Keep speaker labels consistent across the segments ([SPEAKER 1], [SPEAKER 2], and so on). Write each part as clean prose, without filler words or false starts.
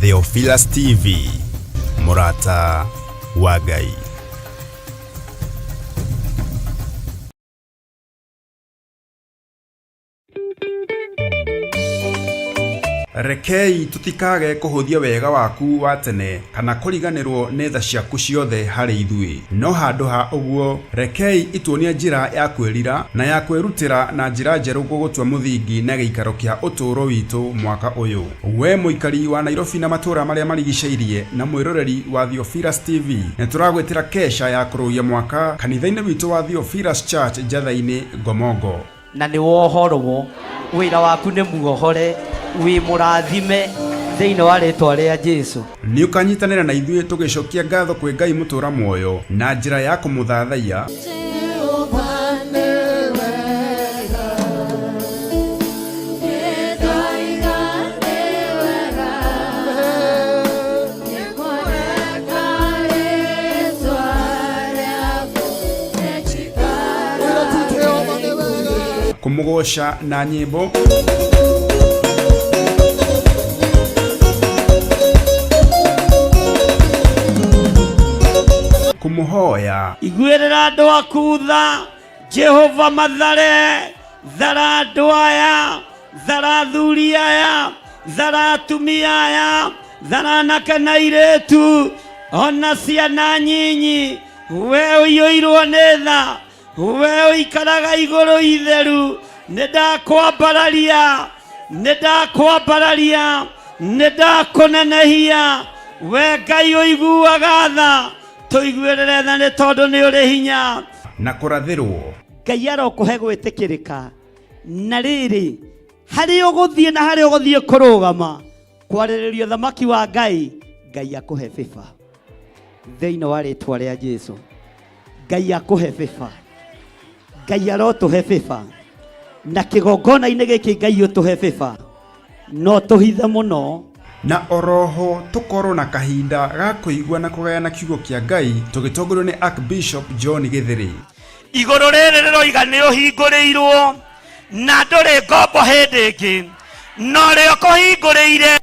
[SPEAKER 1] Theophilus TV, Murata wa Ngai. Rekei tutikage kuhuthia wega waku wa tene kana kuriganirwo nĩ tha ciaku ciothe harĩ ithuĩ, no handũ ha ũguo rekei ituonie njĩra ya kwĩrira na ya kwĩrutĩra na njĩra njerũ gũgũtua mũthingi na gĩikaro kĩa ũtũũro witũ mwaka ũyũ. We mũikari wa Nairobi na matũũra marĩa marigicĩirie na mwĩroreri wa Theophilus TV, nĩ tũragwĩtĩra kesha ya kũrũia mwaka kanitha-inĩ witũ wa Theophilus Church Njatha-inĩ Ngomongo.
[SPEAKER 2] Na nĩ wohorwo, wĩra waku nĩ muohore, wĩ mũrathime thĩinĩ wa rĩtwa rĩa Jesũ.
[SPEAKER 1] Nĩ ũkanyitanĩra na ithuĩ tũgĩcokia ngatho kwĩ Ngai mũtũũra muoyo na njĩra ya kũmũthathaiya. Kũmũgoca na nyĩmbo, kumuhoya.
[SPEAKER 2] Iguĩrĩra andũ aku tha, Jehova Mathare, thara andũ aya, thara athuri aya, thara atumia aya, thara anake na airĩtu, ona ciana nyinyi. We ũiyũirwo nĩ tha, we ũikaraga igũrũ itheru, nĩndakwambararia, nĩndakũnenehia. We Ngai ũiguaga tha, tũiguĩrĩre tha nĩ tondũ nĩ ũrĩ hinya
[SPEAKER 1] na kũrathĩrwo.
[SPEAKER 2] Ngai arokũhe gwĩtĩkĩrĩka. Na rĩrĩ, harĩ ũgũthiĩ na harĩ ũgũthiĩ kũrũgama kwarĩrĩrio thamaki wa Ngai, Ngai akũhe bĩba thĩinĩ wa rĩtwa rĩa Jesũ. Ngai akũhe bĩba, Ngai arotũhe bĩba, na kĩgongona-inĩ gĩkĩ Ngai ũtũhe bĩba, no tũhithe mũno.
[SPEAKER 1] Na oroho tukorwo na kahinda ga kũigua na kũgayana kiugo kĩa Ngai tũgĩtongorio nĩ Archbishop John Gĩthĩrĩ.
[SPEAKER 2] Igũrũ rĩrĩ rĩroiga nĩ ũhingũrĩirwo na ndũrĩ ngombo hĩndĩ ĩngĩ, no rĩo kũhingũrĩire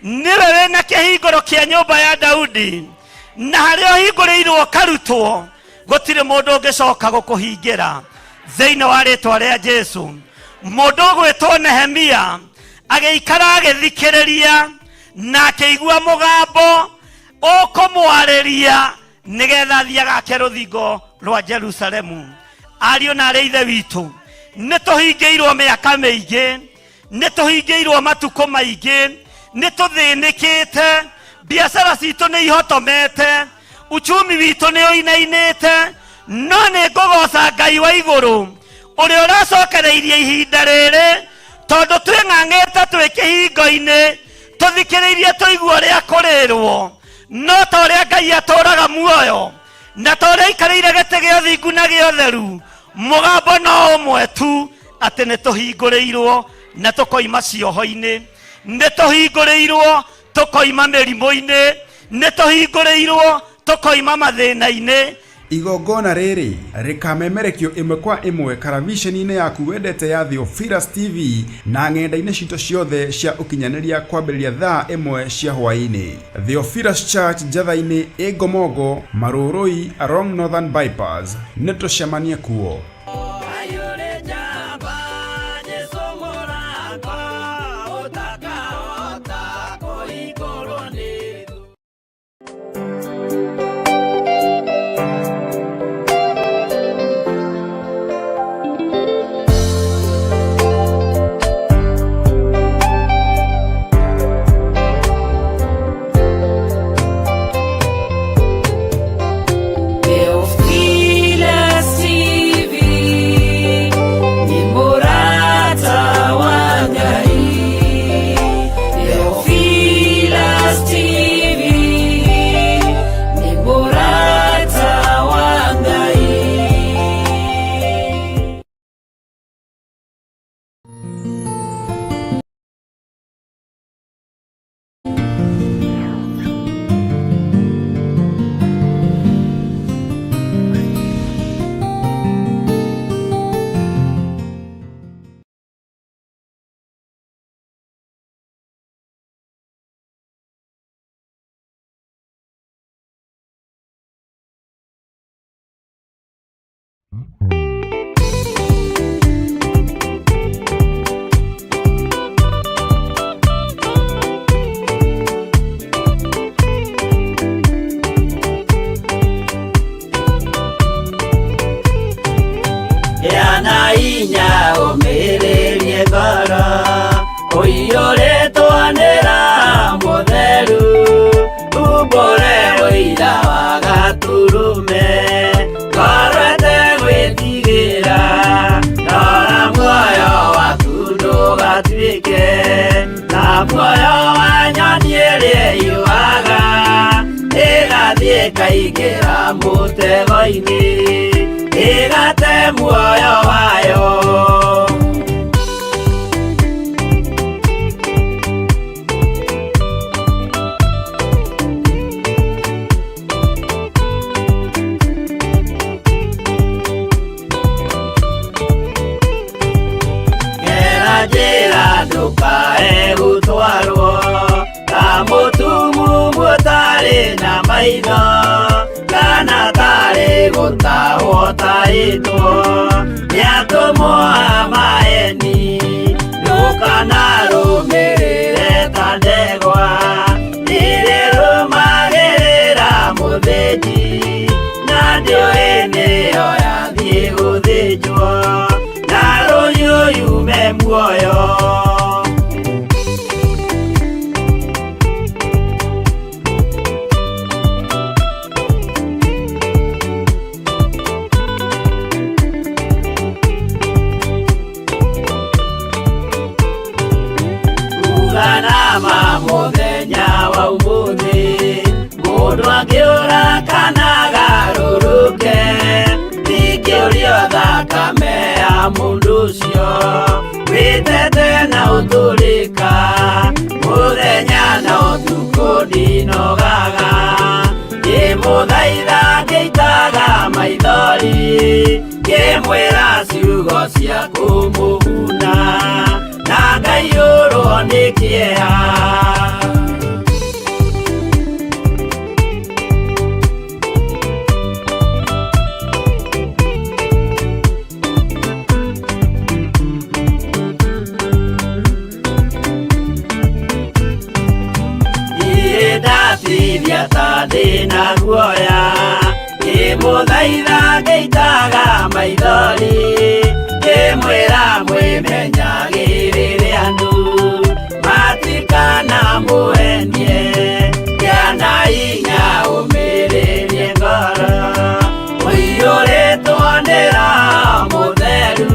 [SPEAKER 2] nĩwe wĩna kĩhingũro kĩa nyũmba ya Daudi, na harĩa ũhingũrĩirwo karutwo gũtirĩ mũndũ ũngĩcoka gũkũhingĩra thĩinĩ wa rĩtwa rĩa Jesũ. Mũndũ ũgwĩtwo Nehemia agĩikara agĩthikĩrĩria na akĩigua mũgambo ũkũmwarĩria nĩgetha athiĩ agake rũthingo rwa Jerusalemu. Ariũ na aarĩ ithe witũ, nĩ tũhingĩirwo mĩaka mĩingĩ, nĩ tũhingĩirwo matukũ maingĩ, nĩ tũthĩnĩkĩte, biacara citũ nĩ ihotomete, uchumi witũ nĩ ũinainĩte, no nĩ ngũgoca Ngai wa igũrũ ũrĩa ũracokereirie ihinda rĩrĩ, tondũ twĩng'ang'ĩte twĩ kĩhingo-inĩ tũthikĩrĩirie tũigua ũrĩa kũrĩrwo, no ta ũrĩa Ngai atũũraga muoyo na ta ũrĩa aikarĩire gĩtĩ gĩa ũthingu na gĩa ũtheru, mũgambo no ũmwe tu, atĩ nĩ tũhingũrĩirwo na tũkoima cioho-inĩ, nĩ tũhingũrĩirwo tũkoima mĩrimũ-inĩ, nĩ tũhingũrĩirwo tũkoima mathĩna-inĩ.
[SPEAKER 1] Igongona rĩrĩ rĩkamemerekio ĩmwe kwa ĩmwe karavisheni-inĩ yaku wendete ya Theophilus TV na ng'enda-inĩ citũ ciothe cia ũkinyanĩria kwambĩrĩria thaa 1 cia hwaĩ-inĩ. Theophilus Church Njatha-inĩ Ngomongo, Marũrũi along Northern Bypass. Nĩ tũcemanie kuo.
[SPEAKER 3] Theophilus TV. inya umiririe ngoro uiyuritwo nĩ Roho Mũtheru umbũre ũira wa Gaturume ngoro ĩtegwĩtigĩra rora muoyo waku ndũgatuĩke ta muoyo wa nyoni ĩrĩa ĩyũaga ĩgathiĩ ĩkaingĩra mũtego-inĩ ĩgate muoyo wayo. Njĩra ndũkae gũtwarwo ta mũtumumu ũtarĩ na maitho kana tarĩ gũtahwo tahĩtwo nĩ atũmwo a maeni ndũkanarũmĩrĩre ta ndegwa ĩrĩ rũmagĩrĩra mũthĩnji na ndĩoĩ nĩyo yathiĩ gũthĩnjwo na rũnyũyume muoyo. Uganama mũthenya wa ũmũthĩ mũndũ angĩũra kana agarũrũke ndingĩũrio thakame ya mũndũ ũcio wĩtete na ũtũrĩka mũthenya na ũtukũ ndinogaga ngĩmũthaitha ngĩitaga maithori ngĩmwĩra ciugo cia kũmũguna na ngaiyũrwo nĩ kĩeha. Ndatithia ta ndĩna guoya ngĩmũthaitha ngĩitaga maithori ngĩmwĩra mwĩmenyagĩrĩre andũ matikana mũhenie gĩana inya ũmĩrĩrie ngoro ũiyũrĩtwo nĩ Roho Mũtheru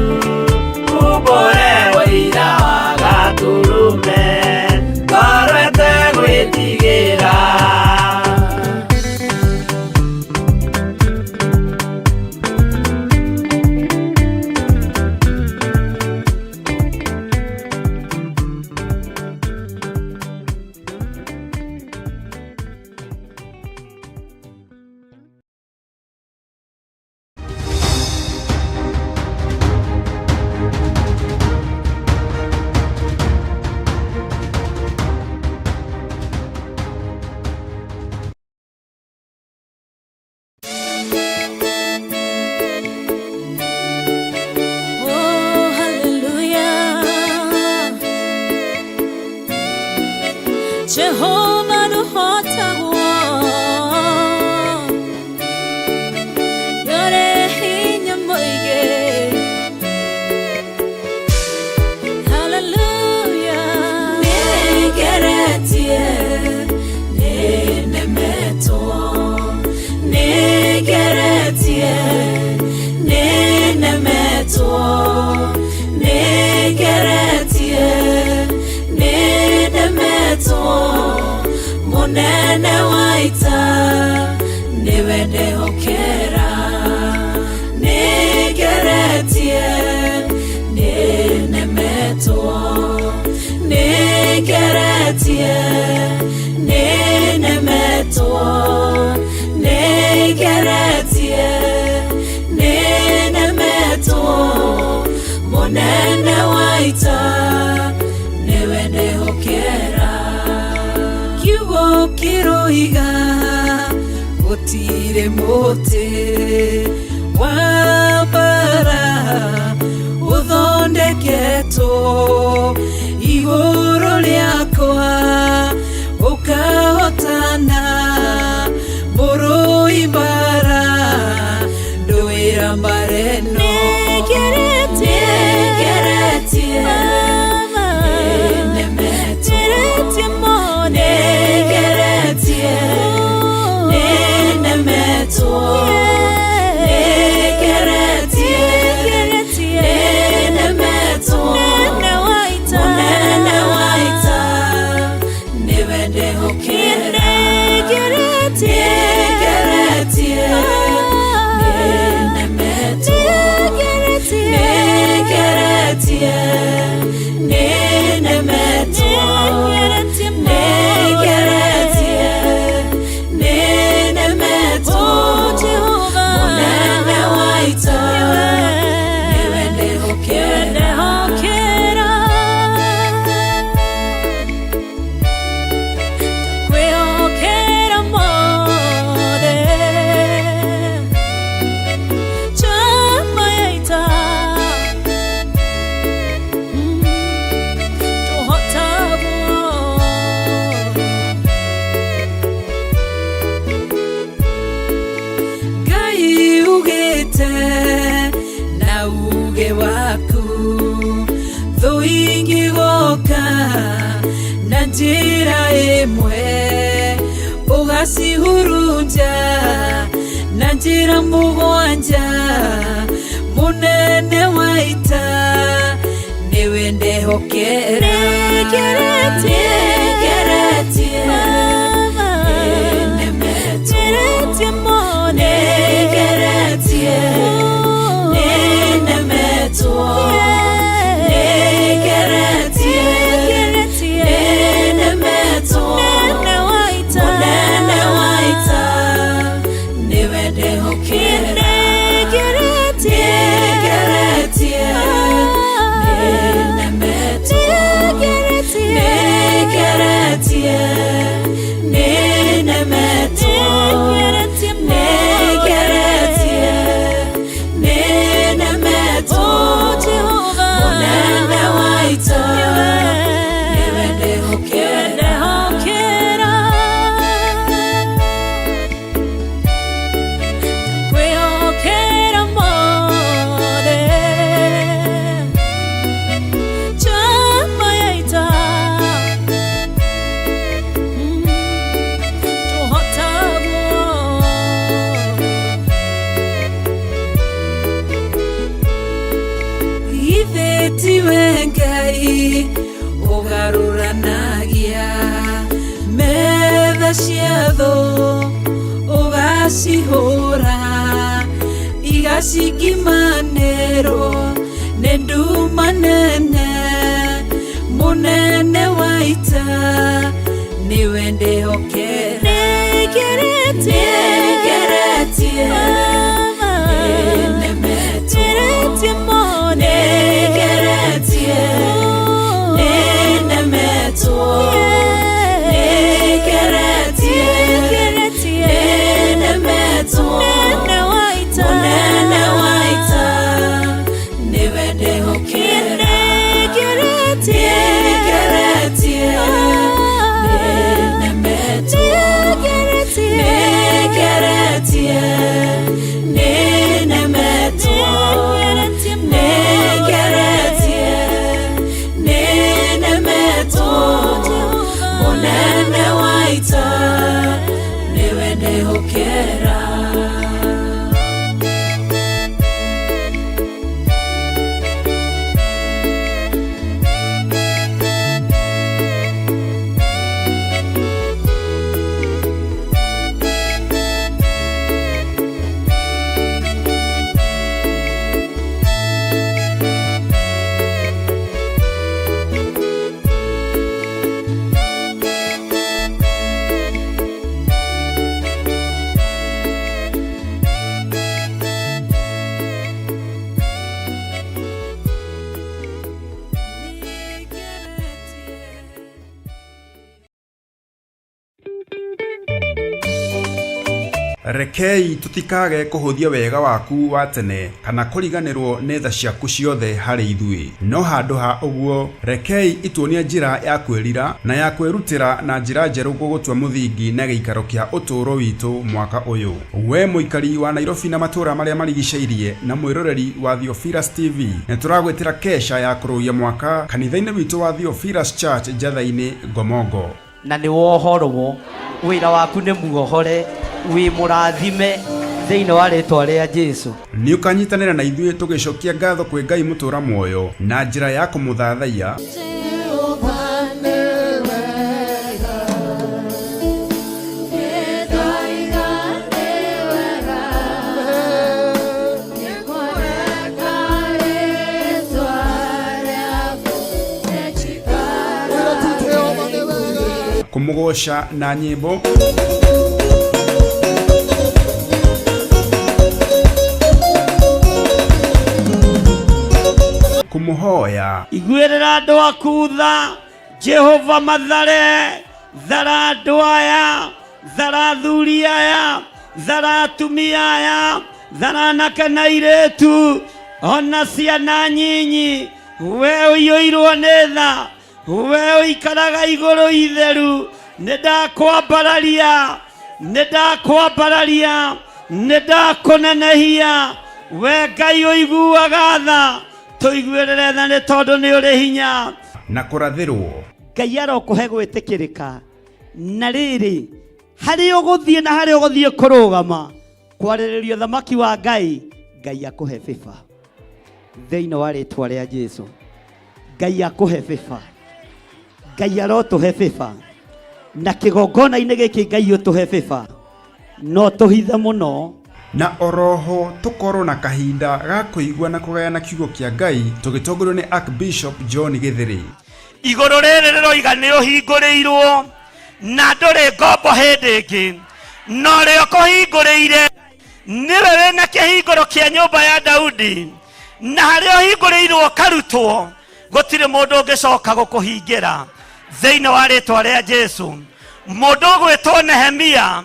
[SPEAKER 3] umbũre ũira wa Gaturume ngoro ĩtegwĩtigĩra.
[SPEAKER 4] Jehovah the Hotter One, Yore Hinya Moige, Hallelujah. Negeretie, Nenemeto, Negeretie, Nenemeto, Negeretie, Nenemeto. Munene waita niwe ndehokera nigeretie ninemetwo nigeretie ninemetwo nigeretie ninemetwo munene waita niwe ndehokera kiroiga gutire muti wa bara uthondeketwo iguru riakwa ukahotana mburu ibara nduira mbareno Njira imwe ugacihurunja na njira mugwanja munene waita niwe ndehokera Ugacihura igacikimanero nendu manene munene waita niwe ndehokera
[SPEAKER 1] Rekei tutikage kuhuthia wega waku wa tene kana kuriganirwo nĩ tha ciaku ciothe harĩ ithuĩ, no handũ ha ũguo rekei ituonie njĩra ya kwĩrira na ya kwĩrutĩra na njĩra njerũ gũgũtua mũthingi na gĩikaro kĩa ũtũũro witũ mwaka ũyũ. We mũikari wa Nairobi na matũũra marĩa marigicĩirie na mwĩroreri wa Theophilus TV, nĩ tũragwĩtĩra kesha ya kũrũia mwaka kanitha-inĩ witũ wa Theophilus Church Njatha-inĩ Ngomongo.
[SPEAKER 3] Na nĩ wohorwo wĩra waku nĩ muohore wi mũrathime thĩinĩ wa rĩtwa rĩa Jesũ.
[SPEAKER 1] Nĩ ũkanyitanĩra na ithuĩ tũgĩcokia ngatho kwĩ Ngai mũtũũra muoyo na njĩra ya kũmũthathaiya. kumugoca na nyimbo kumuhoya
[SPEAKER 2] igwirira andu aku tha Jehova mathare thara andu aya thara athuri aya thara atumia aya thara anake na airĩtu ona ciana nyinyi we ũiyũirwo nĩ tha we ũikaraga igũrũ itheru nĩndakwambararia nĩndakũnenehia we Ngai ũiguaga tha tũiguĩrĩre tha nĩ tondũ nĩ ũrĩ hinya
[SPEAKER 1] na kũrathĩrwo.
[SPEAKER 2] Ngai arokũhe gwĩtĩkĩrĩka na rĩrĩ harĩ ũgũthiĩ na harĩ ũgũthiĩ kũrũgama kwarĩrĩrio thamaki wa Ngai akũhe bĩba thĩinĩ wa rĩtwa rĩa Jesũ. Ngai akũhe bĩba, Ngai arotũhe bĩba na kĩgongona-inĩ gĩkĩ Ngai ũtũhe bĩba no tũhithe mũno
[SPEAKER 1] na oroho tukorwo na kahinda ga kuigua na kugayana kiugo kia Ngai tugitongorwo ni Archbishop John Githiri.
[SPEAKER 2] Igũrũ rĩrĩ rĩroiga nĩ ũhingũrĩirwo na ndũrĩ ngombo hĩndĩ ĩngĩ no rĩo kũhingũrĩire nĩwe wĩna kĩhingũro kĩa nyũmba ya Daudi na harĩa ũhingũrĩirwo karutwo gũtirĩ mũndũ ũngĩcoka gũkũhingĩra thĩinĩ wa rĩtwa rĩa Jesũ. Mũndũ ũgwĩtwo Nehemia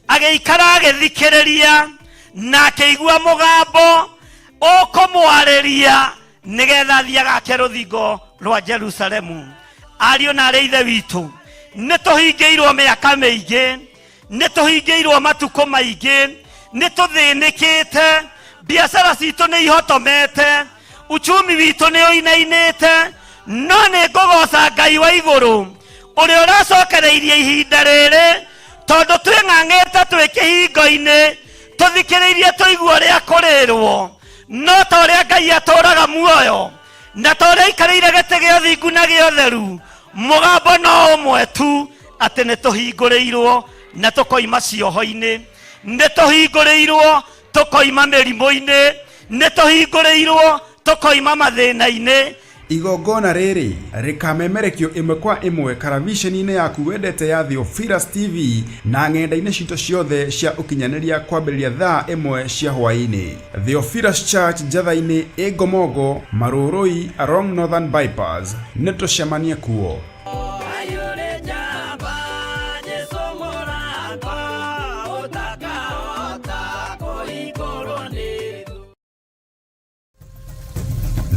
[SPEAKER 2] agĩikara agĩthikĩrĩria na akĩigua mũgambo ũkũmwarĩria nĩgetha athiĩ agake rũthingo rwa Jerusalemu. Ariũ na arĩ ithe witũ nĩtũhingĩirwo mĩaka mĩingĩ, nĩtũhingĩirwo matukũ maingĩ, nĩtũthĩnĩkĩte, biacara citũ nĩ ihotomete, uchumi witũ nĩ ũinainĩte, no nĩ ngũgoca Ngai wa igũrũ ũrĩa ũracokereirie ihinda rĩrĩ tondũ twĩng'ang'ĩte twĩ kĩhingo-inĩ tũthikĩrĩirie tũigua ũrĩa kũrĩrwo no ta ũrĩa Ngai atũraga muoyo na ta ũrĩa aikarĩire gĩtĩ gĩa ũthingu na gĩa ũtheru, mũgambo no ũmwe tu atĩ nĩtũhingũrĩirwo na tũkoima cioho-inĩ, nĩtũhingũrĩirwo tũkoima mĩrimũ-inĩ, nĩtũhingũrĩirwo tũkoima mathĩna-inĩ.
[SPEAKER 1] Igongona rĩrĩ rĩkamemerekio ĩmwe kwa ĩmwe karavisheni-inĩ yaku wendete ya Theophilus TV na ng'enda-inĩ citũ ciothe cia ũkinyanĩria kwambĩrĩria thaa 1 cia hwaĩ-inĩ. Theophilus Church Njatha-inĩ Ngomongo Marũrũi along Northern Bypass. Nĩtũcemanie kuo.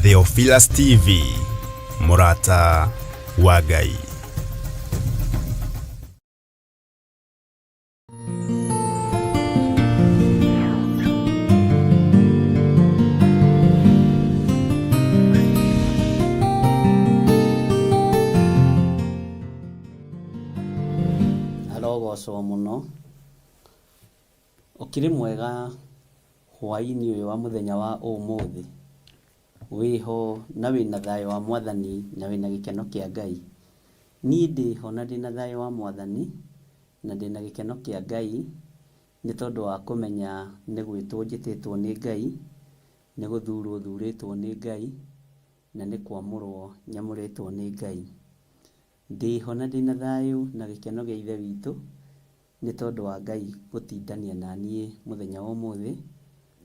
[SPEAKER 1] Theophilus TV, Murata wa Ngai.
[SPEAKER 3] Arogocwo mũno ũkĩrĩ mwega hwaĩ-inĩ ũyũ wa mũthenya wa ũmũthĩ wĩho na wĩna thayũ wa Mwathani na wĩna gĩkeno kĩa Ngai. Niĩ ndĩho na ndĩna thayũ wa Mwathani na ndĩna gĩkeno kĩa Ngai nĩ tondũ wa kũmenya nĩ gwĩtwo njĩtĩtwo nĩ Ngai, nĩ gũthurwo thurĩtwo nĩ Ngai na nĩ kwamũrwo nyamũrĩtwo nĩ Ngai. Ndĩho na ndĩna thayũ na gĩkeno gĩa ithe witũ nĩ tondũ wa Ngai gũtindania na niĩ mũthenya wa ũmũthĩ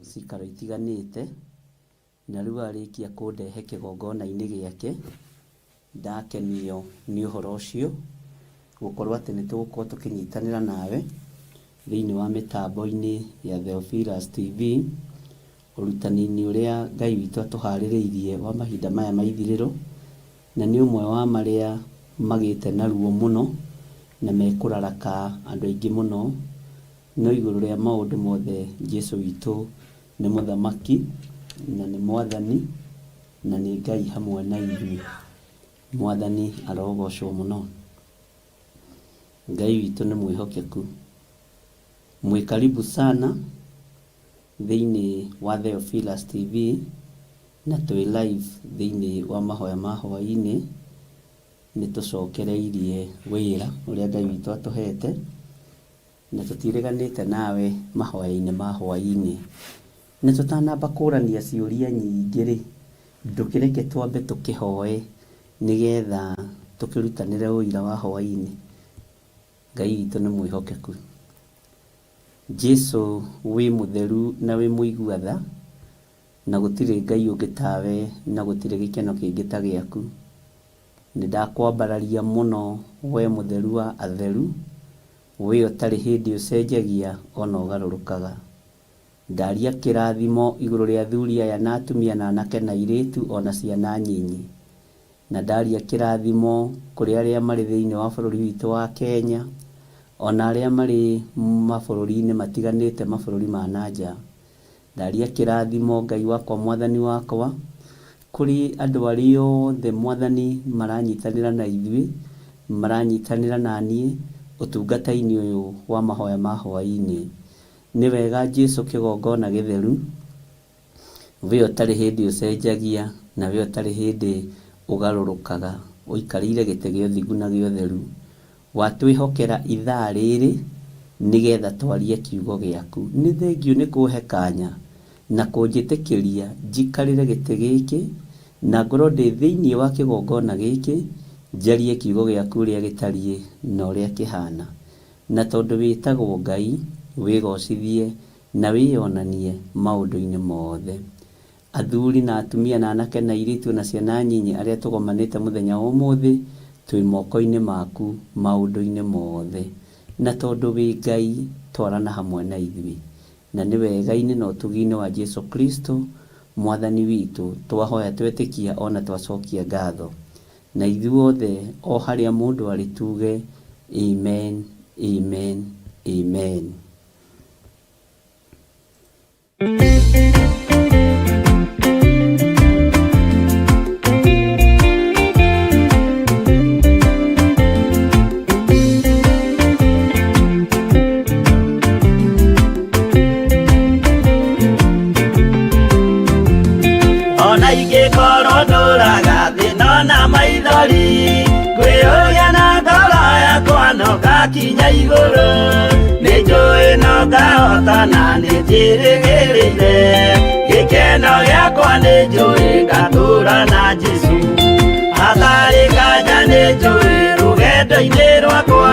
[SPEAKER 3] cikaro itiganĩte, na rĩu arĩkia kũndehe kĩgongona-inĩ gĩake. Ndakenio nĩ ũhoro ũcio gũkorwo atĩ nĩtũgũkorwo tũkĩnyitanĩra nawe thĩinĩ wa mĩtambo-inĩ ya Theophilus TV, ũrutani-inĩ ũrĩa Ngai witũ atũharĩrĩirie wa mahinda maya ma ithirĩro, na nĩ ũmwe wa marĩa magĩte na ruo mũno na mekũraraka andũ aingĩ mũno. No igũrũ rĩa maũndũ mothe Jesũ witũ nĩ mũthamaki na nĩ Mwathani na nĩ Ngai hamwe na ithuĩ. Mwathani arogocwo mũno. Ngai witũ nĩ mwĩhokeku. Mwĩ karibu sana thĩinĩ wa Theophilus TV na twĩ live thĩinĩ wa mahoya ma hwaĩ-inĩ. Nĩtũcokereirie wĩra ũrĩa Ngai witũ atũhete na tũtiĩrĩganĩte nawe mahoya-inĩ ma hwaĩ-inĩ. Na tũtanamba kũrania ciũria nyingĩ-rĩ, ndũkĩreke twambe tũkĩhoe nĩgetha tũkĩrutanĩre ũira wa hwaĩ-inĩ. Ngai witũ nĩ mwĩhokeku. Jesu wĩ mũtheru na wĩ mũigua tha, na gũtirĩ Ngai ũngĩ tawe, na gũtirĩ gĩkeno kĩngĩ ta gĩaku. Nĩndakwambararia mũno we mũtheru wa atheru, we ũtarĩ hĩndĩ ũcenjagia ona ũgarũrũkaga. Ndaria kĩrathimo igũrũ rĩa athuri aya na atumia na anake na airĩtu ona ciana nyinyi. Na ndaria kĩrathimo kũrĩ arĩa marĩ thĩinĩ wa bũrũri witũ wa Kenya, ona arĩa marĩ mabũrũri-inĩ matiganĩte, mabũrũri ma nanja. Ndaria kĩrathimo Ngai wakwa mwathani wakwa kũrĩ andũ arĩa othe mwathani maranyitanĩra na ithuĩ, maranyitanĩra na niĩ ũtungata-inĩ ũyũ wa mahoya ma hwaĩ-inĩ. Nĩ wega Jesu kĩgongona gĩtheru, we ũtarĩ hĩndĩ ũcenjagia, na we ũtarĩ hĩndĩ ũgarũrũkaga, ũikarĩire gĩtĩ gĩa ũthingu na gĩa ũtheru. Watwĩhokera ithaa rĩrĩ nĩgetha twarie kiugo gĩaku. Nĩ thengiũ nĩ kũhe kanya na kũnjĩtĩkĩria njikarĩre gĩtĩ gĩkĩ, na ngorwo ndĩ thĩinĩ wa kĩgongona gĩkĩ, njarie kiugo gĩaku ũrĩa gĩtariĩ na ũrĩa kĩhana. Na tondũ wĩtagwo Ngai, wĩgocithie na wĩyonanie maũndũ-inĩ mothe. Athuri na atumia na anake na airĩtu na ciana nyinyi arĩa tũgomanĩte mũthenya wa ũmũthĩ, twĩ moko-inĩ maku maũndũ-inĩ mothe. Na tondũ wĩ Ngai, twarana hamwe na ithuĩ. Na nĩ wegai-inĩ na ũtugi-inĩ wa Jesu Kristo mwathani witũ twahoya twetĩkia ona twacokia ngatho. Na ithuothe o harĩa mũndũ arĩ tuge amen, amen, amen.
[SPEAKER 2] Ona ingĩkorwo ndũraga thĩna na maithori, ngwĩyũria na ngoro yakwa no ngakinya igũrũ. Nĩnjũĩ no ngahota na nĩnjĩrĩgĩrĩire, gĩkeno gĩakwa nĩnjũĩ ngatũũra na Jesu. Hatarĩ nganja nĩnjũĩ rũgendo-inĩ rwakwa,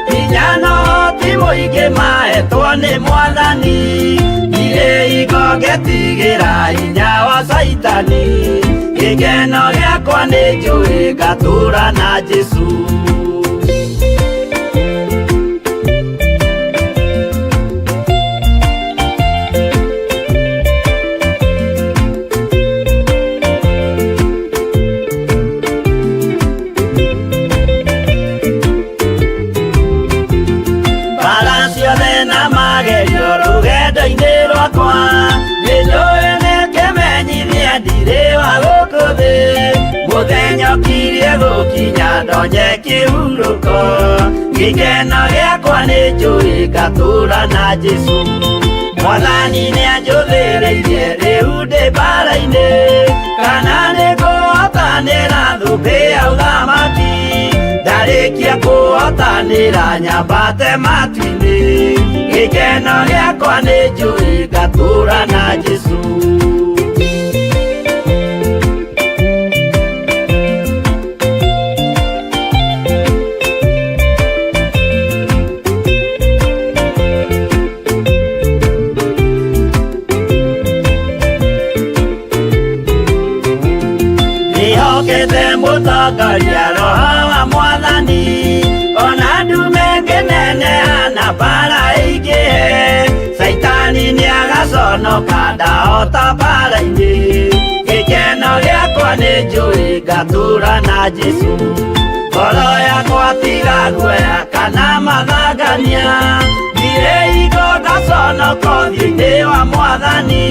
[SPEAKER 2] hinya na ũhoti mũingĩ mahetwo nĩ Mwathani. Irĩ ingo ngetigĩra hinya wa Saitani, gĩkeno gĩakwa nĩnjũĩ ngatũũra na Jesu. Mbara ciothe na magerio rũgendo-inĩ rwakwa, nĩnjũĩ nĩngĩmenyithia ndirĩ wa gũkũ thĩ. Mũthenya ũkirie gũkinya ndonye kĩhurũko, gĩkeno gĩakwa nĩnjũĩ ngatũũra na Jesu. Mwathani nĩanjũthĩrĩirie rĩu ndĩ mbara-inĩ, kana nĩngũhotanĩra thũmbĩ ya ũthamaki. Ndarĩkia kũhotanĩra nyambate matu-inĩ, gĩkeno gĩakwa nĩnjũĩ ngatũũra na Jesu. Nĩhokete mũtongoria Roho wa Mwathani, ona ndume ngĩneneha na mbara ĩingĩhe. Saitani nĩagaconoka ndahota mbara-inĩ, gĩkeno gĩakwa nĩnjũĩ ngatũũra na Jesu. Ngoro yakwa tiga guoya kana mathangania, ndirĩ ingo ngaconoko thĩ-inĩ wa Mwathani.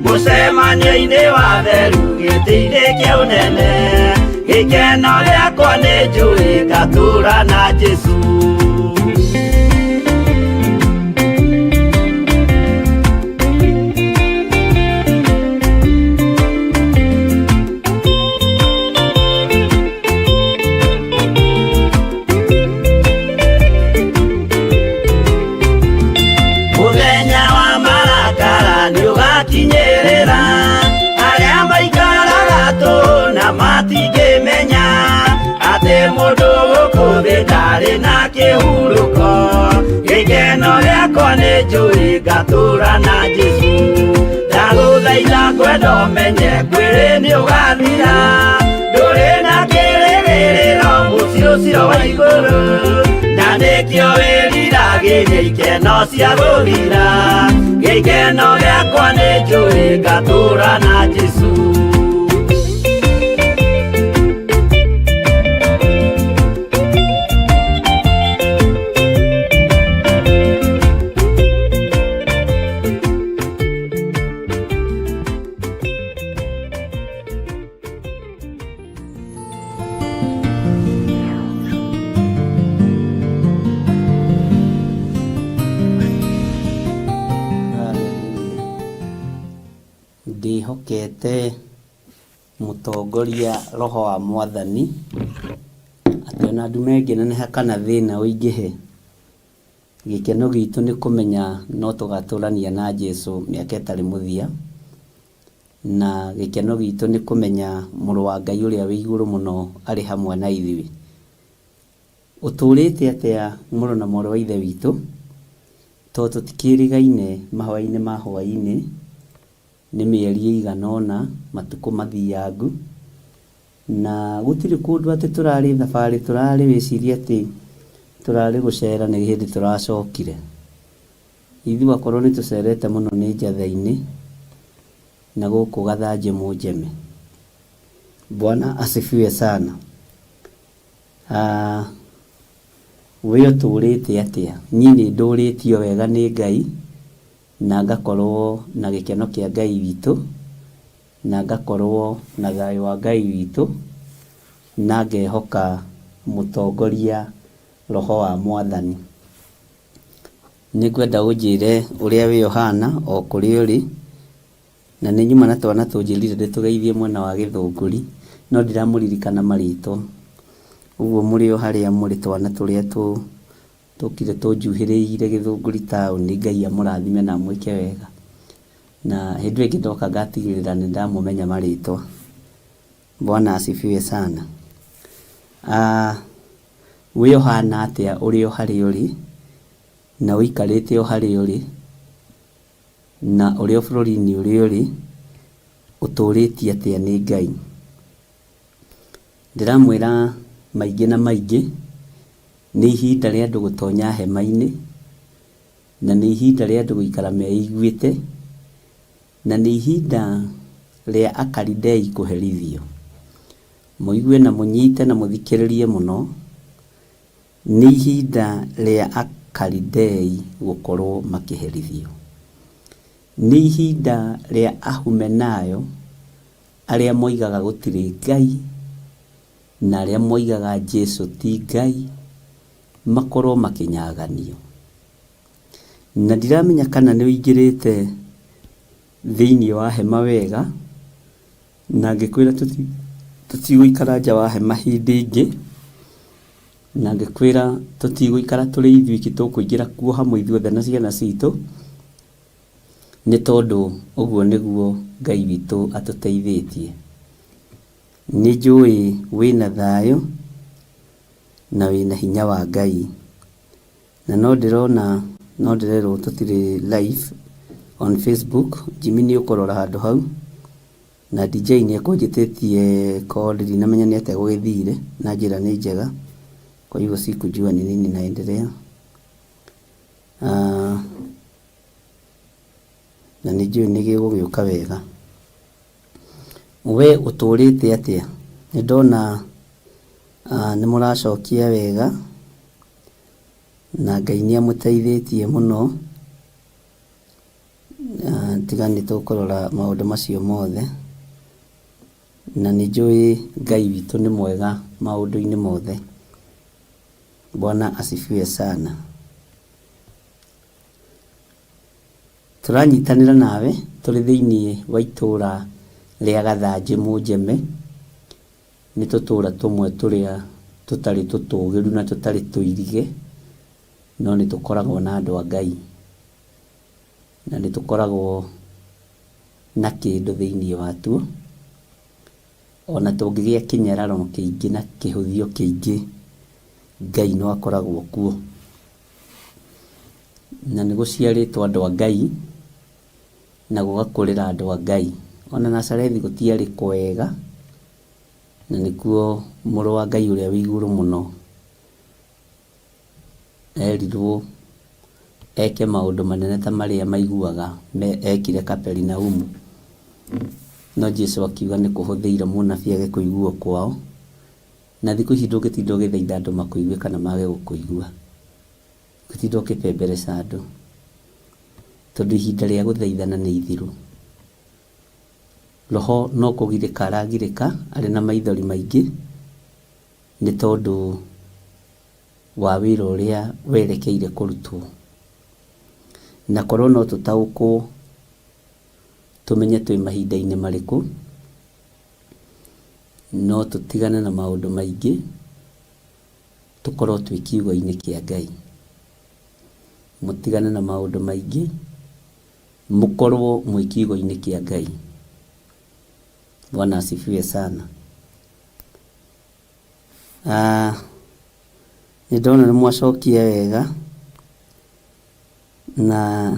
[SPEAKER 2] Mũcemanio-inĩ wa theru gĩtĩ-inĩ kĩa ũnene, gĩkeno gĩakwa nĩnjũĩ ngatũũra na Jesu. Mũthenya wa marakara nĩũgakinyĩrĩra, arĩa maikaraga tũhũ na matingĩmenya atĩ mũndũ gũkũ thĩ ndari na kihuruko gikeno giakwa ni njui ngatura na Jesu ndaguthaitha ngwenda umenye kwiri ni ugathira nduri na kirigiriro muci ucio wa iguru na nikio wiriragĩria ikeno cia guthira gikeno giakwa ni njui ngatura na Jesu.
[SPEAKER 3] Ndihokete mutongoria roho wa mwathani ati ona ndume ngĩneneha kana thĩna ũingĩhe gĩkeno gitũ nĩ kũmenya no tũgatũrania na Jesu mĩaka ĩtarĩ mũthia na gĩkeno gitũ nĩ kũmenya mũrũ wa Ngai ũrĩa wĩ igũrũ mũno arĩ hamwe na ithuĩ. Ũtũrĩte atĩa mũrũ na mwarĩ wa ithe witũ tondũ tũtikĩrĩgaine mahũa-inĩ ma hũa-inĩ nĩ mĩeri ĩigana ũna matukũ mathiangu na gũtirĩ kũndũ atĩ tũrarĩ thabarĩ tũrarĩ wĩciria atĩ tũrarĩ gũcera nĩ hĩndĩ tũracokire. Ithuĩ wakorwo nĩ tũcerete mũno nĩ njatha-inĩ na gũkũ gathanjĩ mũnjeme. Bwana asifiwe sana. We ũtũrĩte atĩa? Niĩ nĩ ndũrĩtio wega nĩ Ngai na ngakorwo na gĩkeno kĩa Ngai witũ na ngakorwo na thayũ wa Ngai witũ na ngehoka mũtongoria roho wa mwathani. Nĩngwenda ũnjĩre ũrĩa wĩ ũhana o kũrĩa ũrĩ na nĩ nyuma na twana tũnjĩrire ndĩtũgeithie mwena wa Gĩthũngũri no ndiramũririkana marĩtwa. Ũguo mũrĩ o harĩa mũrĩ twana tũrĩa tũkire tũnjuhĩrĩire Gĩthũngũri taũni, Ngai amũrathime na mwĩke wega na hĩndĩ ĩngĩ ndoka ngatigĩrĩra nĩ ndamũmenya marĩtwa. Bwana asifiwe sana. Wĩ ũhana atĩa ũrĩ o harĩa ũrĩ na ũikarĩte o harĩa ũrĩ na ũrĩ o bũrũri-inĩ ũrĩa ũrĩ ũtũrĩtie atĩa nĩ Ngai? Ndĩramwĩra maingĩ na maingĩ nĩ ihinda rĩa andũ gũtonya hema-inĩ na nĩ ihinda rĩa andũ gũikara meiguĩte na nĩ ihinda rĩa Akalidei kũherithio. Mũigue na mũnyite na mũthikĩrĩrie mũno. Nĩ ihinda rĩa Akalidei gũkorwo makĩherithio. Nĩ ihinda rĩa Ahumenayo arĩa moigaga gũtirĩ Ngai na arĩa moigaga Jesu ti Ngai makorwo makĩnyaganio. Na ndiramenya kana nĩ ũingĩrĩte thĩinĩ wa hema wega na ngĩkwĩra tũtigũikara nja wa hema hĩndĩ ĩngĩ na ngĩkwĩra tũtigũikara tũrĩ ithuĩ tũkũingĩra kuo hamwe ithuothe na ciana citũ nĩ tondũ ũguo nĩguo Ngai witũ atũteithĩtie. Nĩ njũĩ wĩna thayũ na wĩna hinya wa Ngai na no ndĩrerwo tũtirĩ live on Facebook. Jimmy nĩ ũkũrora handũ hau na DJ nĩ ekũnjĩtĩtie call ndinamenya nĩ atĩa gũgĩthire na njĩra nĩ njega kwa hivyo sikujua ni nini naendelea. Na nijue nĩgĩgũgĩũka wega. We ũtũrĩte atĩa? Nĩ ndona nĩ mũracokia wega na Ngai nĩ amũteithĩtie mũno. Tiga nĩ tũkũrora maũndũ macio mothe na nĩ njũĩ Ngai witũ nĩ mwega maũndũ-inĩ mothe. Bwana asifiwe sana. Tũranyitanĩra nawe tũrĩ thĩinĩ wa itũũra rĩa Gathanjĩ Mũnjeme. Nĩ tũtũũra tũmwe tũrĩa tũtarĩ tũtũgĩru na tũtarĩ tũirige no nĩ tũkoragwo na andũ a Ngai na nĩ tũkoragwo na kĩndũ thĩinĩ watuo ona tũngĩgĩa kĩnyararo kĩingĩ na kĩhũthio kĩingĩ Ngai no akoragwo kuo, na nĩ gũciarĩtwo andũ a Ngai na gũgakũrĩra andũ a Ngai. Ona Nazarethi gũtiarĩ kwega, na nĩkuo mũrũ wa Ngai ũrĩa wĩ igũrũ mũno erirwo eke maũndũ manene ta marĩa maiguaga ekire Kaperinaumu. No Jesu akiuga nĩ kũhũthĩire mũnabii age kũiguo kwao, na thikũ ici ndũngĩtinda ũgĩthaitha andũ makũigue kana mage gũkũigua, gũtinda ũkĩpembereca andũ, tondũ ihinda rĩa gũthaithana nĩ ithiru. Roho no kũgirĩka aragirĩka arĩ na maithori maingĩ, nĩ tondũ wa wĩra ũrĩa werekeire kũrutwo. Na korwo no tũtaũkwo tũmenye twĩ mahinda-inĩ marĩkũ, no tũtigane na maũndũ maingĩ, tũkorwo twĩ kiugo-inĩ kĩa Ngai. Mũtigane na maũndũ maingĩ, mũkorwo mwĩ kiugo-inĩ kĩa Ngai. Bwana asifiwe sana. Nĩndona nĩ mwacokia wega, na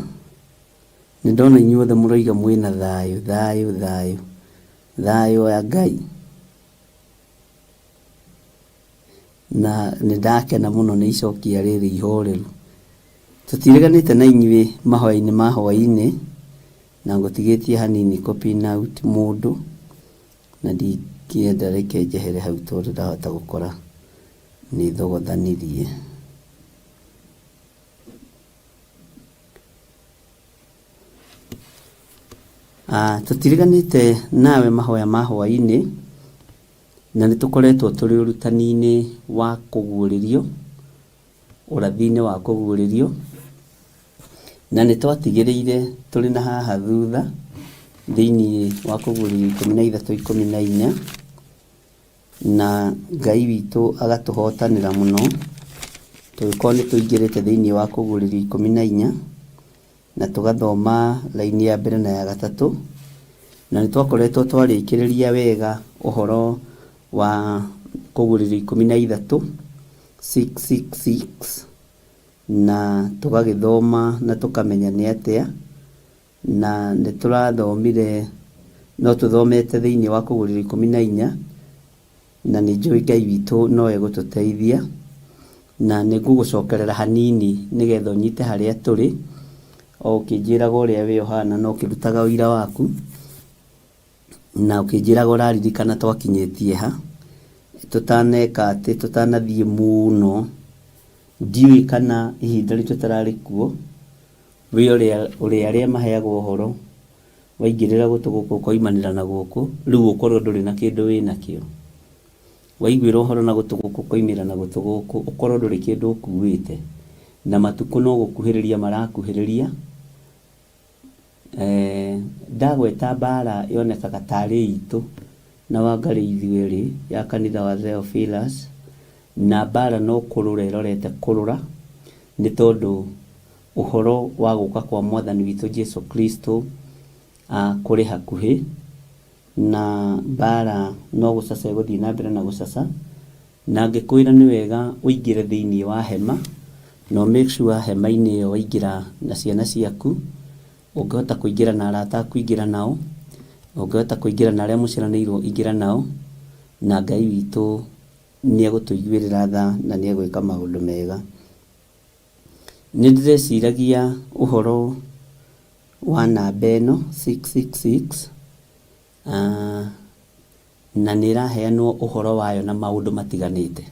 [SPEAKER 3] nĩndona inyuothe mũroiga mwĩna thayũ, thayũ, thayũ, thayũ ya Ngai. Na nĩndakena mũno nĩ icokia rĩrĩ ihoreru. Tũtireganĩte na inyuĩ mahoya-inĩ ma hwaĩ-inĩ, na ngũtigĩtie hanini copying out mũndũ, na ndingĩenda reke njehere hau tondũ ndahota gũkora nĩ thogothanirie. Tũtireganĩte nawe mahoya ma hwaĩ-inĩ, na nĩtũkoretwo tũrĩ ũrutani-inĩ wa kũguũrĩrio, ũrathi-inĩ wa kũguũrĩrio, na nĩtwatigĩrĩire tũrĩ na haha thutha thĩinĩ wa kũguũrĩrio 13-14, na Ngai witũ agatũhotanĩra mũno tũgĩkorwo nĩtũingĩrĩte thĩinĩ wa kũguũrĩrio 14, na tũgathoma raini ya mbere na ya gatatũ, na nĩtwakoretwo twarĩkĩrĩria wega ũhoro wa kũguũrĩrio 13 666, na tũgagĩthoma na tũkamenya nĩ atĩa, na nĩtũrathomire, no tũthomete thĩinĩ wa kũguũrĩrio 14, na nĩnjũĩ Ngai witũ no egũtũteithia, na nĩngũgũcokerera hanini nĩgetha ũnyite harĩa tũrĩ, o ũkĩnjĩraga ũrĩa we ũhana na ũkĩrutaga ũira waku, na ũkĩnjĩraga ũraririkana twakinyĩtie ha, tũtaneka atĩ tũtanathiĩ mũno. Ndiũĩ kana ihinda rĩu tũtararĩ kuo, we ũrĩa arĩa maheagwo ũhoro waingĩrĩra gũtũ gũkũ ũkoimanĩra na gũkũ, rĩu ũkorwo ndũrĩ na kĩndũ wĩnakĩo. Waiguĩra ũhoro na gũtũ gũkũ ũkoimĩra na gũtũ gũkũ, ũkorwo ndũrĩ kĩndũ ũkuĩte, na matukũ no gũkuhĩrĩria marakuhĩrĩria. Ndagweta mbara yonekaga tarĩ itũ na Wangarĩ ithuerĩ ya kanitha wa Theophilus, na mbara no kũrũra ĩrorete kũrũra, nĩ tondũ ũhoro wa gũka kwa Mwathani witũ Jesu Kristo kũrĩ hakuhĩ, na mbara no gũcaca gũthiĩ na mbere na gũcaca. Na ngĩkwĩra nĩ wega ũingĩre thĩinĩ wa hema, no make sure hema-inĩ ĩyo waingĩra na ciana ciaku, ũngĩhota kũingĩra na arata aku ingĩra nao, ũngĩhota kũingĩra na arĩa mũciranĩirwo ingĩra nao, na Ngai witũ nĩegũtũiguĩrĩra tha na nĩegwĩka maũndũ mega. Nĩndĩreciragia ũhoro wa namba ĩno 666, na nĩraheanwo ũhoro wayo na maũndũ matiganĩte.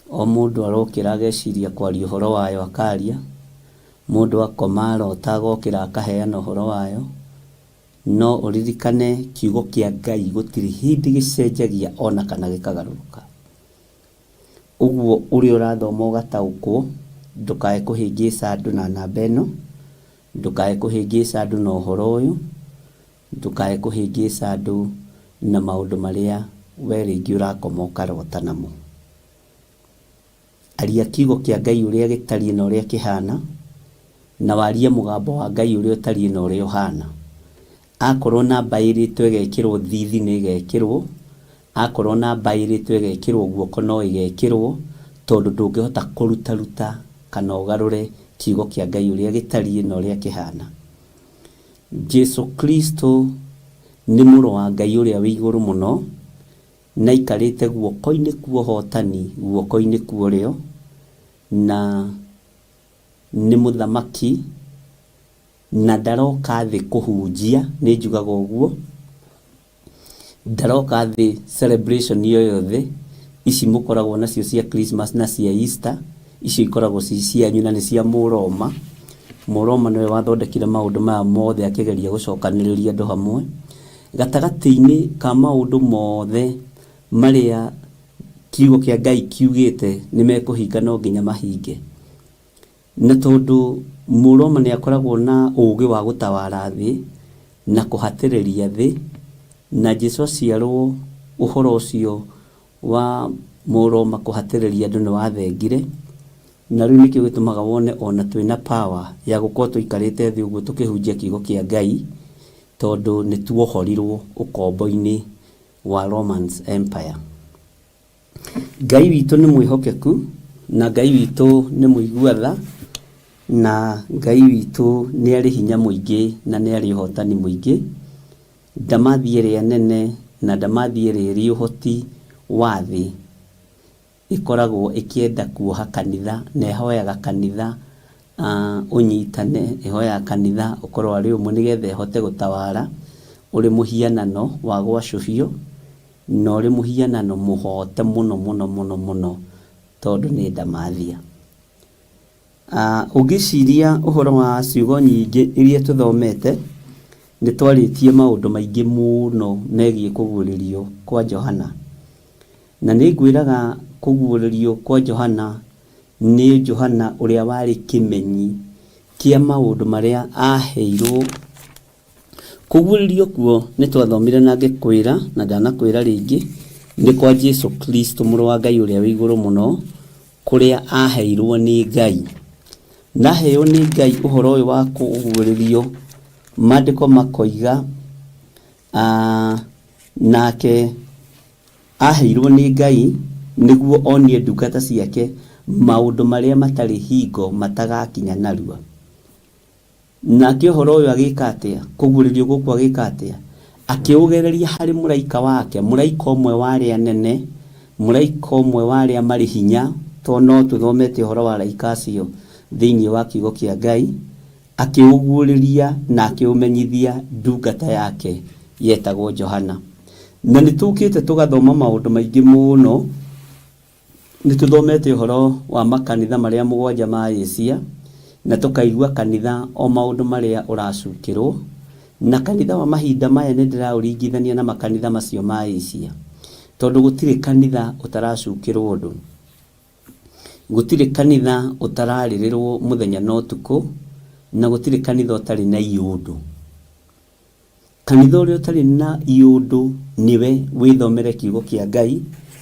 [SPEAKER 3] O mũndũ arokĩra ageciria kwaria ũhoro wayo akaria, mũndũ akoma arota agokĩra akaheana ũhoro wayo. No ũririkane kiugo kĩa Ngai gũtirĩ hĩndĩ gĩcenjagia ona kana gĩkagarũrũka. Ũguo ũrĩa ũrathoma ũgataũkwo, ndũkae kũhĩngĩca andũ na namba ĩno, ndũkae kũhĩngĩca andũ na ũhoro ũyũ, ndũkae kũhĩngĩca andũ na maũndũ marĩa we rĩngĩ ũrakoma ũkarota namo. Aria kiugo kĩa Ngai ũrĩa gĩtariĩ na ũrĩa kĩhana, na warie mũgambo wa Ngai ũrĩa ũtariĩ na ũrĩa ũhana. Akorwo namba ĩrĩtwo ĩgekĩrwo thithi nĩ ĩgekĩrwo, akorwo namba ĩrĩtwo ĩgekĩrwo guoko no ĩgekĩrwo, tondu ndungihota kurutaruta kana ugarure kiugo kia Ngai uria gitariĩ na uria kihana. Jesu Kristo ni mũrũ wa Ngai uria wĩ igũrũ mũno, na ikarĩte guoko-inĩ kwa ũhotani, guoko-inĩ kwa ũrĩo, na nĩ mũthamaki, na ndaroka thĩ kũhunjia, nĩ njugaga ũguo, ndaroka thĩ celebration yothe ici mũkoragwo nacio cia Christmas na cia Easter, icio ikoragwo cianyu na nĩ cia Mũroma. Mũroma nĩwe wathondekire maũndũ maya mothe akĩgeria gũcokanĩrĩria andũ hamwe. Gatagatĩ-inĩ ka maũndũ mothe marĩa kiugo kĩa Ngai kiugĩte nĩ mekũhinga no nginya mahinge. Na tondũ Mũroma nĩ akoragwo na ũũgĩ wa gũtawara thĩ na kũhatĩrĩria thĩ, na Jesũ aciarwo ũhoro ũcio wa Mũroma kũhatĩrĩria andũ nĩ wathengire, na rĩu nĩkĩo gĩtũmaga wone ona twĩna power ya gũkorwo tũikarĩte thĩ ũguo tũkĩhunjia kiugo kĩa Ngai, tondũ nĩ tuohorirwo ũkombo-inĩ wa Romans Empire. Ngai witũ nĩ mwĩhokeku, na Ngai witũ nĩ mũigua-tha, na Ngai witũ nĩ arĩ hinya mũingĩ na nĩ arĩ ũhotani mũingĩ. Ndamathi ĩrĩa nene na ndamathi ĩrĩa ĩrĩ ũhoti wa thĩ ikoragwo ikienda kuoha kanitha, na ihoyaga kanitha unyitane, ihoyaga kanitha ukorwo ari umwe nigetha ihote gutawara, uri muhianano wa gwacubio na uri muhianano muhote muno muno muno muno, tondu ni ndamathia. Ugiciria uhoro wa ciugo nyingi iria tuthomete, ni twaritie maundu maingi muno negie kuguuririo kwa Johana, na ni ngwiraga kuguuririo kwa Johana ni Johana uria wari kimenyi kia maundu maria aheirwo. Kuguuririo kuo ni twathomire na ngikwira na ndanakwira ringi ni kwa Jesu Kristo mũrũ wa Ngai uria wĩ igũrũ mũno, kuria aheirwo ni Ngai. Na heo ni Ngai uhoro uyu wa kuguuririo, maandiko makoiga nake aheirwo ni Ngai niguo onie ndungata ciake maundu maria matari hingo matagakinya narua. Nake uhoro uyu agika atia, kuguuririo guku agika atia, akiugereria hari muraika wake, muraika umwe wari anene, muraika umwe wari amari hinya, to no tuthomete uhoro wa raika acio thiini wa kiugo kia Ngai, akiuguuriria na akiumenyithia ndungata yake yetagwo Johana. Na nitukite tugathoma maundu maingi muno, nituthomete uhoro wa makanitha maria 7 ma Asia, na tukaigua kanitha o maundu maria uracukirwo, na kanitha wa mahinda maya ni ndiraũringithania na makanitha macio ma Asia, tondu gutire kanitha utaracukirwo undu, gutire kanitha utararirirwo muthenya na utuku, na gutire kanitha utari na iundu. Kanitha uria utari na iundu niwe withomere kiugo kia Ngai,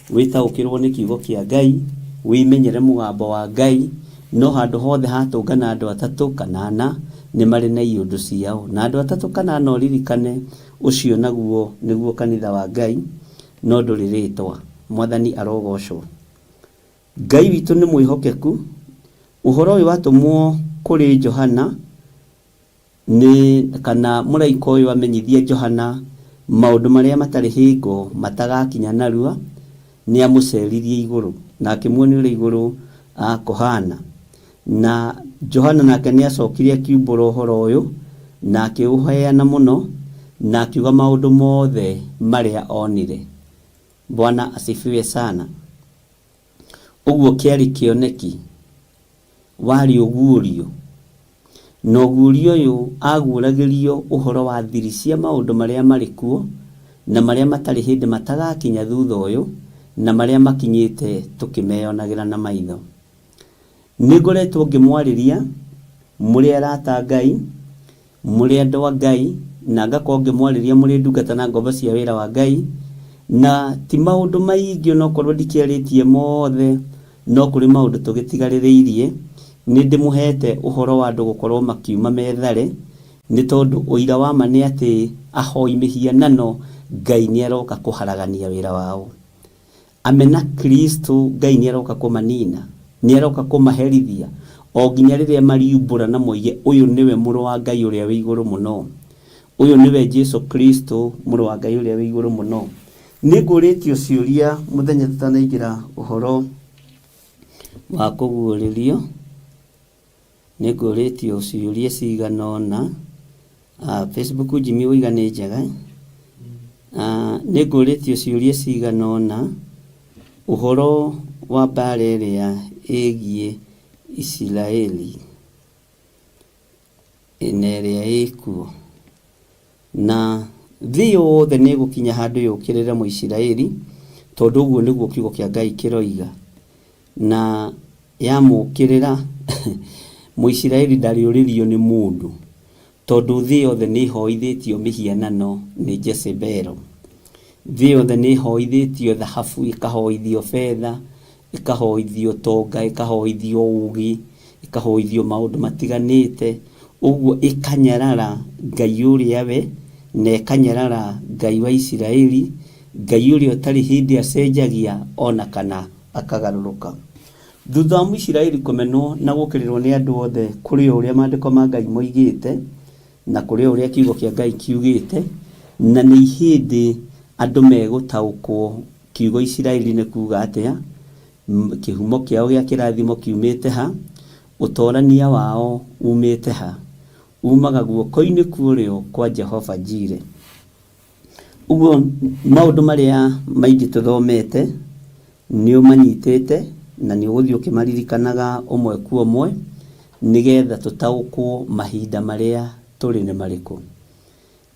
[SPEAKER 3] witaukirwo ni kiugo kia Ngai, wimenyere mugambo wa Ngai, no handu hothe hatungana andu atatu kana ana ni mari na iundu ciao, na andu atatu kana ana uririkane ucio naguo niguo kanitha wa Ngai, no nduriritwa. Mwathani arogocwo. Ngai witu ni mwihokeku. Uhoro uyu watumwo kuri Johana ni kana muraika uyu amenyithia Johana maundu maria matari hingo matagakinya narua, ni amuceririe iguru na akimuonia uri iguru kuhana. Na Johana nake ni acokirie akiumbura uhoro uyu na akiuheana muno na akiuga maundu mothe maria onire. Bwana asifiwe sana. Uguo kiari kioneki wari uguurio, no guurio uyu aguragirio uhoro wa thiri cia maundu maria mari kuo na maria matari hindi matagakinya thutha uyu, na maria makinyite tukimeyonagira na maitho. Nigoretwo ngimwariria muri arata Ngai, muri andu wa Ngai, na ngakorwo ngimwariria muri ndungata na ngombo cia wira wa Ngai, na ti maundu maingi no korwo ndikiaritie mothe, no kuri maundu tugitigaririirie. Ni ndimuhete uhoro wa andu gukorwo makiuma methare, ni tondu uira wa ma ni ati ahoi mihianano Ngai ni aroka kuharagania wira wao. amena Kristo Ngai nĩ aroka kũmanina, nĩ aroka kũmaherithia o nginya rĩrĩa mariumbũra na moige ũyũ nĩwe mũrũ wa Ngai ũrĩa wĩ igũrũ mũno, ũyũ nĩwe Jesu Kristo mũrũ wa Ngai ũrĩa wĩ igũrũ mũno. Nĩ ngũrĩtio ciũria mũthenya tutanaingĩra ũhoro wa kũguũrĩrio, nĩ ngũrĩtio ciũria cigana ũna. Facebook Jimmy Wiga nĩ njega. Nĩ ngũrĩtio ciũria cigana ũna ũhoro wa mbara ĩrĩa ĩgiĩ Isiraeli na ĩrĩa ĩkuo, na thĩ yothe nĩ gũkinya handũ yũkĩrĩre Mũisiraeli, tondũ ũguo nĩguo kiugo kĩa Ngai kĩroiga, na yamũkĩrĩra Mũisiraeli ndariũrĩrio nĩ mũndũ, tondũ thĩ yothe nĩ hoithĩtio mĩhianano nĩ Jezebelo. Thĩ yothe nĩ hoithĩtio thahabu, ĩkahoithio betha, ĩkahoithio tonga, ĩkahoithio ũũgĩ, ĩkahoithio maũndũ matiganĩte, ũguo ĩkanyarara Ngai ũrĩa we, na ĩkanyarara Ngai wa Isiraeli, Ngai ũrĩa ũtarĩ hĩndĩ acenjagia ona kana akagarũrũka. Thutha wa Mũisiraeli kũmenwo na gũkĩrĩrwo nĩ andũ othe kũrĩ ũrĩa maandĩko ma Ngai moigĩte, na kũrĩ ũrĩa kiugo kĩa Ngai kiugĩte, na nĩ ihĩndĩ andũ megũtaũkwo kiugo Isiraeli nĩ kuuga atĩa, kĩhumo kĩao gĩa kĩrathimo kiumĩte ha, ũtorania wao umĩte ha, umaga guoko-inĩ kũrĩo kwa Jehova Jire. Ũguo maũndũ marĩa maingĩ tũthomete nĩ ũmanyitĩte na nĩ ũgũthiĩ ũkĩmaririkanaga ũmwe kwa ũmwe, nĩgetha tũtaũkwo mahinda marĩa tũrĩ nĩ marĩkũ.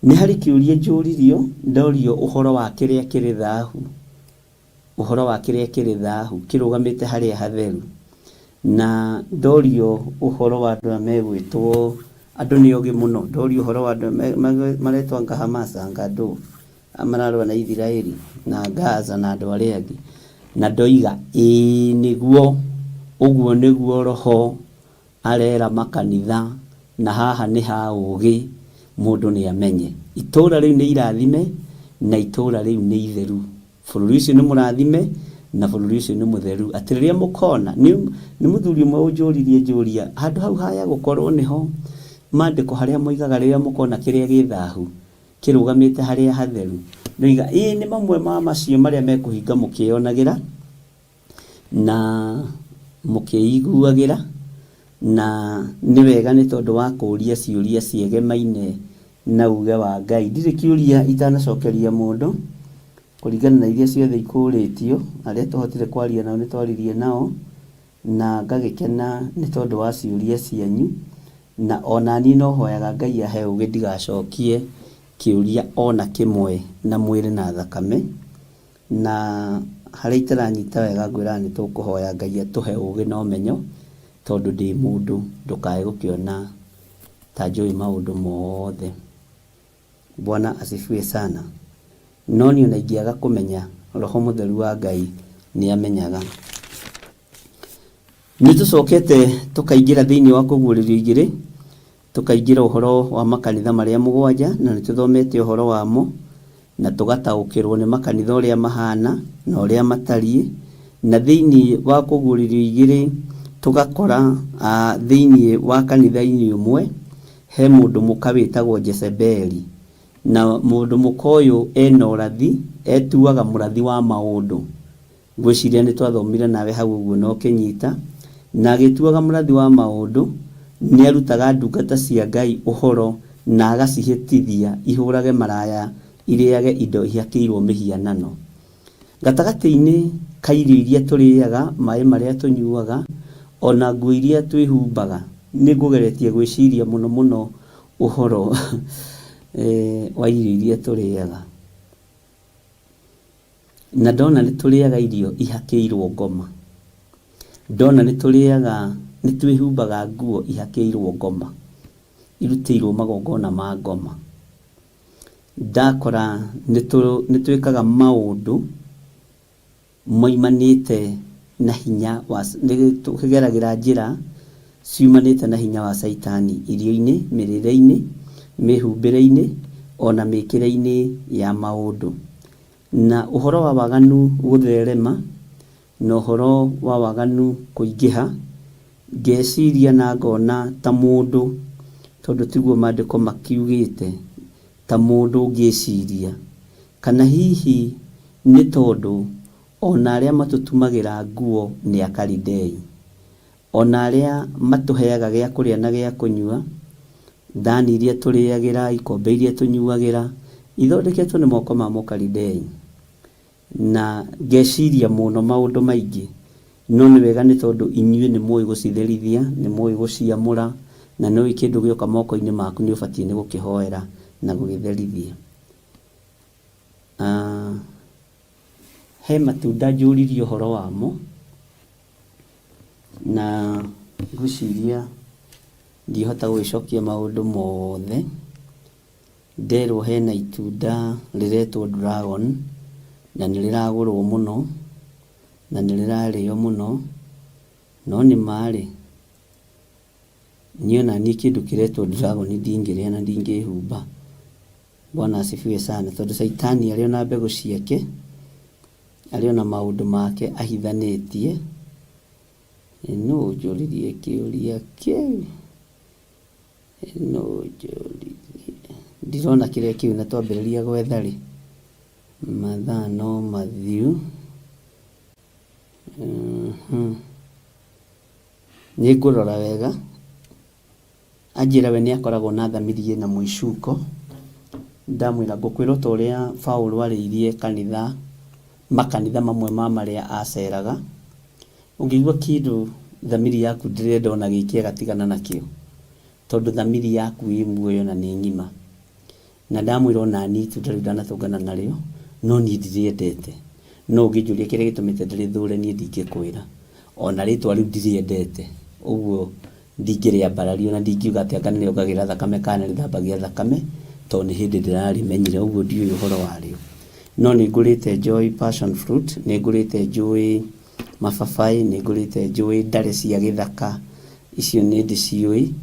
[SPEAKER 3] Nĩ harĩ kĩũria njũririo, ndorio ũhoro wa kĩrĩa kĩrĩ thahu, ũhoro wa kĩrĩa kĩrĩ thahu kĩrũgamĩte harĩa hatheru, na ndorio ũhoro wa andũ megwĩtwo andũ nĩ ogĩ mũno, ndorio ũhoro wa andũ maretwo Ngahamasa, Ngadũ, amararwa na Isiraeli na Gaza na andũ arĩa angĩ, na ndoiga nĩguo, ũguo nĩguo Roho arera makanitha, na haha nĩ ha ũũgĩ, mũndũ nĩ amenye. Itũũra rĩu nĩ irathime na itũũra rĩu nĩ itheru, bũrũri ũcio nĩ mũrathime na bũrũri ũcio nĩ mũtheru. Atĩ rĩrĩa mũkona, nĩ mũthuri ũmwe ũnjũririe njũria, handũ hau haya gũkorwo nĩho maandĩko harĩa moigaga rĩrĩa mũkona kĩrĩa gĩ thahu kĩrũgamĩte harĩa hatheru, ndoiga nĩ mamwe ma macio marĩa mekũhinga mũkĩonagĩra na mũkĩiguagĩra, na nĩ wega nĩ tondũ wa kũũria ciũria ciegemaine na uge wa Ngai. Ndirĩ kĩũria itanacokeria mũndũ kũringana na iria ciothe ikũrĩtio, arĩa tũhotire kwaria nao nĩ twaririe nao, na ngagĩkena nĩ tondũ wa ciũria cianyu, na ona niĩ no hoyaga Ngai ahe ũgĩ ndigacokie kĩũria ona kĩmwe na mwĩrĩ na thakame, na harĩa itaranyita wega ngwĩra nĩ tũkũhoya Ngai atũhe ũgĩ na ũmenyo, tondũ ndĩ mũndũ ndũkae gũkĩona ta njũĩ maũndũ mothe. Bwana asifiwe sana. No niĩ ona ingĩaga kũmenya, Roho Mũtheru wa Ngai nĩ amenyaga. Nĩ tũcokete tũkaingĩra thĩinĩ wa kũguũrĩrio igĩrĩ, tũkaingĩra ũhoro wa makanitha marĩa mũgwanja, na nĩ tũthomete ũhoro wamo na tũgataũkĩrwo nĩ makanitha ũrĩa mahana na ũrĩa matariĩ, na thĩinĩ wa kũguũrĩrio igĩrĩ tũgakora thĩinĩ wa kanitha-inĩ ũmwe he mũndũ mũka wĩtagwo Jezebeli, na mũndũ mũka ũyũ ena ũrathi, etuaga mũrathi wa maũndũ. Ngwĩciria nĩ twathomire nawe hau ũguo no kĩnyita, na agĩtuaga mũrathi wa maũndũ nĩ arutaga ndungata cia Ngai ũhoro na agacihĩtithia ihũrage maraya, irĩage indo ihakĩirwo mĩhianano. Gatagatĩ-inĩ ka irio iria tũrĩaga, maĩ marĩa tũnyuaga, ona nguo iria twĩhumbaga, nĩ ngũgeretie gwĩciria mũno mũno ũhoro wa irio iria tũrĩaga. Na ndona nĩ tũrĩaga irio ihakĩirwo ngoma, ndona nĩ tũrĩaga, nĩ twĩhumbaga nguo ihakĩirwo ngoma, irutĩirwo magongona ma ngoma. Ndakora nĩ twĩkaga maũndũ moimanĩte na hinya wa, nĩ tũkĩgeragĩra njĩra ciumanĩte na hinya wa Saitani, irio-inĩ, mĩrĩre-inĩ, mĩhumbĩre-inĩ, ona mĩkĩre-inĩ ya maũndũ. na uhoro wa waganu gutherema na uhoro wa waganu kuingiha ngeciria na ngona ta mundu tondu tiguo maandiko makiugite ta mundu ngeciria kana hihi ni tondu ona aria matutumagira nguo ni Akalidei, ona aria matuheaga gia kuria na gia kunyua, thani iria turiagira, ikombe iria tunyuagira ithondeketwo ni moko ma Akalidei. Na ngeciria muno maundu maingi, no ni wega ni tondu inyue ni muyi gucitherithia, ni muyi guciamura, na no ikindu gioka moko-ini maku ni ubatie ni gukihoera na gugitherithia. He matunda njuririe uhoro wamo na nguciria ndihota gwicokia maundu mothe. Nderwo hena itunda riretwo dragon na niliragurwo muno na nilirario muno, no ni mari niona ni kindu kiretwo dragon ndingiria na ndingihumba. Bwana asifiwe sana, tondu Saitani ario na mbegu ciake, ario na maundu make ahithanitie. No njuririe kiuria kiu, no njuririe ndirona kiria kiu na twambiriria gwetha ri mathaa no mathiu. Ni ngurora wega anjira we ni akoragwo na thamirie na mwicuko. Ndamwira ngukwira ta uria Paulo ariirie kanitha makanitha mamwe ma maria aceraga, ungigua kindu thamiri yaku ndirenda ona gikiega tigana nakio, tondu thamiri yaku i muoyo na ni ngima. Na ndamwira ona ni itunda riu ndanatungana nario, no ni ndiriendete. No ungijuria kiria gitumite ndirithure ni ndingikwira ona ritwa riu ndiriendete, uguo ndingiria mbarario na ndingiuga ati anga niriongagira thakame kana rithambagia thakame, tondu ni hindi ndirarimenyire, uguo ndiui uhoro wario. No ni ngurite joy passion fruit, ni ngurite joy mababai, ni ngurite joy ndare cia githaka, icio ni ndiciui.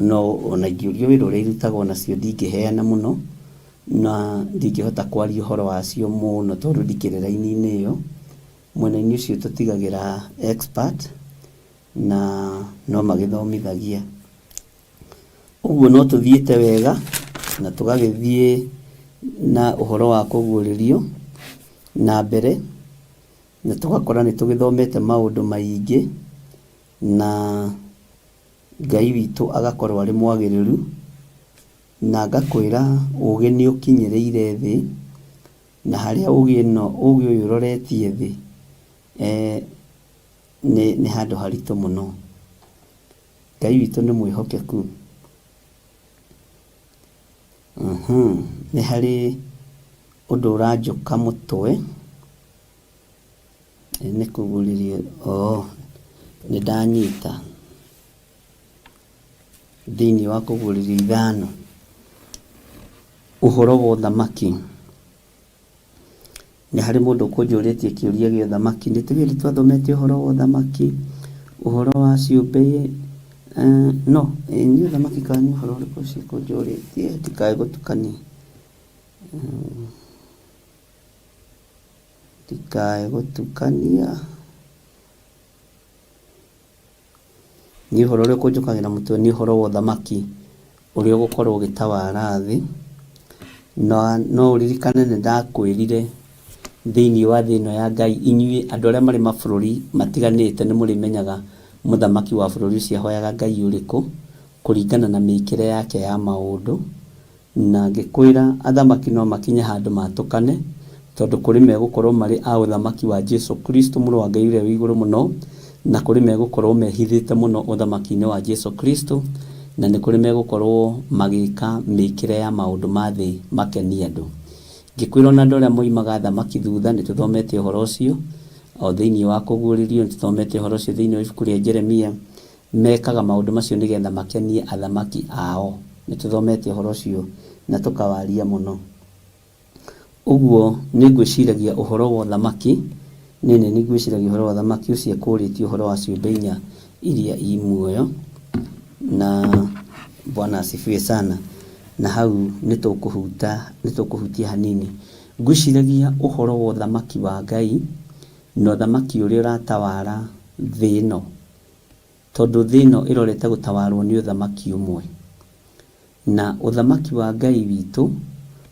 [SPEAKER 3] No ona ngiurio wira uria irutagwo nacio ndingiheana muno na ndingihota kwaria uhoro wacio muno tondu ndikire raini-ini iyo. Mwena-ini ucio tutigagira expert na no magithomithagia. Uguo no tuthiite wega na tugagithie na uhoro wa kuguririo na mbere, na tugakora ni tugithomete maundu maingi na Ngai witu agakorwo ari mwagiriru, na ngakwira ugi ni ukinyiriire thi, na haria ugi uyu uroretie thi ni handu haritu muno. Ngai witu ni mwihokeku. Ni hari undu uranjuka mutwe ni kuguririo. Ni ndanyita thiini wa kuguririo ithano uhoro wa thamaki. Ni hari mundu kunjuritie kiuria gia thamaki, ni tigiri twathomete uhoro wa thamaki, uhoro wa ciumbe. No ni thamaki kani uhoro uriku cikunjuritie ndikae gutukania, ndikae gutukania. Ni uhoro uriku njukagira mutwe ni uhoro wa thamaki uria ugukorwo ugitawara thi. No uririkane ni ndakwirire thiini wa thino ya Ngai, inyui andu aria mari mabururi matiganite ni murimenyaga muthamaki wa bururi ucio ahoyaga Ngai uriku kuringana na mikire yake ya maundu. Na ngikwira athamaki no makinye handu matukane, tondu kuri megukorwo mari a uthamaki wa Jesu Kristo muru wa Ngai uria wi iguru muno, na kuri megukorwo mehithite muno uthamaki-ini wa Jesu Kristo, na ni kuri megukorwo magika mikire ya maundu ma thi makenia andu. Ngikwira na andu aria moimaga thamaki thutha ni tuthomete uhoro ucio o thiini wa kuguririo, ni tuthomete uhoro ucio thiini wa ibuku ria Jeremia, mekaga maundu macio nigetha makenie athamaki ao. Ni tuthomete uhoro ucio na tukawaria muno. Uguo ni ngwiciragia uhoro wa thamaki, ni ngwiciragia uhoro wa thamaki ucio kuritie uhoro wa ciumbe inya iria i muoyo. Na Bwana asifiwe sana. Na hau nitukuhutia hanini Ngwĩciragia ũhoro wa ũthamaki wa Ngai na ũthamaki ũrĩa ũratawara thĩ ĩno, tondũ thĩ ĩno ĩrorete gũtawarwo nĩ ũthamaki ũmwe, na ũthamaki wa Ngai witũ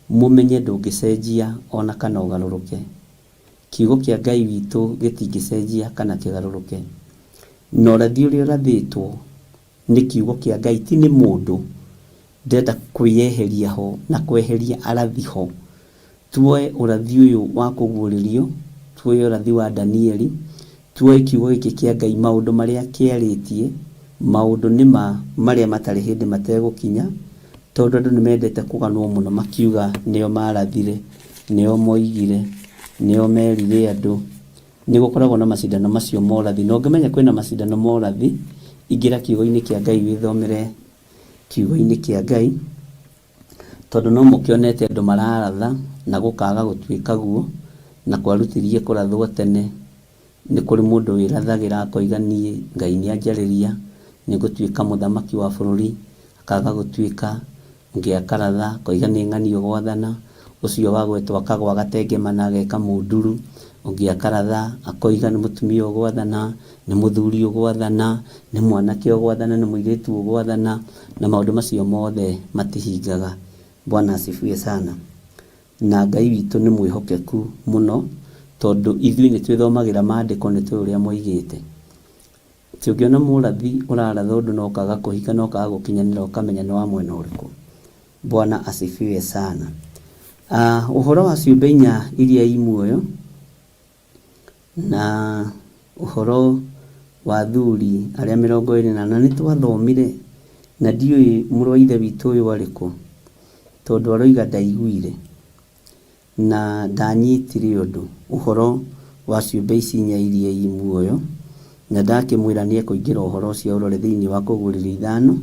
[SPEAKER 3] mũmenye ndũngĩcenjia ona kana ũgarũrũke. Kiugo kĩa Ngai witũ gĩtingĩcenjia kana kĩgarũrũke, na ũrathi ũrĩa ũrathĩtwo nĩ kiugo kĩa Ngai, ti nĩ mũndũ ndenda kwĩyeheria ho na kweheria arathi ho. Tuoe ũrathi ũyũ wa kũguũrĩrio, tuoe ũrathi wa Danieli, tuoe kiugo gĩkĩ kĩa Ngai, maũndũ marĩa kĩarĩtie, maũndũ nĩma marĩa matarĩ hĩndĩ mategũkinya, tondũ andũ nĩmendete kũganwo mũno makiuga nĩo marathire, nĩo moigire, nĩo merire andũ. Nĩgũkoragwo na macindano macio morathi, na ũngĩmenya kwĩna macindano morathi, ingĩra kiugo-inĩ kĩa Ngai wĩthomere kiugo-inĩ kĩa Ngai, tondũ no mũkĩonete andũ mararatha na gũkaga gũtuĩka guo, na kwarutĩrie kũrathwo tene. Nĩ kũrĩ mũndũ wĩrathagĩra akoiga niĩ Ngai nĩanjarĩria nĩngũtuĩka mũthamaki wa bũrũri, akaga gũtuĩka, ũngĩ akaratha akoiga nĩ ng'ani ũgwathana, ũcio wagwetwo akagwa gatengemana ageka mũnduru, ũngĩ akaratha akoiga nĩ mũtumia ũgwathana, nĩ mũthuri ũgwathana, nĩ mwanake ũgwathana, nĩ mũirĩtu ũgwathana, na maũndũ macio mothe matihingaga. Bwana asifiwe sana. Na Ngai witũ nĩ mwĩhokeku mũno, tondũ ithuĩ nĩ twĩthomagĩra maandĩko nĩ tũĩ ũrĩa moigĩte. Tũngĩona mũrathi ũraratha ũndũ na ũkaga kũhinga na ũkaga gũkinyanĩra, ũkamenya nĩ wa mwena ũrĩkũ. Bwana asifiwe sana. Ũhoro wa ciũmbe inya iria i muoyo na ũhoro wa athuri arĩa 24 nĩ twathomire, na ndiũĩ mũrũ wa ithe witũ ũyũ arĩkũ, tondũ aroiga ndaiguire na ndanyitire ũndũ ũhoro wa ciũmbe ici inya iria i muoyo, na ndakĩmwĩra nĩ ekũingĩra ũhoro ũcio ũrore thĩinĩ wa Kũguũrĩrio 5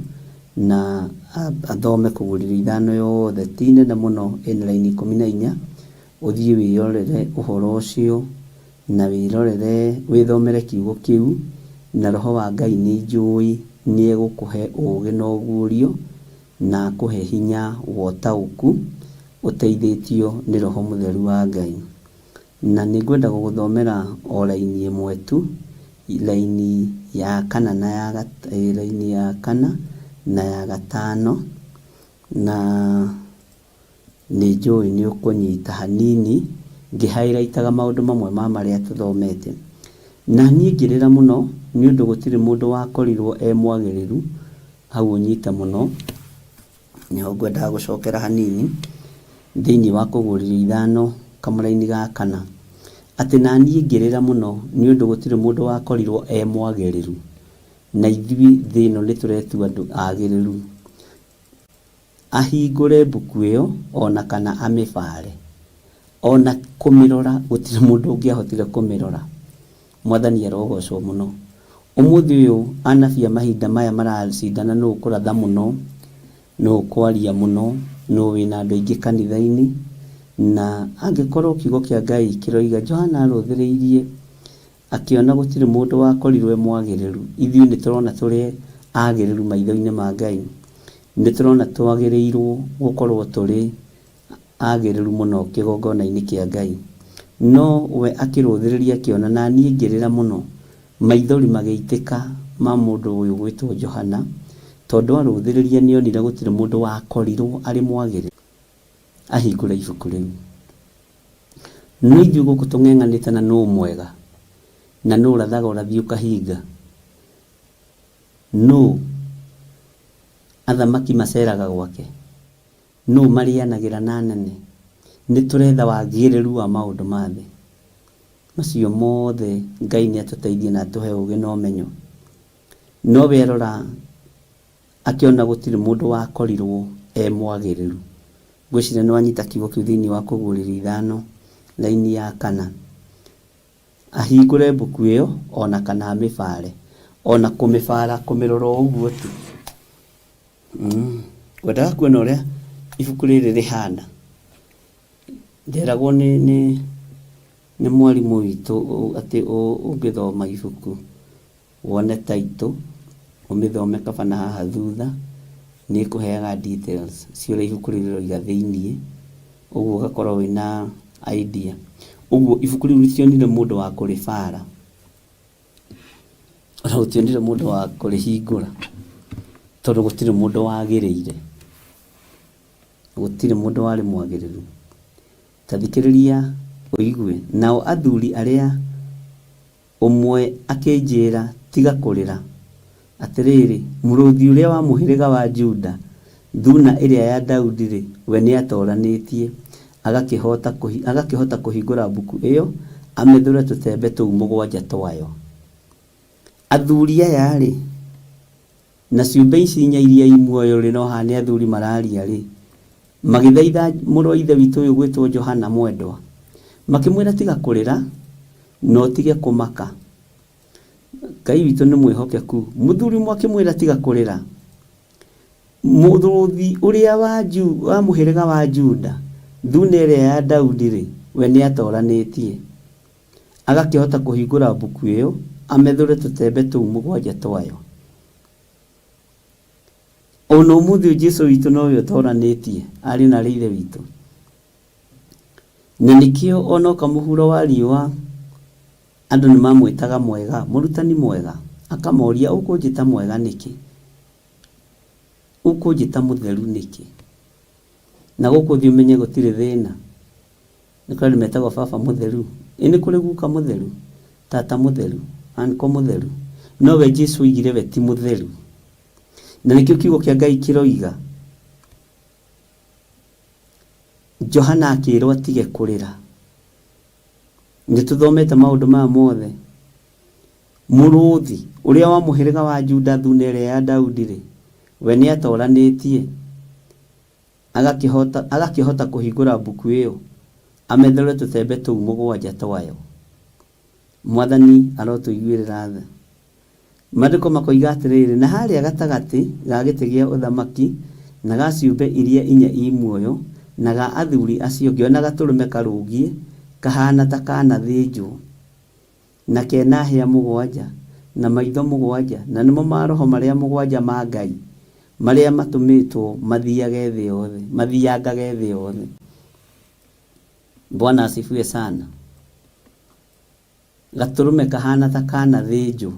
[SPEAKER 3] na athome Kũguũrĩrio 5 yothe, ti nene mũno, ĩna raini 14. Ũthiĩ wĩrorere ũhoro ũcio na wĩthomere kiugo kĩu, na Roho wa Ngai nĩ njũĩ nĩ egũkũhe ũũgĩ na ũguũrio na akũhe hinya wa ũtaũku ũteithĩtio nĩ Roho Mũtheru wa Ngai. Na nĩngwenda gũgũthomera o raini ĩmwe tu, raini ya 4 na ya 5, na nĩ njũĩ nĩ ũkũnyita hanini ngĩhighlightaga maũndũ mamwe ma marĩa tũthomete. Na niĩ ngĩrĩra mũno nĩ ũndũ gũtirĩ mũndũ wakorirwo mwagĩrĩru, hau ũnyita mũno, nĩho ngwendaga gũcokera hanini thĩinĩ wa Kũguũrĩrio 5 kamũraini ga 4, atĩ na niĩ ngĩrĩra mũno nĩ ũndũ gũtirĩ mũndũ wakorirwo mwagĩrĩru, na ithuĩ thĩ ĩno nĩ tũretua andũ agĩrĩru. Ahingũre mbuku ĩyo ona kana amĩbare, ona kũmĩrora gũtirĩ mũndũ ũngĩahotire kũmĩrora. Mwathani arogocwo mũno. Ũmũthĩ ũyũ anabii a mahinda maya maracindana nũ ũkũratha mũno, nũ ũkwaria mũno, nũ wĩna andũ aingĩ kanitha-inĩ. Na angĩkorwo kiugo kĩa Ngai kĩroiga Johana arũthĩrĩirie akĩona gũtirĩ mũndũ wakorirwo mwagĩrĩru, ithuĩ nĩ tũrona tũrĩ agĩrĩru maitho-inĩ ma Ngai, nĩ tũrona twagĩrĩirwo gũkorwo tũrĩ agĩrĩru mũno kĩgongona-inĩ kĩa Ngai. No we akĩrũthĩrĩria akĩona, na niĩ ngĩrĩra mũno, maithori magĩitĩka ma mũndũ ũyũ gwĩtwo Johana, tondũ arũthĩrĩria nĩ onire gũtirĩ mũndũ wakorirwo arĩ mwagĩrĩru. Ahingũra ibuku rĩu. No ithuĩ gũkũ tũng'eng'anĩte na nũ mwega, na nũ ũrathaga ũrathi ũkahinga, nũ athamaki maceraga gwake, nũ marĩanagĩra na nene. Nĩ tũretha wagĩrĩru wa maũndũ ma thĩ macio mothe. Ngai nĩ atũteithie na atũhe ũũgĩ na ũmenyo. No werora akĩona gũtirĩ mũndũ wakorirwo mwagĩrĩru. Ngwĩciria nĩ wanyita kiugo kĩu thĩinĩ wa Kũguũrĩrio 5 raini ya 4. Ahingũre mbuku ĩyo ona kana amĩbare, ona kũmĩbara kũmĩrora ũguo tu. Ngwendaga kuona ũrĩa ibuku rĩrĩ rĩhana. Nderagwo nĩ mwarimũ witũ atĩ ũngĩthoma ibuku wone taitũ ũmĩthome kabana haha thutha, nĩ kũheaga details cia ũrĩa ibuku rĩrĩ rĩroiga thĩinĩ, ũguo ũgakorwo wĩna idea. Uguo ibuku riu ritionire mundu wa kuribara, ona gutionire mundu wa kurihingura, tondu gutire mundu wagiriire, gutire mundu wari mwagiriru. Tathikiriria uigue. Nao athuri aria umwe akinjira tiga kurira atiriri, muruthi uria wa muhiriga wa Juda, thuna iria ya Daudi ri, we ni atoranitie agakihota kuhingura buku iyo, amethure tutembe tuu mugwanja twayo. Athuri aya ri na ciumbe ici inya iria imuoyo ri no hane athuri mararia ri, magithaitha muru ithe witu uyu gwitwo Johana mwendwa, makimwira tiga kurira no tige kumaka. Ngai witu ni mwihokeku. Muthuri mwakimwira tiga kurira, muruthi uria wa muhiriga wa Juda, thuna iria ya Daudi ri, we ni atoranitie agakihota kuhingura buku iyo, amethure tutembe tuu mugwanja twayo. Ona umuthi Jesu witu no we toranitie ari na ri ithe witu. Na nikio ona kamuhuro wa riwa andu ni mamwitaga mwega, murutani mwega, akamoria ukunjita mwega niki, ukunjita mutheru niki, na guku thi umenye gutire thina. Nikari metagwo baba mutheru, ini kuri guka mutheru, tata mutheru, anko mutheru, no we Jesu igire we ti mutheru. Na nikio kiugo kia Ngai kiroiga Johana akirwo atige kurira. Nituthomete maundu maya mothe. Muruthi uria wa muhiriga wa Juda, thuna iria ya Daudi ri, we ni atoranitie agakihota kuhingura buku iyo, amethure tutembe tuu mugwanja twayo. Mwathani arotuiguirira tha. Maandiko makoiga atiriri, na haria gatagati ga giti gia uthamaki na ga ciumbe iria inya imuoyo na ga athuri acio ngiona gaturume karugie kahana ta kana thinjwo, na kena hĩa mugwanja na maitho mugwanja, na nimo maroho maria mugwanja ma Ngai maria matumitwo mathiage thi yothe, mathiangage thi yothe. Bwana asifiwe sana. Gaturume kahana ta kana thinjwo,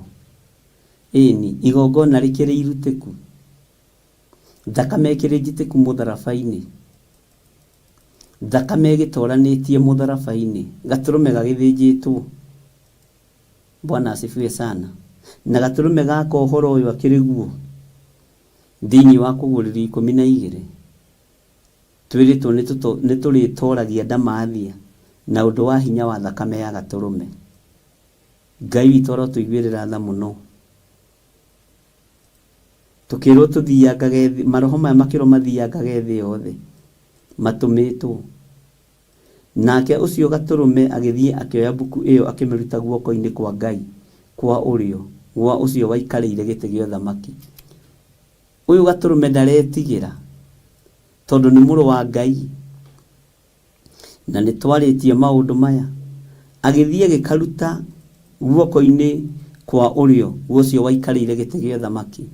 [SPEAKER 3] ini igongona rikiri irutiku, thakame ikiri njitiku mutharabaini, thakame gitoranitie mutharabaini, gaturume gagithinjitwo. Bwana asifiwe sana. Na gaturume gaka uhoro uyu akiriguo thini wa kuguriri 12 twiritwo nitulitoragia ndamathia na undu wa hinya wa thakame ya gaturume. Ngai witu arotuiguirira tha muno. Tukirwo tuthiangage maroho maya makiro mathiangage thi yothe matumitwo. Nake ucio gaturume agithie akioya buku iyo akimiruta guoko-ini kwa Ngai kwa urio gwa ucio waikarire giti gio thamaki. Uyu gaturume ndaretigira tondu ni muru wa Ngai, na ni twaritie maundu maya. Agithie gikaruta guoko-ini kwa urio gwa ucio waikarire giti gio thamaki.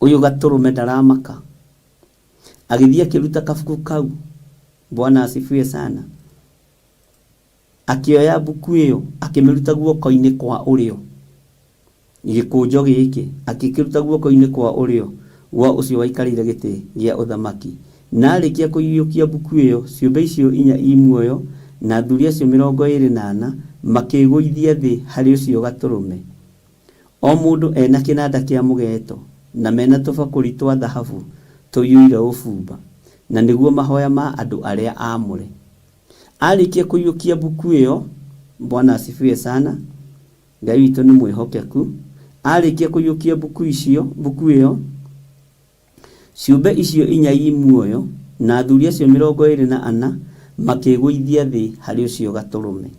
[SPEAKER 3] Uyu gaturume ndaramaka, agithie kiruta kabuku kau. Bwana asifiwe sana. Akioya buku iyo akimiruta guoko-ini kwa urio, gikunjo giki akikiruta guoko-ini kwa urio gwa ucio waikarire giti gia uthamaki. Na arikia kuiyukia buku iyo, ciumbe icio inya imuoyo na athuri acio 24 makiguithia thi hari ucio gaturume, o mundu ena kinanda kia mugeto na mena tubakuri twa thahabu tuyuire ufumba, na niguo mahoya ma andu aria amure. Arikia kuiyukia buku iyo, Bwana asifiwe sana. Ngai witu ni mwihokeku. Arikia kuiyukia buku iyo, ciumbe icio inya imuoyo na athuri acio 24 makiguithia thi hari ucio gaturume,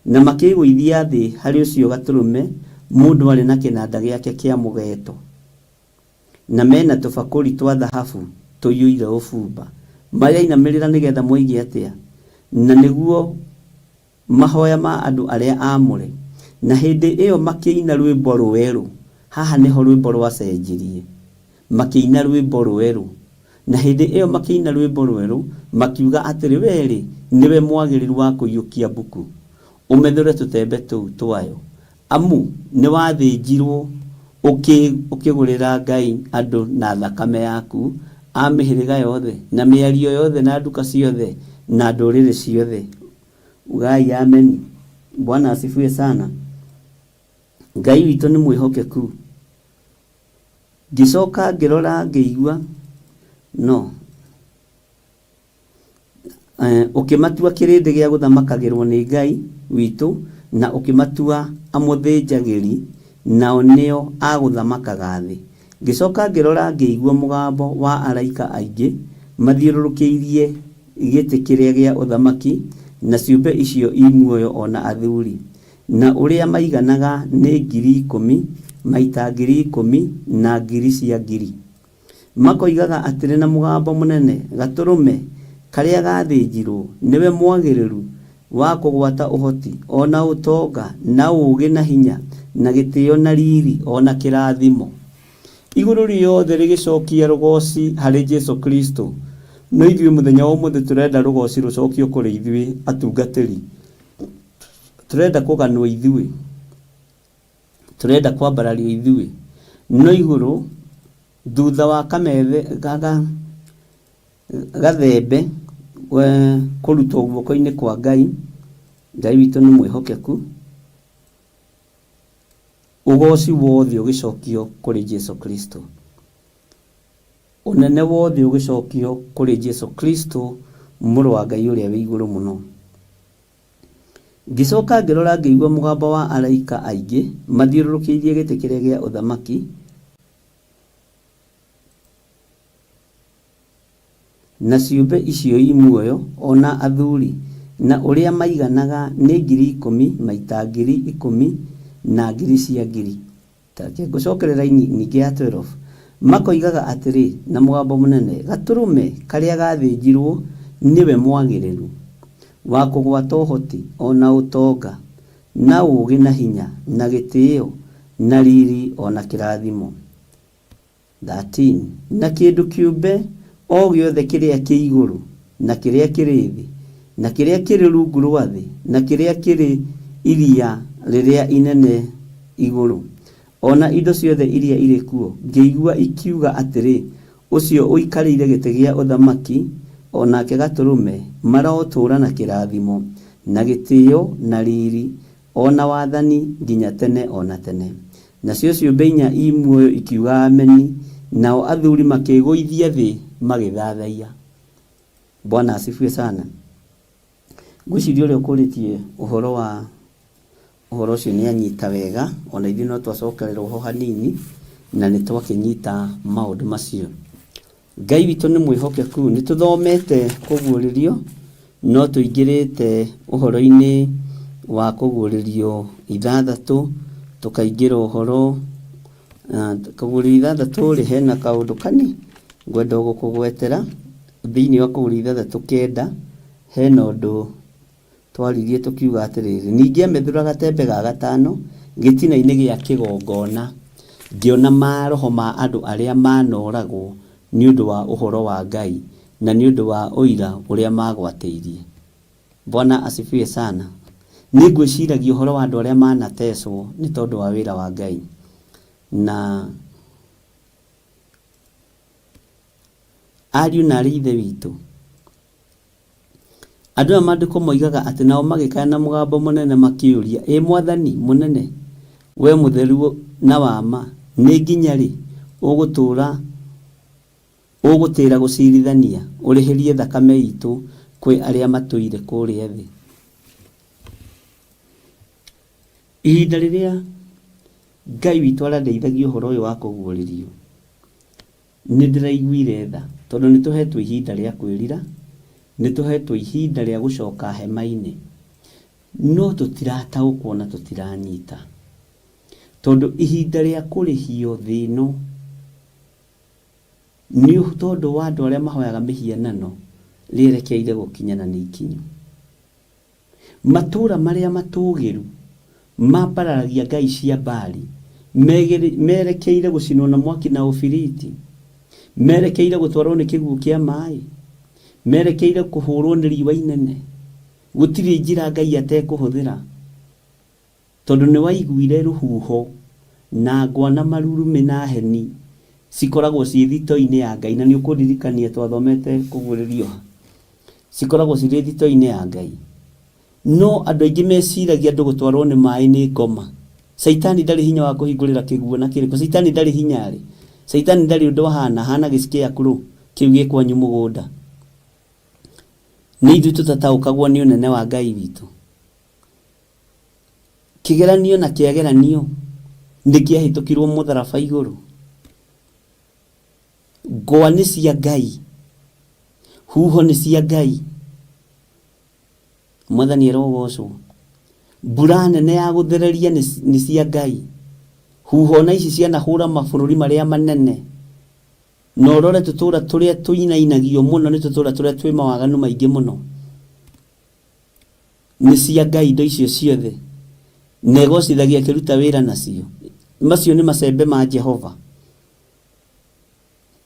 [SPEAKER 3] na makiguithia thi hari ucio gaturume mundu ari na kinanda giake kia mugeto na mena tubakuri twa thahabu tuyuire ufumba, maria inamirira nigetha moige atia, na niguo mahoya ma andu aria amure. Na hindi iyo makiina rwimbo rweru, haha niho rwimbo rwacenjirie, makiina rwimbo rweru na hindi iyo makiina rwimbo rweru makiuga atiri weri niwe mwagiriru wa kuyukia mbuku umethure tutembe tuu twayo amu ni wathinjirwo ukigurira Ngai andu na thakame yaku amihiriga yothe na miario yothe na nduka ciothe na nduriri ciothe. Ugai amen. Bwana asifiwe sana. Ngai witu ni mwihokeku. Gicoka ngirora ngiigua no ukimatua kirindi gia guthamakagirwo ni Ngai witu na ukimatua amuthinjagiri nao nio aguthamakaga thi. Gicoka ngirora ngiigua mugambo wa araika aingi mathiururukiirie giti kiria gia uthamaki na ciumbe icio imuoyo ona athuri na uria maiganaga ni 10,000 maita 10,000 na 1,000 makoigaga atiri na mugambo munene gaturume karia gathinjirwo niwe mwagiriru wa kugwata uhoti ona utonga na ugi na hinya na gitio na riri ona kirathimo. Iguru riothe rigicokia rugoci hari Jesu Kristo. No ithuĩ muthenya wa ũmũthĩ turenda rugoci rucokio kũrĩ ithuĩ atungatĩri. Turenda kuganwo ithuĩ, turenda kwambarario ithuĩ. No igũrũ thutha wa kamethe gathembe kũrutwo guoko-inĩ kwa Ngai. Ngai witũ nĩ mwĩhokeku. Ugoci wothe ũgĩcokio kũrĩ Jesu Kristo. Unene wothe ũgĩcokio kũrĩ Jesu Kristo mũrũ wa Ngai ũrĩa wĩ igũrũ mũno. Ngicoka ngĩrora ngĩigua mũgambo wa araika aingĩ mathiũrũrũkĩirie gĩtĩ kĩrĩa gĩa ũthamaki na ciũmbe icio imuoyo ona athuri na ũrĩa maiganaga nĩ 10,000 maita 10,000 na 1,000. Take ngũcokerera ningĩ ya 12 makoigaga atiri na mugambo munene gaturume karia gathinjirwo niwe mwagiriru wa kugwata uhoti ona utonga na ugi na hinya na gitio na riri ona kirathimo. 13 na kindu kiumbe o giothe kiria ki iguru na kiria kiri thi na kiria kiri rungu rwa thi na kiria kiri iria riria inene iguru ona indo ciothe iria iri kuo ngiigua ikiuga atiri ucio uikarire gite gia uthamaki ona ke gaturume marotura na kirathimo na gitio na riri ona wathani nginya tene ona tene. Na cio ciũmbe inya imuoyo ikiuga ameni nao athuri makigũithia thi magithathaia. Bwana asifiwe sana. Ngwiciria uria ukuritie uhoro ucio ni anyita wega ona ithuĩ no twacokererwo ho hanini na nĩ twakinyita maũndũ macio. Ngai witũ nĩ mwĩhokeku. Nĩ tũthomete kũguũrĩrio no tũingĩrĩte ũhoro-inĩ wa kũguũrĩrio 6 tukaingĩra ũhoro kũguũrĩrio 6 rĩ hena kaũndũ kani ngwenda gũkũgwetera thĩinĩ wa kũguũrĩrio 6:9 hena ũndũ twaririe tukiuga atiriri ningi amethura gatembe ga 5 gitina-inĩ gĩa kĩgongona ngiona maroho ma andũ arĩa manoragwo nĩ ũndũ wa ũhoro wa Ngai na nĩ ũndũ wa ũira ũrĩa magwatĩirie. Bwana asifiwe sana. Nĩ ngwĩciragia ũhoro wa andũ arĩa manatecwo nĩ tondũ wa wĩra wa Ngai na ariũ na ithe witũ. Andũ a maandĩko moigaga atĩ nao magĩkaya na mũgambo mũnene makiũria mwathani mũnene we mũtheru na wama nĩ nginya rĩ ũgũtĩra gũcirithania ũrĩhĩrie thakame itũ kwĩ arĩa matũire kũrĩa thĩ. Ihinda rĩrĩa Ngai witũ arandeithagia ũhoro ũyũ wa kũguũrĩrio nĩ ndĩraiguire tha tondũ nĩ tũhetwo ihinda rĩa kwĩrira, nĩ tũhetwo ihinda rĩa gũcoka hema-inĩ no tũtirataũkwo na tũtiranyita tondũ ihinda rĩa kũrĩhio thĩ ĩno nĩ tondũ wa andũ arĩa mahoyaga mĩhianano rĩerekeire gũkinyana nĩ ikinyu. Matũũra marĩa matũgĩru mambararagia ngai cia Baali merekeire gũcinwo na mwaki na ũbiriti merekeire gutwarwo ni kiguo kia mai, merekeire kuhurwo ni riwa inene, gutiri njira Ngai atekuhuthira, tondu ni waiguire ruhuho na ngwa na marurume na heni cikoragwo ci thito-ini ya Ngai, na ni ukundirikania twathomete kuguririo cikoragwo ci thito-ini ya Ngai. No andu aingi meciragia andu gutwarwo ni mai ni ngoma. Saitani ndari hinya wa kuhingurira kiguo na kiriko. Saitani ndari hinya ri. Saitani ndari undu hana gicikia kuru kiu gikwanyu mugunda. Ni ithu tutataukagwo ni unene wa Ngai witu. Kigeranio na kiageranio ndikiahitukirwo mutharaba iguru. Ngwa ni cia Ngai, huho ni cia Ngai. Mwathani arogocwo. Mbura nene ya guthereria ni cia Ngai. Huho na ici cianahura mabururi maria manene. No rore tutura turia tuinainagio muno ni tutura turia twi mawaganu maingi muno. Ni cia Ngai indo icio ciothe. Negocithagia kiruta wira nacio. Macio ni macembe ma Jehova.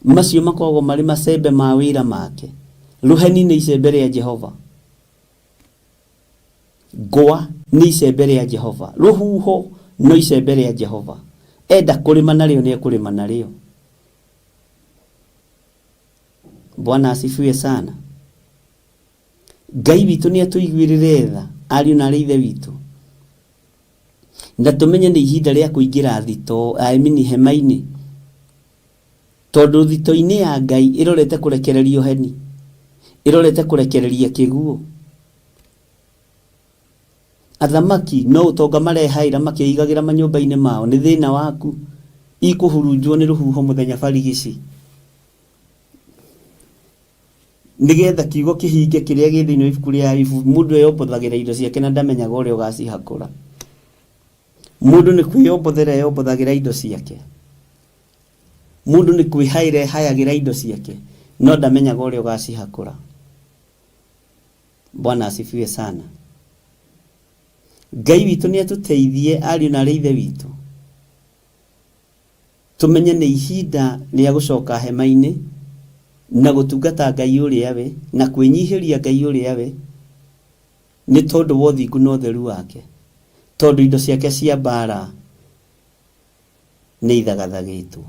[SPEAKER 3] Macio makoragwo mari macembe ma wira make. Ruheni ni icembe ria Jehova. Ngwa ni icembe ria Jehova. Ruhuho no icembe ria Jehova. Enda kurima nario ni kurima nario. Bwana asifiwe sana. Ngai witu ni atuiguirire tha, ariu na ithe witu. Na tumenye ni ihinda ria kuingira thito, hema-ini. Tondu thito-ini ya Ngai irorete kurekererio heni, irorete kurekereria kiguo. Athamaki no utonga marehaira makiigagira manyumba-ini mao, ni thina waku. Ikuhurunjwo ni ruhuho muthenya barigici. Nigetha kiugo kihinge kiria gi thiini wa ibuku ria Ayubu, mundu eyobothagira indo ciake na ndamenyaga uria ugacihakura. Mundu ni kwiyobothere eyobothagira indo ciake. Mundu ni kwihaire hayagira indo ciake, no ndamenyaga uria ugacihakura. Bwana asifiwe sana. Ngai witu ni atuteithie ariu na ithe witu. Tumenye ni ihinda ria gucoka hema-ini na gutungata Ngai uria we na kwinyihiria Ngai uria we, ni tondu wa uthingu na utheru wake, tondu indo ciake cia mbara ni ithagathagitwo.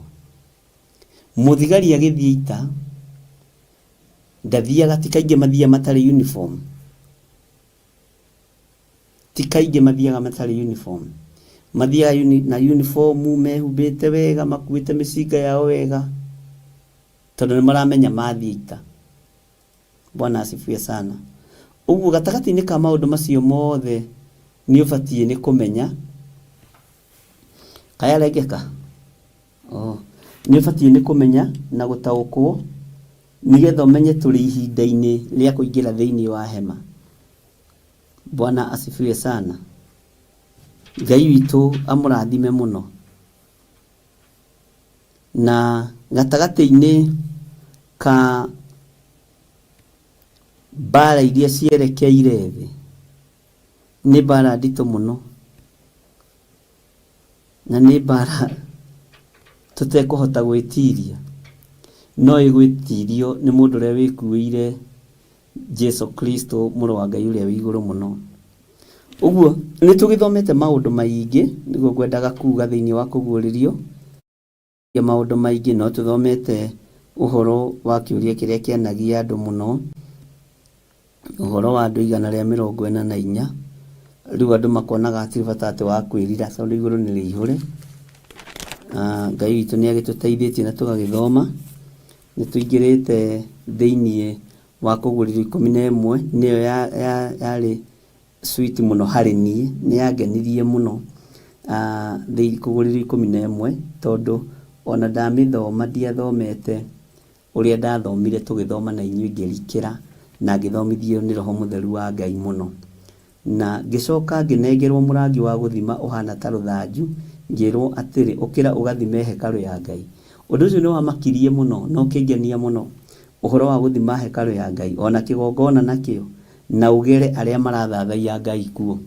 [SPEAKER 3] Muthigari agithie ita ndathiaga tikaingi mathia matari uniform, tikaingi mathiaga matari uniform. Mathia na uniform mehumbite wega, makuite micinga yao wega, tondu ni maramenya mathie ita. Bwana asifiwe sana. Uguo gatagati-ini ka maundu macio mothe ni ubatie ni kumenya kaya regeka. Ni ubatie ni kumenya na gutaukwo nigetha umenye turi ihinda-ini ria kuingira thiini wa hema. Bwana asifiwe sana. Ngai witu amurathime muno. Na gatagati-ini ka bara iria cierekeire thi ni bara ndito muno, na ni bara tutekuhota gwitiria, no igwitirio ni mundu uria wikuire Jesu Kristo muru wa Ngai uria wi iguru muno. Uguo ni tugithomete maundu maingi niguo ngwendaga kuga thiini wa kuguririo ya maundu maingi, no tuthomete uhoro wa kiuria kiria kianagia andu muno, uhoro wa andu 144. Riu andu makonaga ati batate wa kwirira tondu iguru ni rihure. Ngai witu ni agituteithĩtie na tugagithoma. Ni tuingirite thiini wa kuguririo 11, niyo yari sweet muno hari nie, ni yangenirie muno kuguririo 11, tondu ona ndamithoma ndiathomete uria ndathomire tugithoma na inyuĩ ngĩrikĩra na ngĩthomithio ni Roho Mutheru wa Ngai muno. Na ngicoka nginengerwo murangi wa guthima uhana ta ruthanju, ngirwo atiri ukira ugathime hekalu ya Ngai. Undu ucio ni wamakirie muno no kingenia muno, uhoro wa guthima hekalu ya Ngai ona kigongona nakio, na ugere aria marathathaia Ngai kuo.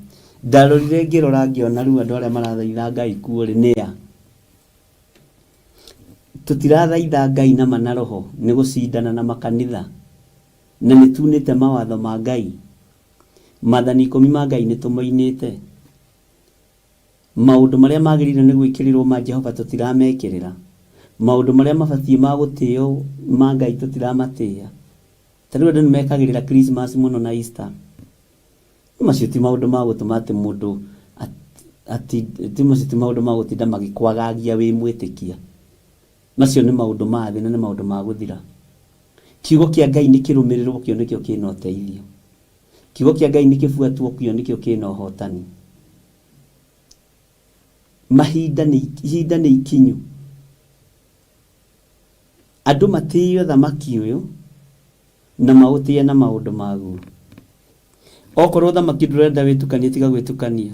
[SPEAKER 3] Ndarorire ngirora ngiona riu andu aria marathaitha Ngai kuo ri nia tutirathaitha Ngai na manaroho nĩ gũcindana na makanitha na nĩ tunĩte mawatho ma Ngai. Maathani 10 ma Ngai nĩ tũmoinĩte. Maũndũ marĩa magĩrĩire nĩ gwĩkĩrĩrwo ma Jehova tũtiramekĩrĩra. Maũndũ marĩa mabatiĩ ma gũtĩo ma Ngai tũtiramatĩĩa. Tarĩu andũ nĩ mekagĩrĩra Christmas mũno na Easter. Macio ti maũndũ ma gũtũma atĩ mũndũ ti maũndũ ma gũtinda magĩkwagagia wĩ mwĩtĩkia. Macio nĩ maũndũ ma thĩ na nĩ maũndũ ma gũthira. Kiugo kĩa Ngai nĩ kĩrũmĩrĩrwo, kĩo nĩkĩo kĩna ũteithio. Kiugo kĩa Ngai nĩ kĩbuatwo, kĩo nĩkĩo kĩna ũhotani. Ihinda nĩ ikinyu. Andũ matĩĩo thamaki ũyũ na maũtĩe na maũndũ maguo. Okorwo thamaki ndũrenda wĩtukanie, tiga gwĩtukania.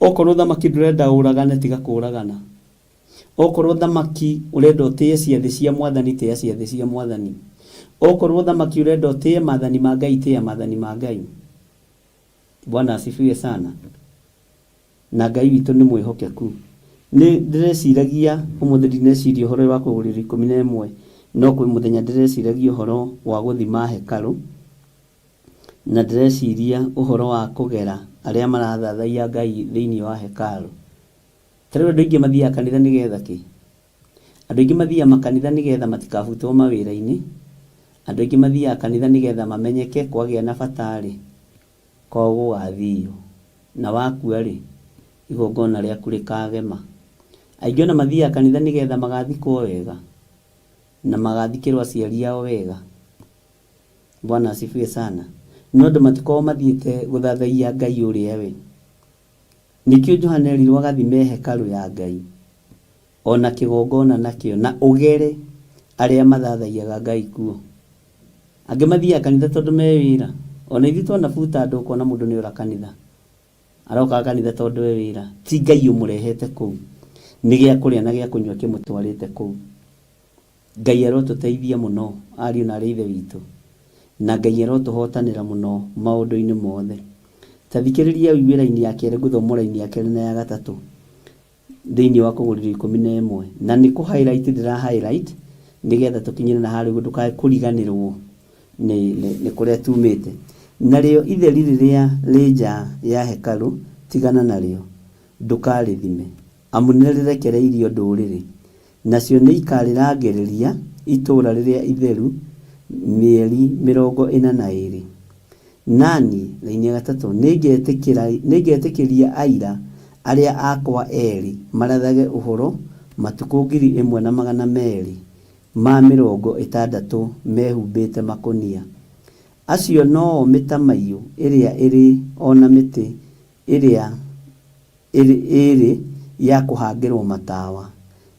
[SPEAKER 3] Okorwo thamaki ndũrenda ũragane, tiga kũragana. Okorwo thamaki ũrenda ũtĩe ciathĩ cia Mwathani, tĩĩa ciathĩ cia Mwathani. Okorwo thamaki ũrenda ũtĩe maathani ma Ngai, tĩĩa maathani ma Ngai. Bwana asifiwe sana. Na Ngai witũ nĩ mwĩhokeku. Nĩ ndĩreciragia ũmũthĩ ndineciria ũhoro wa Kũgũrĩrwo 11, no kwĩ mũthenya ndĩreciragia ũhoro wa gũthima hekarũ, na ndĩreciria ũhoro wa kũgera arĩa marathathaia Ngai thĩinĩ wa hekarũ. Tarĩu andũ aingĩ mathiaga kanitha nĩgetha kĩ? Andũ aingĩ mathiaga makanitha nĩgetha matikabutwo mawĩra-inĩ. Andũ aingĩ mathiaga kanitha nĩgetha mamenyeke kwagĩa na batarĩ koguo wathio, na wakua rĩ igongona rĩaku rĩkagema. Aingĩ ona mathiaga kanitha nĩgetha magathikwo wega na magathikĩrwo aciari ao wega. Bwana asifiwe sana. No andũ matikoragwo mathiĩte gũthathaia Ngai ũrĩa we. Nĩkĩo Johana erirwo agathime hekarũ ya Ngai, ona kĩgongona nakĩo, na ũgere arĩa mathathaiaga Ngai kuo. Angĩ mathiaga kanitha tondũ me wĩra. Ona ithuĩ twanabuta andũ ũkona mũndũ nĩ ora kanitha, aroka kanitha tondũ we wĩra. Ti Ngai ũmũrehete kũu, nĩ gĩa kũrĩa na gĩa kũnyua kĩmũtwarĩte kũu. Ngai arotũteithia mũno, ariũ na aarĩ a Ithe witũ, na Ngai arotũhotanĩra mũno maũndũ-inĩ mothe. Tathikĩrĩria wĩra-inĩ ya kerĩ, ngũthoma raini ya kerĩ na ya gatatũ thĩinĩ wa Kũgũrĩrwo 11, na nĩ kũ highlight ndĩra highlight nĩgetha tũkinyĩre na harĩa ndũkae kũriganĩrwo nĩ kũrĩa tumĩte. Narĩo itheri rĩrĩa rĩ nja ya hekarũ, tigana narĩo, ndũkarĩthime, amu nĩ rĩrekereirio ndũrĩrĩ, nacio nĩ ikarĩrangĩrĩria itũũra rĩrĩa itheru mĩeri 42. Nani raini ya gatatũ, nĩngetĩkĩria aira arĩa akwa erĩ marathage ũhoro matukũ 1260 mehumbĩte makonia. Acio no mĩtamaiyũ ĩrĩa ĩrĩ ona mĩtĩ ĩrĩa ĩrĩ ya kũhangĩrwo matawa,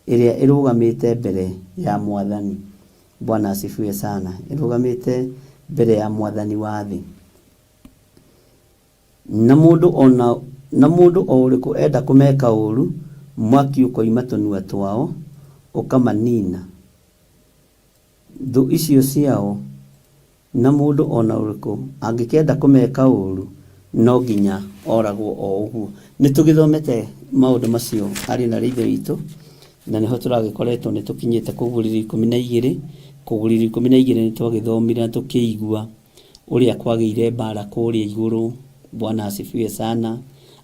[SPEAKER 3] ĩrĩa ĩrũgamĩte mbere ya Mwathani. Bwana asifiwe sana. Ĩrũgamĩte mbere ya Mwathani wa thĩ. Na mũndũ o ũrĩkũ enda kũmeka ũru, mwaki ũkoima tũnua twao ũkamanina. Thũ icio ciao, na mũndũ ona ũrĩkũ angĩkenda kũmeka ũru no nginya oragwo o ũguo. Nĩ tũgĩthomete maũndũ macio arĩ na Ithe witũ, na nĩho tũragĩkoretwo nĩ tũkinyĩte Kũgũrĩrwo 12. Kũgũrĩrwo 12 nĩ twagĩthomire na tũkĩigua ũrĩa kwagĩire mbara kũrĩa igũrũ. Bwana asifiwe sana.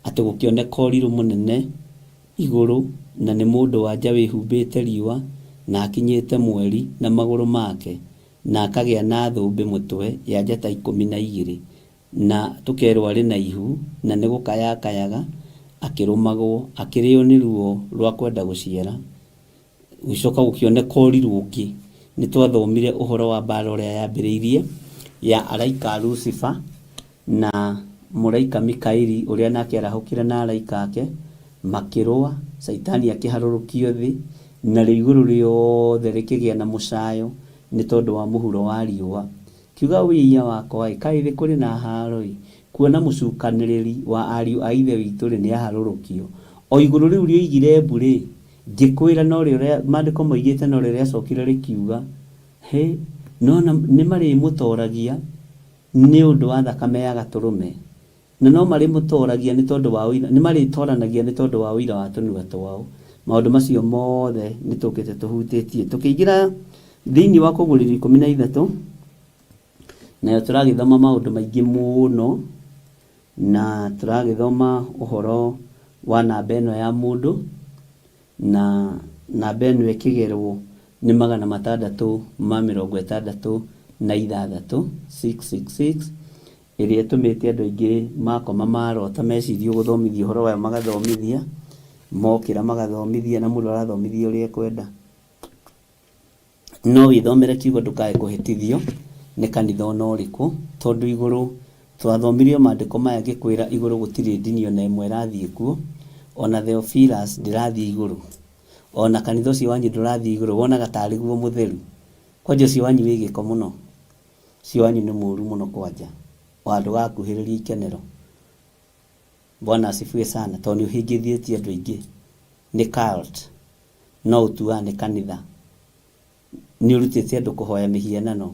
[SPEAKER 3] Atĩ gũkĩoneka ũrirũ mũnene igũrũ, na nĩ mũndũ wanja wĩhumbĩte riũa na akinyĩte mweri na magũrũ make, na akagĩa na thũmbĩ mũtwe ya njata 12, na tũkerwo arĩ na ihu na nĩ gũkayakayaga akĩrũmagwo, akĩrĩo nĩ ruo rwa kwenda gũciara. Gũcoka gũkĩoneka ũrirũ ũngĩ, nĩ twathomire ũhoro wa mbara ũrĩa yambĩrĩirie ya araika a Lucifer na mũraika Mikaeli ũrĩa nake arahũkire na araika ake makĩrũa, Saitani akĩharũrũkio thĩ, na rĩo igũrũ rĩothe rĩkĩgĩa na mũcayo nĩ tondũ wa mũhuro wa riũa. Kiuga wĩiya wakwa, kaĩ thĩ kũrĩ na haro, kuona mũcukanĩrĩri wa ariũ a Ithe witũ nĩ aharũrũkio. O igũrũ rĩu rĩoigire mbura, ngĩkwĩra no rĩo maandĩko moigĩte no rĩo rĩacokire rĩkiuga, no nĩ marĩmũtoragia nĩ ũndũ wa thakame ya gatũrũme, na no marĩmũtoragia nĩ tondũ wa ũira, nĩ marĩtoranagia nĩ tondũ wa ũira wa tũnua twao, maundu macio mothe nĩ tũkĩte tũhutĩtie. Tũkĩingĩra thĩinĩ wa Kũgũrĩrio 13 nayo tũragĩthoma maũndũ maingĩ mũno, na tũragĩthoma ũhoro wa namba ĩno ya mũndũ, na namba ĩno ĩkĩgerwo nĩ 666 666 ĩrĩa ĩtũmĩte andũ aingĩ makoma marota mecirie gũthomithia ũhoro wayo, magathomithia, mokĩra magathomithia, na mũndũ arathomithia ũrĩa kwenda. No wĩthomere kiugo ndũkae kũhĩtithio nĩ kanitha ona ũrĩkũ, tondũ igũrũ twathomirio maandĩko maya ngĩkwĩra igũrũ gũtirĩ ndini ona ĩmwe ĩrathiĩ kuo, ona Theophilus ndĩrathiĩ igũrũ, ona kanitha ũcio wanyu ndũrathiĩ igũrũ, wonaga tarĩ guo mũtheru. Kwanja ũcio wanyu wĩ gĩko mũno, ũcio wanyu nĩ mũũru mũno kwanja, wandũ gakuhĩrĩria ikenero. Bwana asifiwe sana, tondũ nĩũhingithĩtie andũ aingĩ, nĩ cult, no ũtuaga nĩ kanitha. Nĩ ũrutĩte andũ kũhoya mĩhianano,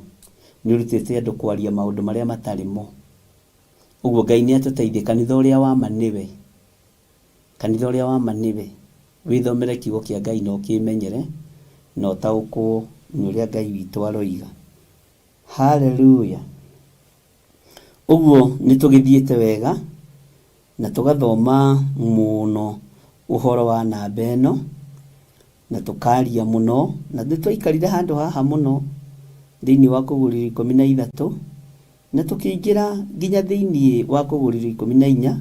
[SPEAKER 3] nĩ ũrutĩte andũ kwaria maũndũ marĩa matarĩ mo. Ũguo Ngai nĩ atũteithie. Kanitha ũrĩa wa ma nĩwe, kanitha ũrĩa wa ma nĩwe. Wĩthomere kiugo kĩa Ngai na ũkĩmenyere na ũtaũkwo nĩ ũrĩa Ngai witũ aroiga. Haleluya. Ũguo nĩ tũgĩthiĩte wega na tũgathoma mũno ũhoro wa namba ĩno, na tũkaria mũno, na tũikarire handũ haha mũno thĩinĩ wa Kũgũrĩrio 13, na tũkĩingĩra nginya thĩinĩ wa Kũgũrĩrio 14,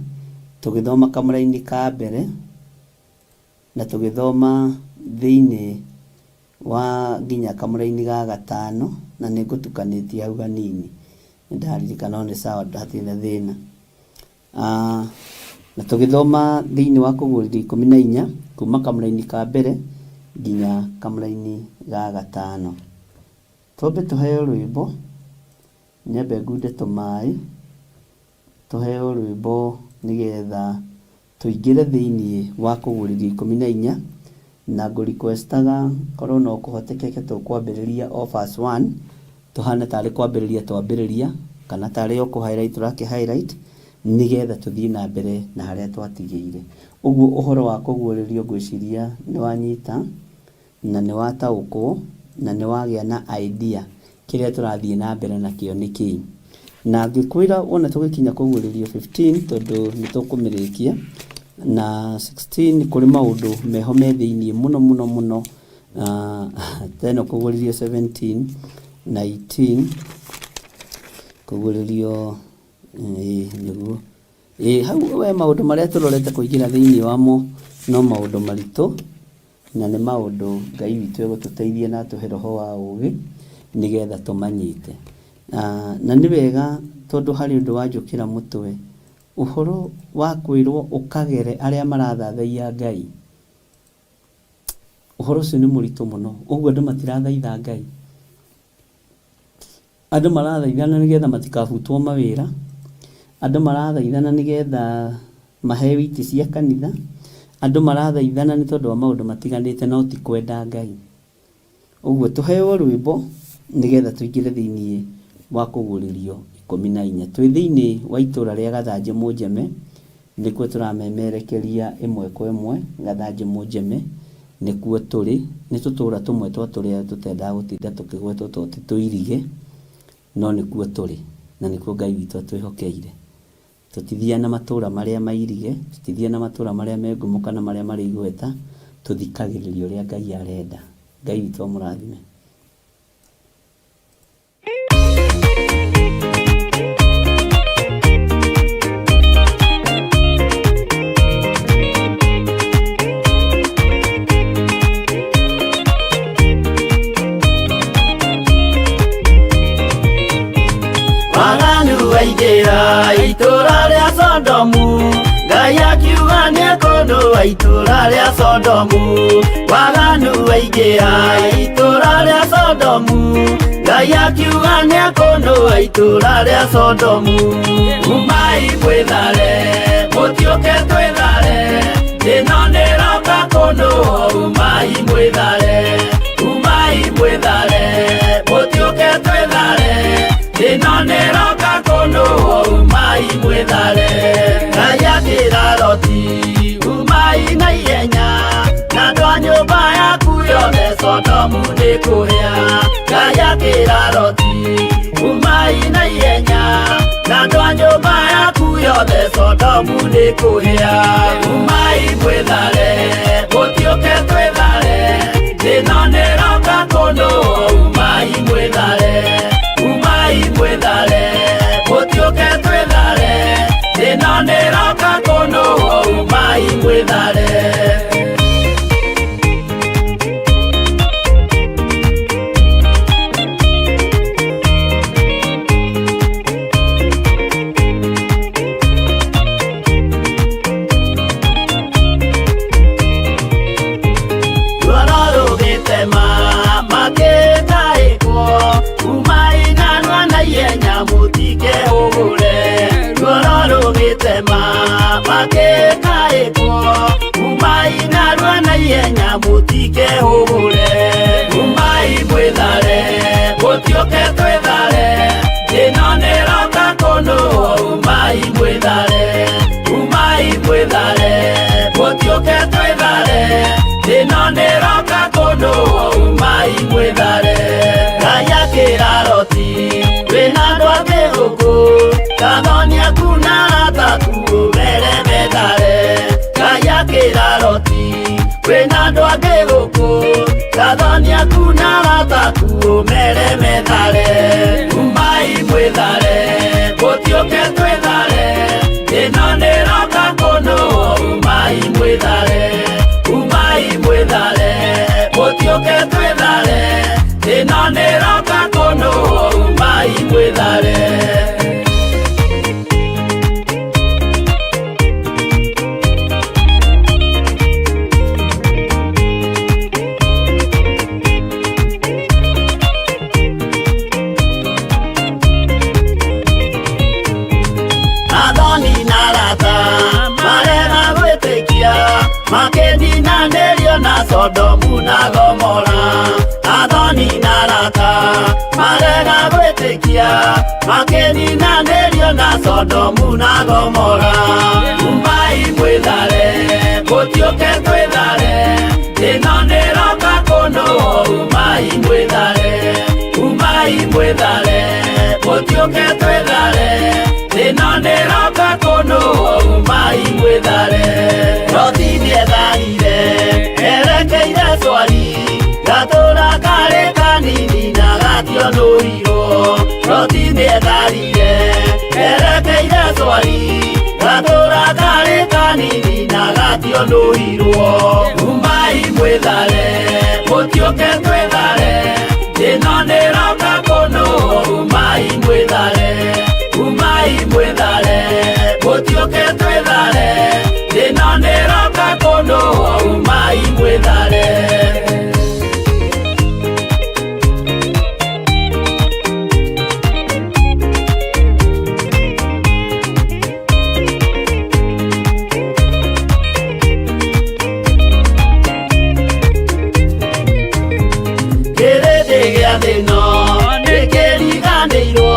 [SPEAKER 3] tũgĩthoma kamũra-inĩ ka mbere, na tũgĩthoma thĩinĩ wa nginya kamũra-inĩ ga gatano, na nĩ ngũtukanĩtie hau ganini, nĩndaririkana nĩ sawa, ndatirĩ na thĩna. Na tũgĩthoma thĩinĩ wa Kũgũrĩrio 14 kuma kamũra-inĩ ka mbere nginya kamũra-inĩ ga gatano. Twambe tũheo rwĩmbo, nyambe ngunde tũmaĩ, tũheo rwĩmbo nĩgetha tũingĩre thĩinĩ wa Kũgũrĩrio 14, na ngũ-requestaga korwo no kũhotekeke tũkwambĩrĩria o verse 1, tũhana tarĩ kwambĩrĩria twambĩrĩria, kana tarĩ o kũ-highlight tũrakĩ-highlight, nĩgetha tũthiĩ na mbere na harĩa twatigĩire. Ũguo ũhoro wa kũguũrĩrio ngwĩciria nĩ wanyita na nĩ wataũkwo na nĩ wagĩa na idea kĩrĩa tũrathiĩ na mbere nakĩo nĩ kĩĩ. Na ngĩkwĩra ona tũgĩkinya Kũgũrĩrio 15, tondũ nĩ tũkũmĩrĩkia, na 16 kũrĩ maũndũ meho me thĩinĩ mũno mũno mũno. Teno Kũgũrĩrio 17, 19, Kũgũrĩrio nĩguo hau we maũndũ marĩa tũrorete kũingĩra thĩinĩ wamo no maũndũ maritũ, na nĩ maũndũ Ngai witũ egũtũteithia na atũhe roho wa ũũgĩ nĩgetha tũmanyite. Na nĩ wega tondũ harĩ ũndũ wanjũkĩra mũtwe, ũhoro wa kwĩrwo ũkagere arĩa marathathaiya Ngai, ũhoro ũcio nĩ mũritũ mũno. Ũguo andũ matirathaitha Ngai, andũ marathaithana nĩgetha matikabutwo mawĩra, andũ marathaithana nĩgetha maheo itĩ cia kanitha, andũ marathaithana nĩ tondũ wa maũndũ matiganĩte, no ti kwenda Ngai. Ũguo tũheo rwĩmbo nĩgetha tũingĩre thĩinĩ wa Kũgũrĩrio 14. Twĩ thĩinĩ wa itũũra rĩa Gathanjĩ Mũnjeme, nĩkuo tũramemerekeria ĩmwe kwa ĩmwe. Gathanjĩ Mũnjeme nĩkuo tũrĩ, nĩ tũtũũra tũmwe twa tũrĩa tũtendaga gũtinda tũkĩgwetwo tondũ tũirige, no nĩkuo tũrĩ na nĩkuo Ngai witũ atwĩhokeire. Tũtithiaga na matũũra marĩa mairige, tũtithiaga na matũũra marĩa me ngumo kana marĩa marĩ igweta, tũthikagĩrĩria ũrĩa Ngai arenda. Ngai witũ amũrathime.
[SPEAKER 5] Waganu waingĩra itũũra rĩa Sodomu, Ngai akiuga nĩekũndũa itũũra rĩa Sodomu. Waganu waingĩra itũũra rĩa Sodomu, Ngai akiuga nĩekũndũa itũũra rĩa Sodomu. Umai mwĩthare, mũtiũke twĩthare, ĩno nĩroka kũndũa. Umai mwĩthare, umai mwĩthare, mũtiũke twĩthare, ĩno nĩroka kũndũa. Umai mwĩthare. Ngai akĩra Loti, umai na ihenya, na andũ Sodomu nĩ kũhĩa. Ngai akĩra Loti, umai na ihenya, na andũ a nyũmba yaku yothe Sodomu nĩ kũhĩa. Umai mwĩthare, mũtiũke twĩthare, thĩna nĩroka kũndũ. Umai mwĩthare, umai mwĩthare, mũtiũke twĩthare, thĩna nĩroka kũndũ. Umai mwĩthare. Mũtike hũgũre. Umai mwĩthare, mũtiũke twĩthare, thĩna nĩroka kũndũ. Umai mwĩthare, umai mwĩthare, mũtiũke twĩthare, thĩna nĩroka kũndũ. Umai mwĩthare. Ngai akĩra Loti, wĩna andũ angĩ gũkũ, Gathoni kuna ataku mere methare. Ngai akĩra Loti, wĩna andũ angĩ gũkũ, Gathoni kuna ataku mere methare. Umai mwĩthare, mũtiũke twĩthare, thĩna nĩroka kũndũ. Umai mwĩthare, umai mwĩthare, mũtiũke twĩthare, thĩna nĩroka kũndũ. Umai mwĩthare. Makĩninanĩrio na Sodomu na Gomora. Athoni na arata marega gwĩtĩkia, makĩninanĩrio na Sodomu na Gomora. Umai mwĩthare, mũtiũke twĩthare, thĩna nĩroka kũndũ. Umai mwĩthare, umai mwĩthare, mũtiũke twĩthare, thĩna nĩroka kũndũ. Umai mwĩthare. Loti nĩetharire, erekeire Zoari, gatũũra karĩ kanini na gationũrirwo. Loti nĩetharire, erekeire Zoari, gatũũra karĩ kanini na gationũrirwo. Umai mwĩthare, mũtiũke twĩthare, thĩna nĩroka kũndũ. Umai mwĩthare, umai mwĩthare, mũtiũke twĩthare, thĩna nĩroka kũndũ. Umai mwĩthare. Kĩrĩndĩ gĩa thĩno nĩkĩriganĩirwo,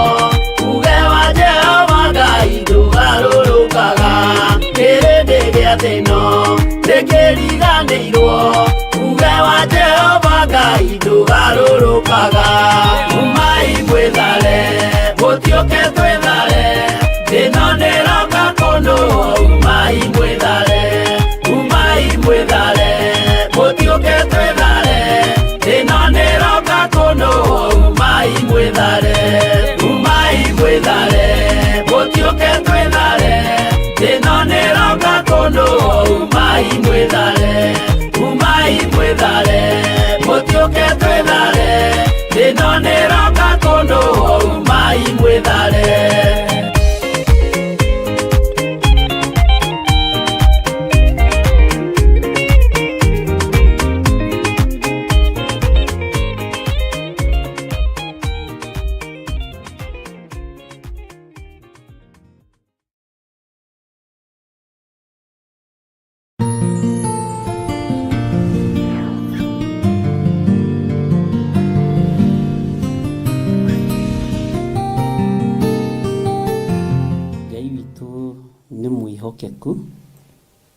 [SPEAKER 5] uge wa Jehova Ngai ndũgarũrũkaga. Kĩrĩndĩ gĩa thĩno nĩkĩriganĩirwo, uge wa Jehova Ngai ndũgarũrũkaga. Umai mwĩthare, mũtiũke twĩthare, thĩna nĩroka kũndũ. Umai mwĩthare, umai mwĩthare, mũtiũke twĩthare, thĩna nĩroka kũndũ. Umai mwĩthare, umai mwĩthare, mũtiũke twĩthare, thĩna nĩroka kũndũ. Umai mwĩthare, umai mwĩthare, mũtiũke twĩthare, thĩna nĩroka kũndũ. Umai mwĩthare.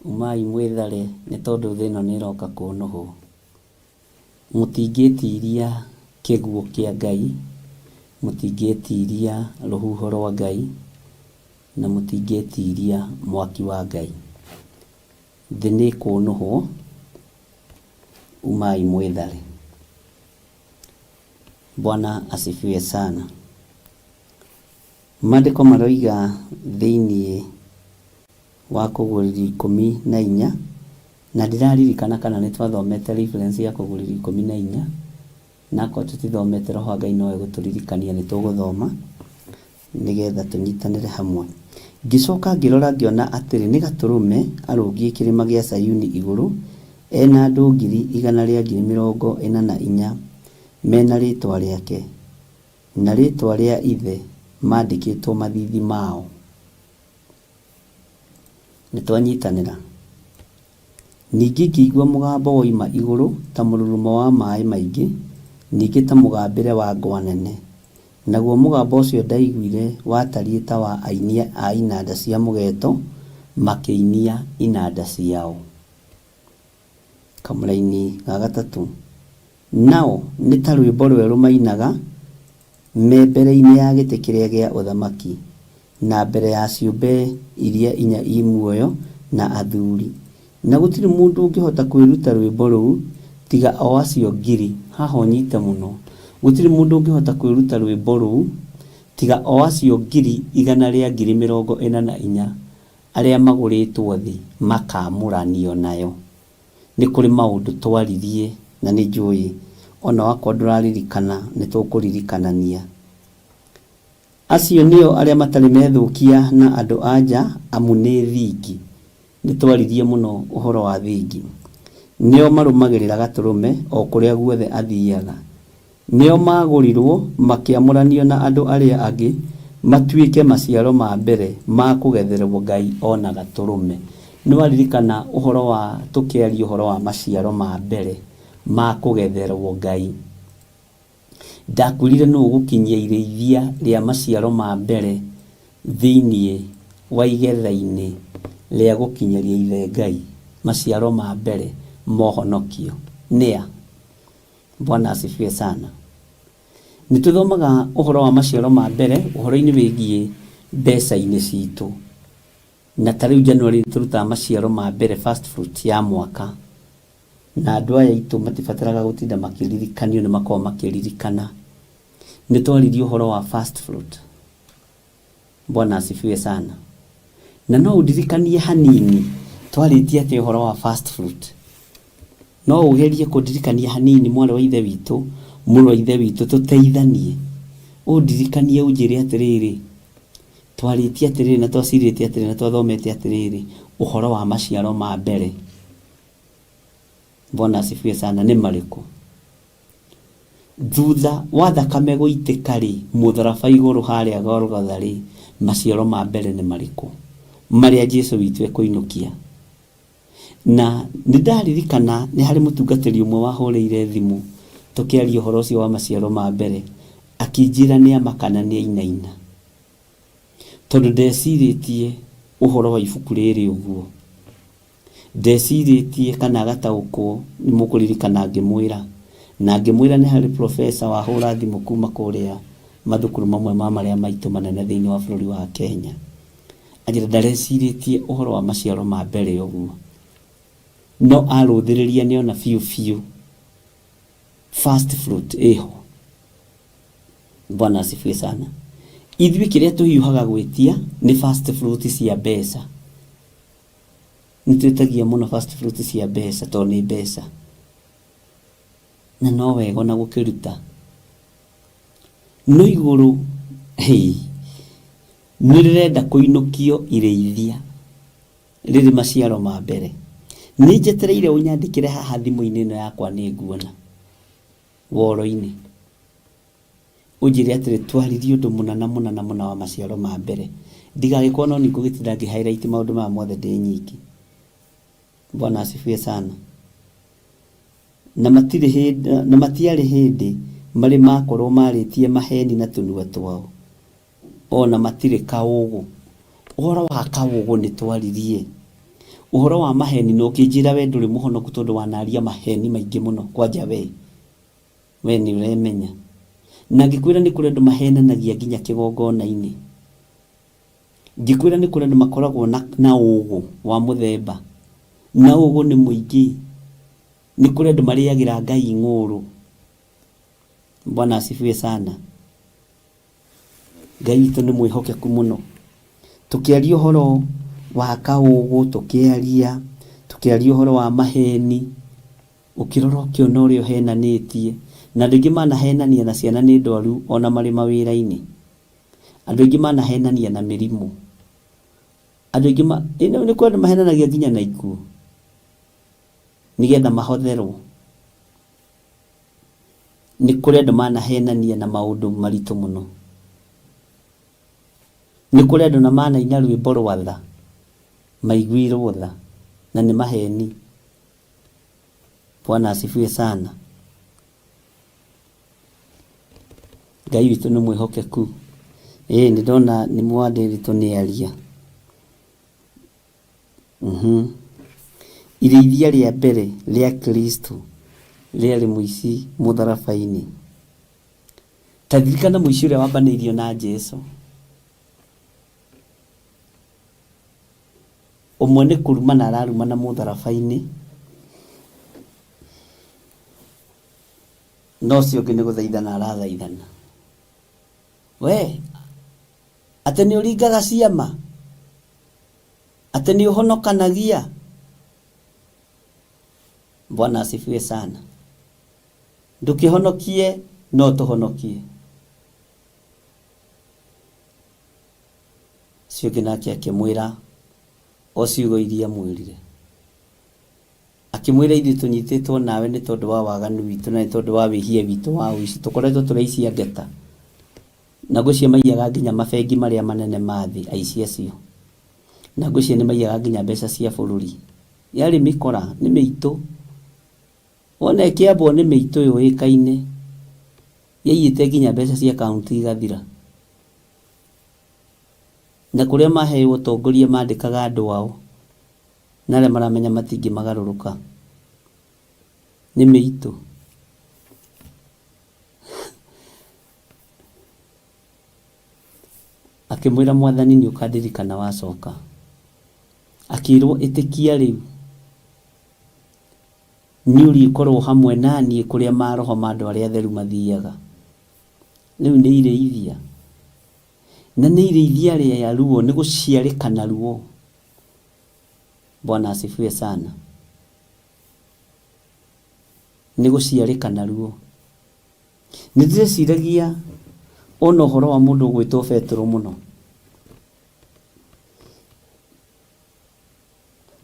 [SPEAKER 5] Umai mwĩthare nĩ tondũ thĩna nĩroka kũnũhwo.
[SPEAKER 3] Mũtingĩtiria kĩguũ kĩa Ngai, mũtingĩtiria rũhuho rwa Ngai, na mũtingĩtiria mwaki wa Ngai. Thĩ nĩ kũnũhwo, umai mwĩthare. Bwana asifiwe sana. Maandĩko maroiga thĩinĩ wa Kũgũrĩrwo 14, na ndĩraririkana kana nĩ twathomete reference ya Kũgũrĩrwo 14, na ko tũtithomete, Roho wa Ngai nowe gũtũririkania nĩ tũgũthoma nĩgetha tũnyitanĩre hamwe. Ngĩcoka ngĩrora ngĩona atĩrĩ nĩ Gatũrũme arũngiĩ kĩrĩma gĩa Sayuni igũrũ, ena andũ 144,000 mena rĩtwa rĩake na rĩtwa rĩa ithe mandĩkĩtwo mathithi mao. Nĩtwanyitanĩra. Ningĩ ngĩigua mũgambo woima igũrũ ta mũrurumo wa maaĩ maingĩ, ningĩ ta mũgambĩre wa ngwa nene. Naguo mũgambo ũcio ndaiguire watariĩ ta wa aini a inanda cia mũgeeto makĩinia inanda ciao. Kamũra-inĩ ga gatatũ, nao nĩ ta rwĩmbo rwerũ mainaga me mbere-inĩ ya gĩtĩ kĩrĩa gĩa ũthamaki na mbere ya ciũmbe iria 4 i muoyo na athuri. Na gũtirĩ mũndũ ũngĩhota kwĩruta rwĩmbo rũu tiga o acio ngiri. Haha ũnyite mũno. Gũtirĩ mũndũ ũngĩhota kwĩruta rwĩmbo rũu tiga o acio 144,000 arĩa magũrĩtwo thĩ makamũranio nayo. Nĩ kũrĩ maũndũ twaririe na nĩ njũĩ ona wakwa ndũraririkana nĩ tũkũririkanania. Acio nĩo arĩa matarĩ methũkia na andũ anja amu nĩ thingi. Nĩ twaririe mũno ũhoro wa thingi. Nĩo marũmagĩrĩra Gatũrũme o kũrĩa guothe athiaga. Nĩo magũrirwo makĩamũranio na andũ arĩa angĩ matuĩke maciaro ma mbere ma kũgetherwo Ngai ona Gatũrũme. Nĩ waririkana ũhoro wa tũkĩaria ũhoro wa maciaro ma mbere ma kũgetherwo Ngai. Ndakwĩrire nũũ ũgũkinyia irĩithia rĩa maciaro ma mbere thĩinĩ wa igetha-inĩ rĩa gũkinyeria ithe Ngai maciaro ma mbere mohonokio. Nĩa? Bwana asifiwe sana. Nĩtũthomaga ũhoro wa maciaro ma mbere ũhoro-inĩ wĩgiĩ mbeca-inĩ citũ. Na tarĩu January tũrutaga maciaro ma mbere first fruit ya mwaka. Na andũ aya itũ matibataraga gũtinda makĩririkanio, nĩ makoragwo makĩririkana. Nĩ twaririe ũhoro wa first fruit. Bwana asifiwe sana. Na no ũndirikanie hanini twarĩtie atĩ ũhoro wa first fruit. No ũgerie kũndirikania hanini mwarĩ wa ithe witũ, mũrũ wa ithe witũ, tũteithanie. Ũndirikanie ũnjĩre atĩrĩrĩ, twarĩtie atĩrĩrĩ na twacirĩtie atĩrĩrĩ na twathomete atĩrĩrĩ ũhoro wa maciaro ma mbere. Bwana asifiwe sana. Nĩ marĩkũ? Thutha wa thakame gũitĩka rĩ, mũtharaba igũrũ harĩa Golgotha rĩ, maciaro ma mbere nĩ marĩkũ marĩa Jesũ witũ ekũinũkia? Na nĩndaririkana nĩ harĩ mũtungatĩri ũmwe wahũrĩire thimũ tũkĩaria ũhoro ũcio wa maciaro ma mbere, akĩnjĩra nĩ amakana nĩ ainaina, tondũ ndecirĩtie ũhoro wa ibuku rĩrĩ ũguo. Ndecirĩtie kana agataũkwo nĩ mũkũririkana ngĩmwĩra, na ngĩmwĩra nĩ harĩ professor wahũra thimũ kuma kũrĩa mathukuru mamwe ma marĩa maitũ manene thĩinĩ wa bũrũri wa Kenya. Anjĩra ndarecirĩtie ũhoro wa maciaro ma mbere ũguo, no arũthĩrĩria nĩona biũ first fruit ĩho. Bwana asifiwe sana. Ithuĩ kĩrĩa tũhiũhaga gwĩtia nĩ first fruit cia mbeca. Nĩtwĩtagia mũno first fruit cia mbeca tondũ nĩ mbeca, na no wega na gũkĩruta. No igũrũ nĩrĩrenda kũinũkio irĩithia rĩrĩ maciaro ma mbere. Nĩ njetereire ũnyandĩkĩre haha thimũ-inĩ ĩno yakwa nĩ nguona woro-inĩ, ũnjĩre atĩrĩ twaririe ũndũ mũna wa maciaro ma mbere. Ndigagĩkorwo no nĩngũgĩtinda ngĩ-highlight maũndũ maya mothe ndĩ nyiki. Bwana asifiwe sana. Na matiarĩ hĩndĩ marĩ makorwo marĩtie maheni na tũnua twao, ona matirĩ kaũgũ. Ũhoro wa kaũgũ nĩ twaririe. Ũhoro wa maheni no kĩnjĩra we ndũrĩ mũhonoku tondũ wanaria maheni maingĩ mũno kwanja we. we nĩ ũremenya. Na ngĩkwĩra nĩ kũrĩ andũ mahenanagia nginya kĩgongona-inĩ. Ngĩkwĩra nĩ kũrĩ andũ makoragwo na ũũgũ wa mũthemba, na ũũgũ nĩ mũingĩ. Nĩ kũrĩ andũ marĩagĩra Ngai ng'ũrũ. Bwana asifiwe sana. Ngai witũ nĩ mwĩhokeku mũno. Tũkĩaria ũhoro wa kaũũgũ, tũkĩaria ũhoro wa maheni, ũkĩrora ũkĩona ũrĩa ũhenanĩtie. Na andũ aingĩ manahenania na ciana nĩ ndwaru ona marĩ mawĩra-inĩ. Andũ aingĩ manahenania na mĩrimũ. Andũ aingĩ nĩ kũrĩ andũ mahenanagia nginya na ikuũ nĩgetha mahotherwo. Nĩ kũrĩ andũ manahenania na maũndũ maritũ mũno. Nĩ kũrĩ andũ na manaina rwĩmbo rwa tha, maiguirwo tha, na nĩ maheni. Bwana asifiwe sana. Ngai witũ nĩ mwĩhokeku. Nĩ ndona nĩ mwandĩrĩtwo nĩ aria. Irĩithia rĩa mbere rĩa Kristo rĩarĩ mũici mũtharaba-inĩ. Ta ririkana mũici ũrĩa wambanĩirio na Jesũ. Ũmwe nĩ kũrumana ararumana mũtharaba-inĩ, no ũcio ũngĩ nĩ gũthaithana arathaithana. We, atĩ nĩ ũringaga ciama, atĩ nĩ ũhonokanagia. Bwana asifiwe sana. Ndũkĩhonokie, no tũhonokie. Ũcio ũngĩ nake akĩmwĩra o ciugo iria mwĩrire. Akĩmwĩra ithuĩ tũnyitĩtwo nawe nĩ tondũ wa waganu witũ na nĩ tondũ wa wĩhia witũ wa ũici. Tũkoretwo tũraicia ngeta. Na ngũcio maiyaga nginya mabengi marĩa manene ma thĩ, aici acio. Na ngũcio nĩ maiyaga nginya mbeca cia bũrũri. Yarĩ mĩkora, nĩ mĩitũ. Wona ĩkĩambwo nĩ mĩitũ yũĩkaine. Yaiyĩte nginya mbeca cia kaunti igathira. Na kũrĩa maheo ũtongoria mandĩkaga andũ ao, na arĩa maramenya matingĩ magarũrũka. Nĩ mĩitũ. Akĩmwĩra Mwathani nĩ ũkandirikana wacoka. Akĩrwo ĩtĩkia rĩu nĩ ũrĩkorwo hamwe naniĩ kũrĩa maroho ma andũ arĩa atheru mathiaga. Rĩu nĩ irĩithia. Na nĩ irĩithia rĩa ruo, nĩ gũciarĩkana ruo. Bwana asifiwe sana. Nĩ gũciarĩkana ruo. Nĩ ndĩreciragia ona ũhoro wa mũndũ ũgwĩtwo Petero mũno.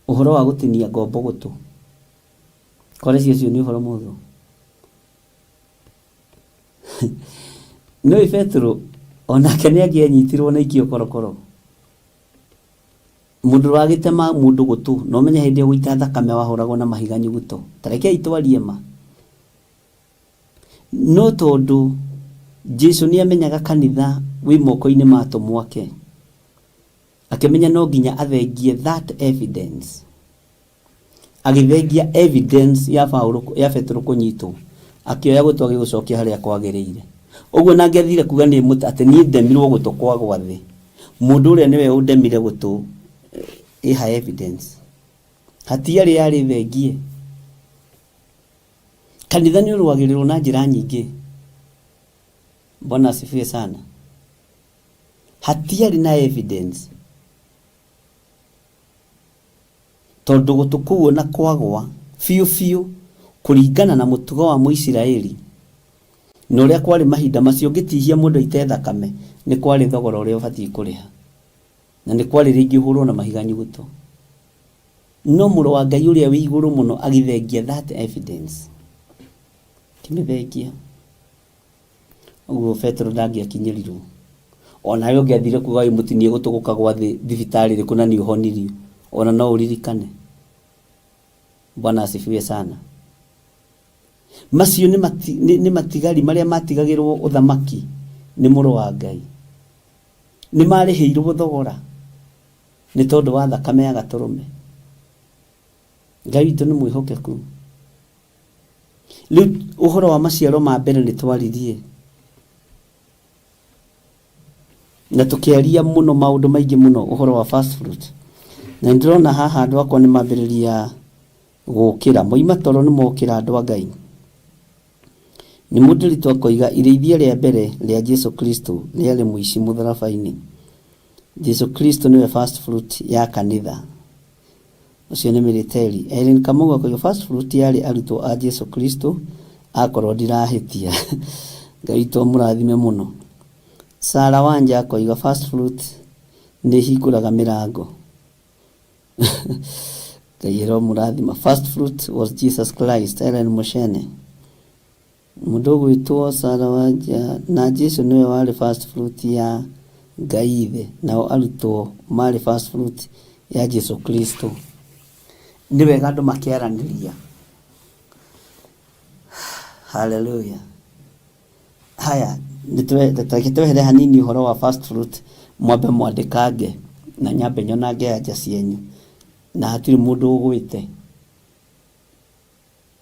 [SPEAKER 3] Ũhoro wa gũtinia ngombo gũtũ. Koreci ũcio nĩ ũhoro mũhũthũ. Nĩ Petero onake nĩ angĩanyitirwo na ikio korokoro. Mũndũ wagĩtema mũndũ gũtũ, no menya hĩndĩ ya gũita thakame wahũragwo na mahiga nyuguto. Tareke itwarie ma. No tondũ Jesũ nĩ amenyaga kanitha wĩ moko-inĩ ma atũmwo ake. Akĩmenya no nginya athengie that evidence. Agĩthengia evidence ya Petero kũnyitwo. Akĩoya gũtũ agĩgũcokia harĩa kwagĩrĩire. Ũguo nake athire kuga nĩ atĩ niĩ ndemirwo gũtũ kwa gwathĩ. Mũndũ ũrĩa nĩwe ũndemire gũtũ ĩha evidence. Hatiarĩ yarĩ thengie. Kanitha nĩ ũrũagĩrĩrwo na njĩra nyingĩ. Bwana asifiwe sana. Hatiarĩ na evidence. Tondũ gũtũ kũu na kwagwa biũ kũringana na mũtugo wa Mũisiraeli. Na ũrĩa kwarĩ mahinda macio ũngĩtihia mũndũ aite thakame, nĩ kwarĩ thogora ũrĩa ũbatiĩ kũrĩha. Na nĩ kwarĩ rĩngĩ ũhũrwo na mahiga nyuguto. No mũrũ wa Ngai ũrĩa wĩ igũrũ mũno agĩthengia that evidence. Kĩmĩthengia. Ũguo Petero ndangĩakinyĩrirwo. Ona we ũngĩathire kuga mũtinie gũtũ gũkagwa thĩ thibitarĩ rĩkũ na nĩ ũhonirio. Ona no ũririkane. Bwana asifiwe sana. Macio nĩ matigari marĩa matigagĩrwo ũthamaki nĩ mũrũ wa Ngai. Nĩ marĩhĩirwo thogora nĩ tondũ wa thakame ya gatũrũme. Ngai witũ nĩ mwĩhokeku. Riu uhoro wa maciaro ma mbere ni twaririe na tukiaria muno maundu maingi muno uhoro wa fast fruit, na ndirona haha andu akwa ni mambiriria gukira moima toro ni mokira andu a Ngai. Ni mudirito akoiga irithia ria mbere ria Jesu Kristo riari muici mutharabaini. Jesu Kristo niwe fast fruit ya kanitha. Ucio ni military. Ellen Kamuga akoiga fast fruit yari arutwo a Jesu Kristo akorwo ndirahitia. Ngai to murathime muno. Sara Wanja akoiga fast fruit ni hinguraga mirango. Ngai murathima. Fast fruit was Jesus Christ. Ellen Mushene. Mundu gwitwo Sara Wanja na Jesu niwe wari fast fruit ya Ngai ithe, nao arutwo mari fast fruit ya Jesu Kristo. Ni wega andu makiaraniria. Hallelujah. Haya, nitwehere hanini uhoro wa fast fruit, mwambe mwandikange na nyambe nyonage anja cienyu na hatiri mundu ugwite.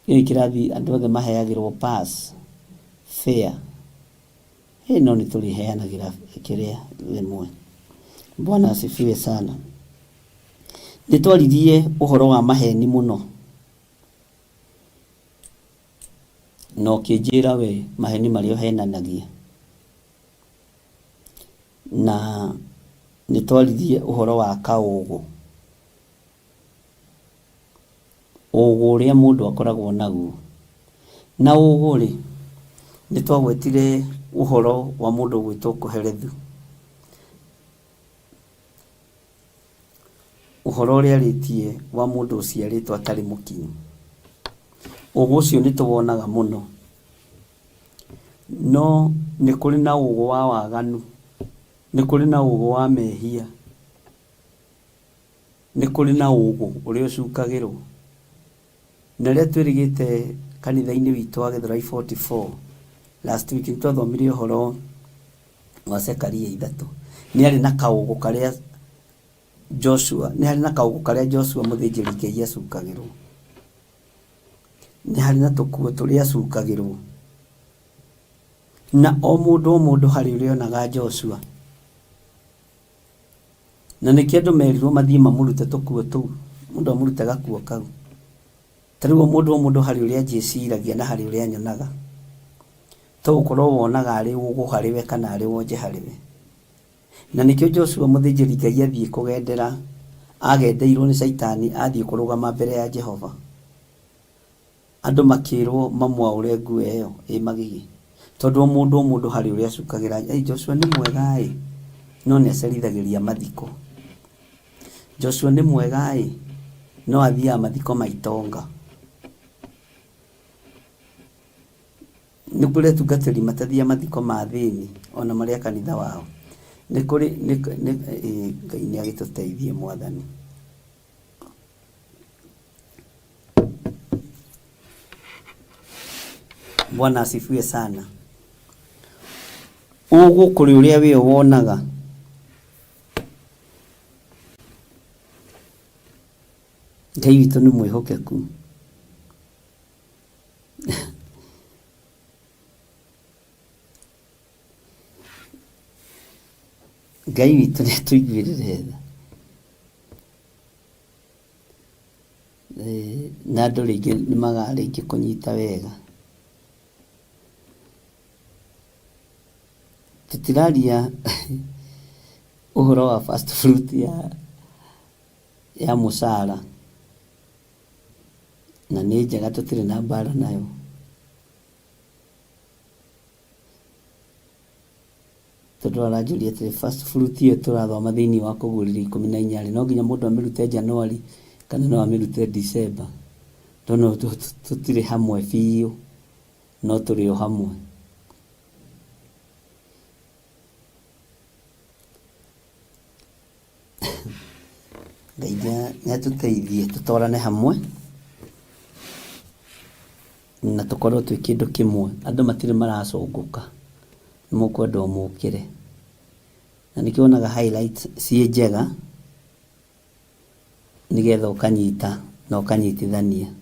[SPEAKER 3] Kirathi andu othe maheagirwo pass fair. No ni tuliheanagira kiria rimwe. Bwana asifiwe sana. Nitwaririe uhoro wa maheni muno. No kijira we maheni mario henanagia. Na nitwaririe uhoro wa kaugu. Ugu uria mundu akoragwo naguo. Na ugu ri nitwagwetire uhoro wa mundu gwitwo Kuherethu. Uhoro uria ritie wa mundu uciaritwo atari mukinyu. Ugu ucio nituwonaga muno. No ni kuri na ugu wa waganu, ni kuri na ugu wa mehia, ni kuri na ugu uria ucukagirwo. Na ria twirigite kanitha-ini witu wa Githurai 44 last week nitwathomire uhoro wa Zekaria 3. Ni ari na kaugu karia Joshua, ni hari na kaugu karia Joshua muthinjiri Ngai acukagirwo. Ni hari na tukuo turia acukagirwo. Na o mundu hari uria onaga Joshua. Na ni kindu merirwo mathie mamurute tukuo tu. Mundu amurute gakuo kau. Tariwo mundu hari uria jeciragia na hari uria nyonaga. To ukorwo wonaga ari ugu hari we kana ari wonje hari we. Na nikio Joshua muthinjiri Ngai athie kugendera agendeirwo ni Saitani athie kurugama mbere ya Jehova. Andu makirwo mamwaure nguo iyo magigi. Tondu mundu hari uria acukagira Joshua ni mwega no ni acerithagiria mathiko. Joshua ni mwega no athia mathiko maitonga. Nikure tugatiri matathia mathiko ma thini ona maria kanitha wao. Nikuri Ngai ni agituteithie mwathani. Bwana asifiwe sana. Ugu kuri uria we wonaga. Ngai witu ni mwihokeku. Ngai witu ni tuigwirire tha. Na andu ringi ni magaringi kunyita wega. Tutiraria uhoro wa fast fruit ya musara. Na ni njega tutire na mbara nayo. Tudora Juliet fast fruit iyo turathoma thiini wa kuguriri 14 no nginya mundu amirute January kana no amirute December. Tono tutire hamwe fiyo no turi o hamwe. Ngai na tuteithie tutorane hamwe na tukorwo twi kindu kimwe. Andu matire maracunguka mukwenda mukire. Na nikionaga highlight cie njega nigetha ukanyita na ukanyitithania.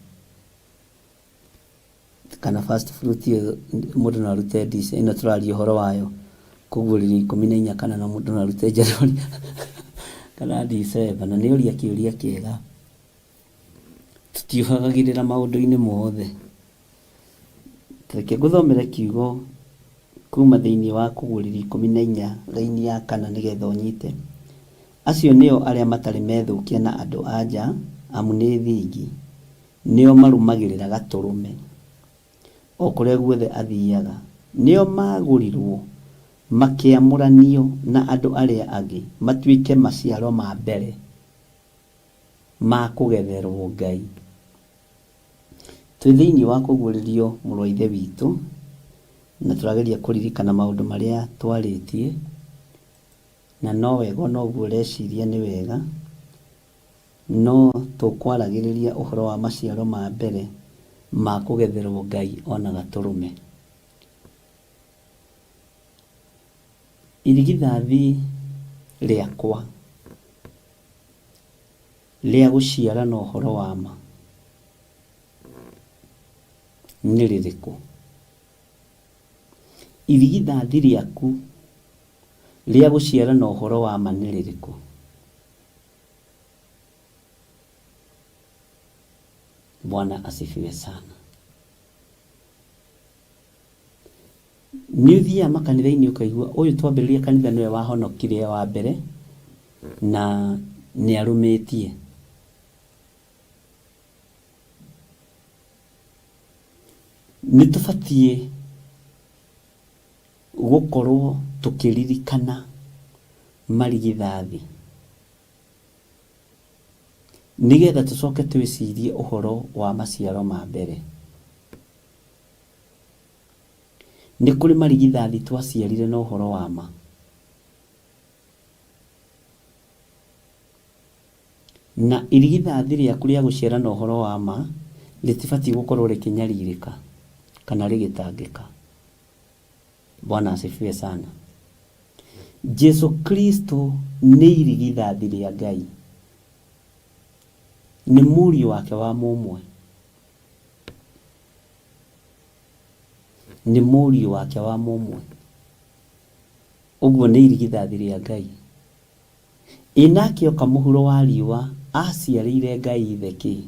[SPEAKER 3] kana first fruit iyo mundu no arute December, ino turaria uhoro wayo kuguriri 14 kana no mundu no arute January kana December, na nĩ ũria kĩũria kĩega. Tutiũhagagĩrĩra maũndũ-inĩ mothe. Reke ngũthomere kiugo kuma thĩinĩ wa kũgũrĩri 14 raini ya 4 nĩgetha ũnyite. Acio nĩo arĩa matarĩ methũkia na andũ anja, amu nĩ thingi, nĩo marumagĩrĩra gatũrũme o kũrĩa guothe athiaga. Nĩo magũrirwo makĩamũranio na andũ arĩa angĩ matuĩke maciaro ma mbere ma kũgetherwo Ngai. Twĩ thĩinĩ wa kũguũrĩrio mũrũ wa ithe witũ, na tũrageria kũririkana maũndũ marĩa twarĩtie, na no wega noguo ũreciria nĩ wega, no tũkwaragĩrĩria ũhoro wa maciaro ma mbere ma kũgetherwo Ngai ona gatũrũme. Irigithathi rĩakwa rĩa gũciara na ũhoro wa ma nĩ rĩrĩkũ? Irigithathi rĩaku rĩa gũciara na ũhoro wa ma nĩ rĩrĩkũ? Bwana asifiwe sana. Nĩ ũthiaga makanitha-inĩ ũkaigua ũyũ twambĩrĩria kanitha nĩwe wahonokire wa mbere na nĩ arũmĩtie. Nĩ tũbatiĩ gũkorwo tũkĩririkana marigithathi nĩgetha tũcoke twĩcirie ũhoro wa maciaro ma mbere. Nĩ kũrĩ marigithathi twaciarire na ũhoro wa ma, na irigithathi rĩaku rĩa gũciara na ũhoro wa ma rĩtibatiĩ gũkorwo rĩkĩnyarirĩka kana rĩgĩtangĩka. Bwana asifiwe sana. Jesu Kristo nĩ irigithathi rĩa Ngai, nĩ mũriũ wake wa mũmwe, nĩ mũriũ wake wa mũmwe, ũguo nĩ irigithathi rĩa Ngai. Inake oka mũhuro wa riũa aciarĩire Ngai ithe kĩ?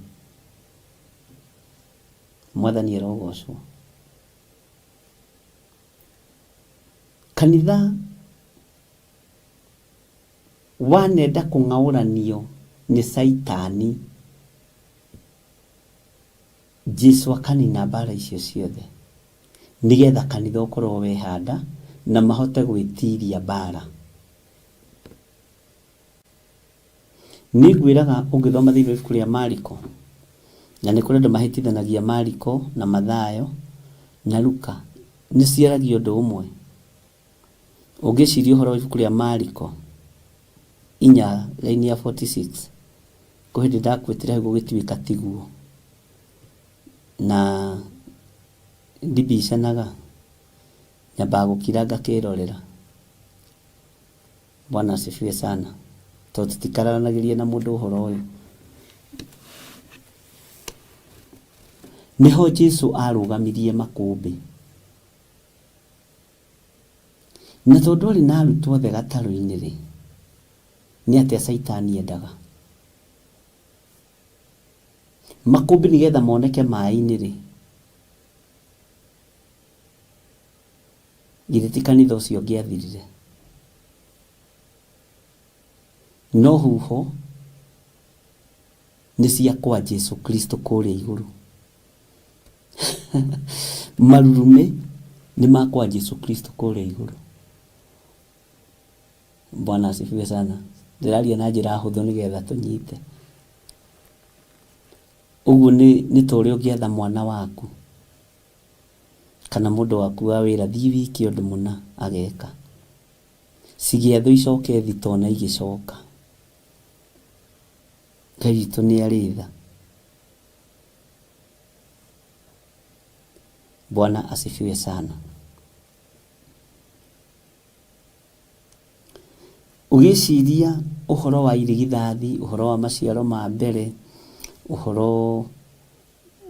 [SPEAKER 3] Mwathani arogocwo. Kanitha wanenda kũng'aũranio nĩ Saitani, Jesu akanina mbara icio ciothe nĩgetha kanitha ũkorwo wehanda na mahote gwĩtiria mbara. Nĩngwĩraga ũngĩthoma thĩinĩ wa ibuku rĩa Mariko, na nĩ kũrĩ andũ mahĩtithanagia Mariko na Mathayo na Luka, nĩ ciaragia ũndũ ũmwe. Ũngĩciria ũhoro wa ibuku rĩa Mariko 4 raini ya 46, kũhĩndĩ ndakwĩtire hau gũgĩtuĩka tiguo na ndibicanaga nyambaga gũkiranga kĩrorera. Bwana asifiwe sana. Tondũ tũtikaranagĩria na mũndũ ũhoro ũyũ. Nĩho Jesu arũgamirie makũmbĩ, na tondũ arĩ na arutwo othe gatarũ-inĩ rĩ, nĩ atĩa Saitani endaga? Makũmbĩ nĩgetha moneke maĩ-inĩ rĩ, githĩ ti kanitha ũcio ũngĩathirire? No huho nĩ ciakwa Jesu Kristo kũrĩa igũrũ. Marurume nĩ makwa Jesu Kristo kũrĩa igũrũ. Bwana asifiwe sana. Ndĩraria na njĩra hũthũ nĩgetha tũnyite. Ũguo nĩ ta ũrĩa ũngĩatha mwana waku kana mũndũ waku wa wĩra thiĩ wiki ũndũ mũna ageka, cigĩathwo icoke thito na igĩcoka. Ngai witũ nĩ arĩ tha. Bwana asifiwe sana. Ũgĩciria ũhoro wa irigithathi, ũhoro wa maciaro ma mbere, ũhoro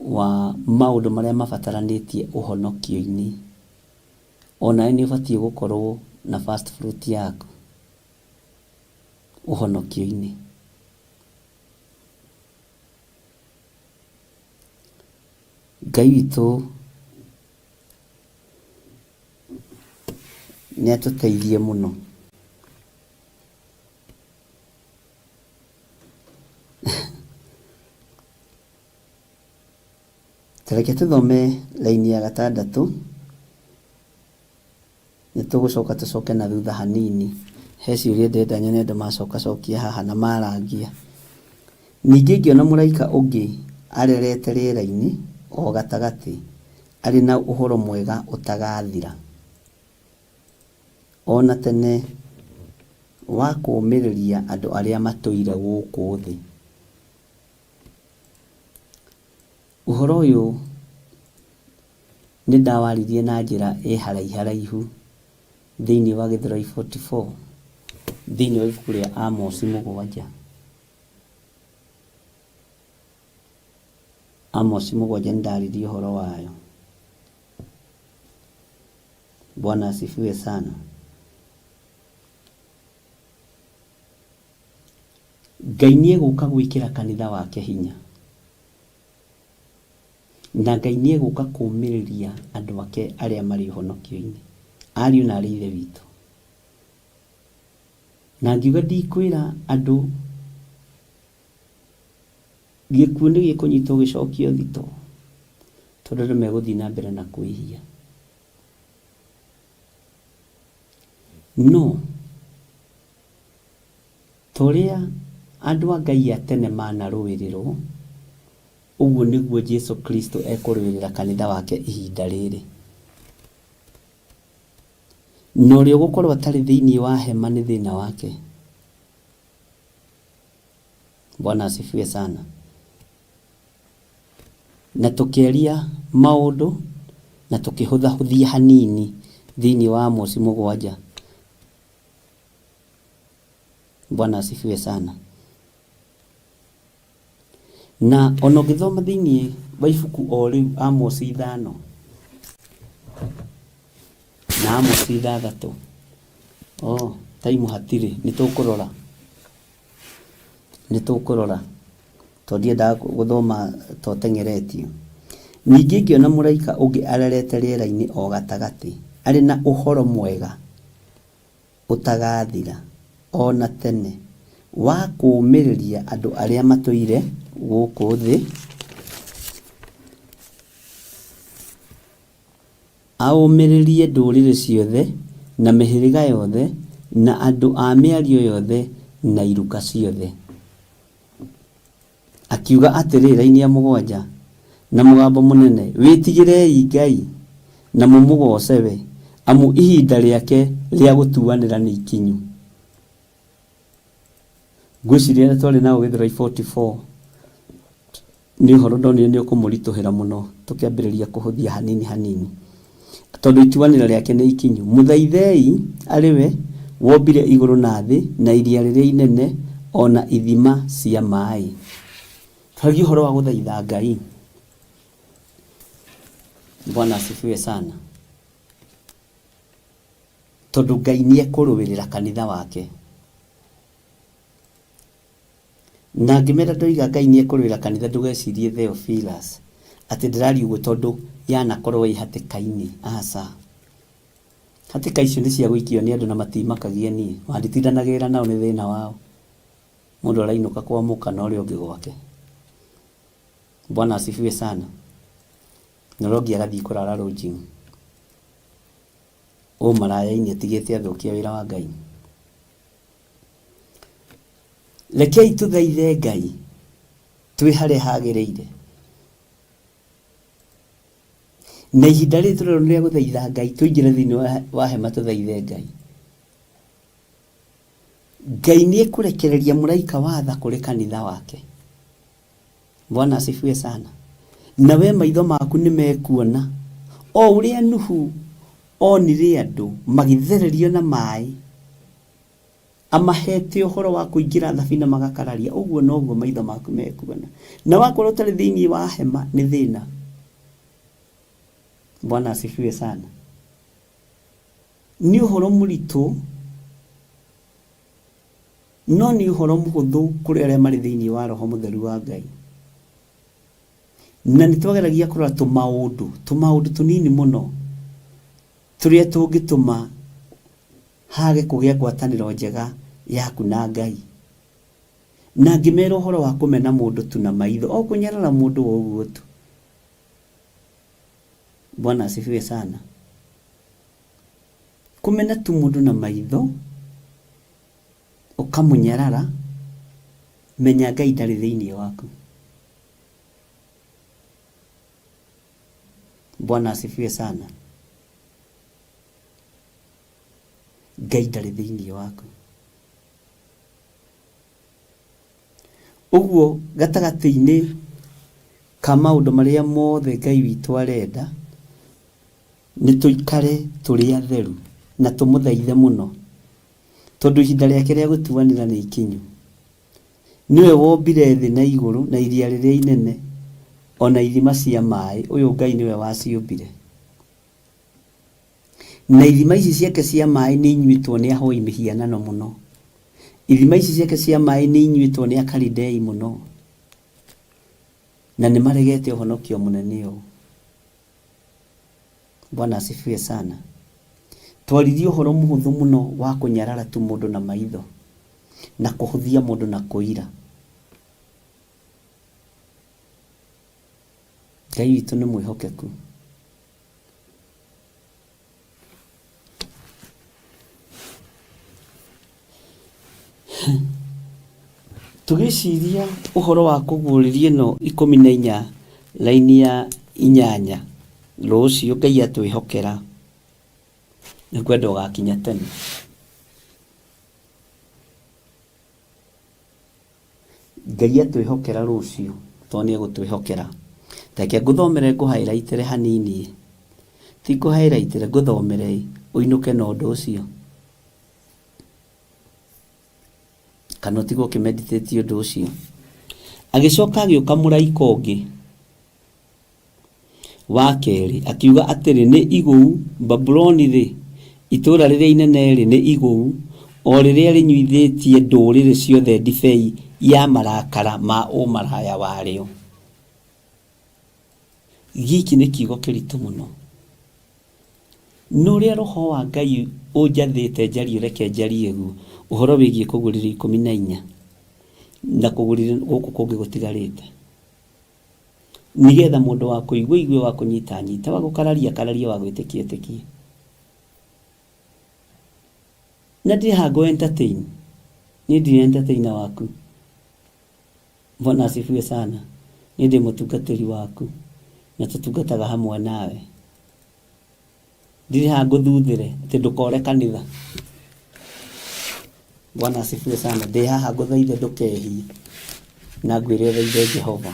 [SPEAKER 3] wa maundu maria mabataranĩtie ũhonokio-inĩ. Onawe nĩ ũbatiĩ gũkorwo na first fruit yaku ũhonokio-inĩ. Ngai witũ nĩ atũteithie mũno. Tareke tũthome laini ya 6. Nĩ tũgũcoka tũcoke na thutha hanini. He ciũria ndenda nyone andũ macokia haha na marangia. Ningĩ ngĩona mũraika ũngĩ arerete rĩera-inĩ o gatagatĩ arĩ na ũhoro mwega ũtagathira. Ona tene wa kũũmĩrĩria andũ arĩa matũire gũkũ thĩ. Ũhoro ũyũ nĩ ndawaririe na njĩra haraihu thĩinĩ wa Gĩthũrai 44 thĩinĩ wa ibuku rĩa Amos 7. Amos 7 ndaririe ũhoro wayo. Bwana asifiwe sana. Ngai nĩ egũka gwĩkĩra kanitha wake hinya. Na Ngai nĩ egũka kũũmĩrĩria andũ ake arĩa marĩ ũhonokio-inĩ. Ariũ na aarĩ a Ithe witũ. Na ngiuga ndikwĩra andũ gĩkuũ nĩ gĩkũnyitwo gĩcokio thito, tondũ andũ megũthiĩ na mbere na kwĩhia. No torĩa andũ a Ngai a tene manarũĩrĩrwo, ũguo nĩguo Jesu Kristo ekũrũĩrĩra kanitha wake ihinda rĩrĩ. Na ũrĩa ũgũkorwo atarĩ thĩinĩ wa hema nĩ thĩna wake. Bwana asifiwe sana. Na tũkĩaria maũndũ na tũkĩhũthahũthia hanini thĩinĩ wa Amos 7. Bwana asifiwe sana. Na ona ũngĩthoma thĩinĩ wa ibuku o rĩu Amos 5 na Amos 6. Taimu hatirĩ, nĩ tũkũrora tondũ ndiendaga gũthoma tũteng'eretio. Ningĩ ngĩona mũraika ũngĩ arerete rĩera-inĩ o gatagatĩ arĩ na ũhoro mwega ũtagathira ona tene wa kũũmĩrĩria andũ arĩa matũire gũkũ thĩ, aũmĩrĩrie ndũrĩrĩ ciothe na mĩhĩrĩga yothe na andũ a mĩario yothe na iruka ciothe. Akiuga atĩrĩ laini ya 7 na mũgambo mũnene, wĩtigĩrei Ngai na mũmũgoce we, amu ihinda rĩake rĩa gũtuanĩra nĩ ikinyu. Ngwĩciria twarĩ nao Gĩthũrai 44 nĩ ũhoro ndonire nĩ ũkũmũritũhĩra mũno, tũkĩambĩrĩria kũhũthia hanini. Tondũ ituanĩra rĩake nĩ ikinyu. Mũthaithei arĩwe wombire igũrũ na thĩ na iria rĩrĩa inene ona ithima cia maĩ. Twaragia ũhoro wa gũthaitha Ngai. Bwana asifiwe sana. Tondũ Ngai nĩ ekũrũĩrĩra kanitha wake. Na ngĩmera ndoiga Ngai nĩ ekũrũĩrĩra kanitha, ndũgecirie Theophilus atĩ ndĩraria ũguo tondũ yanakorwo ĩ hatĩka-inĩ. Aca, hatĩka icio nĩ cia gũikio nĩ andũ na matimakagia niĩ. Mandĩtindanagĩrĩra nao nĩ thĩna wao. Mũndũ arainũka kwamũka na ũrĩa ũngĩ gwake. Bwana asifiwe sana. Na ũrĩa ũngĩ agathiĩ kũrara lodging. Maraya-inĩ atigĩte athũkia wĩra wa Ngai. Rekei tũthaithe Ngai twĩ harĩa hagĩrĩire. Na ihinda rĩrĩ tũrerwo rĩa gũthaitha Ngai, tũingĩre thĩinĩ wa hema tũthaithe Ngai. Ngai nĩ ekũrekereria mũraika wa tha kũrĩ kanitha wake. Bwana asifiwe sana. Na we maitho maku nĩ mekuona o ũrĩa Nuhu onire andũ magĩthererio na maĩ amahete uhoro wa kuingira thabina magakararia uguo noguo maitho maku mekuona na wakorwo tari thiini wa hema ni thina. Bwana asifiwe sana. Ni uhoro muritu no ni uhoro muhuthu kuri aria mari thiini wa roho mutheru wa Ngai. Na nitwageragia kurora tumaundu tunini muno turia tungituma hage kugia ngwataniro njega yaku na Ngai. Na ngimera uhoro wa kumena mundu tu na maitho o kunyarara mundu woguo tu. Bwana asifiwe sana. Kumena tu mundu na maitho ukamunyarara, menya Ngai ndari thiini waku. Bwana asifiwe sana. Ngai ndari thiini waku. Uguo gatagati-ini ka maundu maria mothe Ngai witu arenda ni tuikare turi atheru na tumuthaithe muno, tondu ihinda riake ria gutuanira ni ikinyu. Niwe wombire thi na iguru na iria riria inene ona ithima cia mai. Uyu Ngai niwe waciumbire, na ithima ici ciake cia mai ni inyuitwo ni ahoi mihianano muno. Ithima ici ciake cia mai ni inyuitwo ni akaridei muno, na ni maregete uhonokio munene uyu. Bwana asifiwe sana. Twaririe uhoro muhuthu muno wa kunyarara tu mundu na maitho na kuhuthia mundu na kuira. Ngai witu ni mwihokeku. Tugiciria uhoro wa kuguririe no 14 laini ya 8 rucio Ngai atwihokera nikwenda ugakinya tene. Ngai atwihokera rucio to ni gutwihokera. Take nguthomere nguhighlightere hanini, ti nguhighlightere nguthomere uinuke na undu ucio, kana tigo kimeditate undu ucio. Agicoka agiuka muraika ungi wa keri akiuga atiri ni iguu Babuloni ri itura riria inene ri ni iguu o riria rinyuithitie nduriri ciothe ndibei ya marakara ma umaraya wario. Giki ni kiugo kiritu muno. No ria roho wa Ngai unjathite njari reke njari egu uhoro wigie kugurira 14 na kugurira guku kungi gutigarite, nigetha mundu wa kuigwa igwe wa kunyita nyita wa gukararia wa gwitikia tikia. Na ndi hago entertain ni ndi entertainer waku. Bwana asifiwe sana. Ni ndi mutungatiri waku na tutungataga hamwe nawe. Ndiri hago thuthire ati ndukore kanitha. Bwana asifiwe sana. Ndi hago thaithe ndukehi na ngwire thaithe Jehova.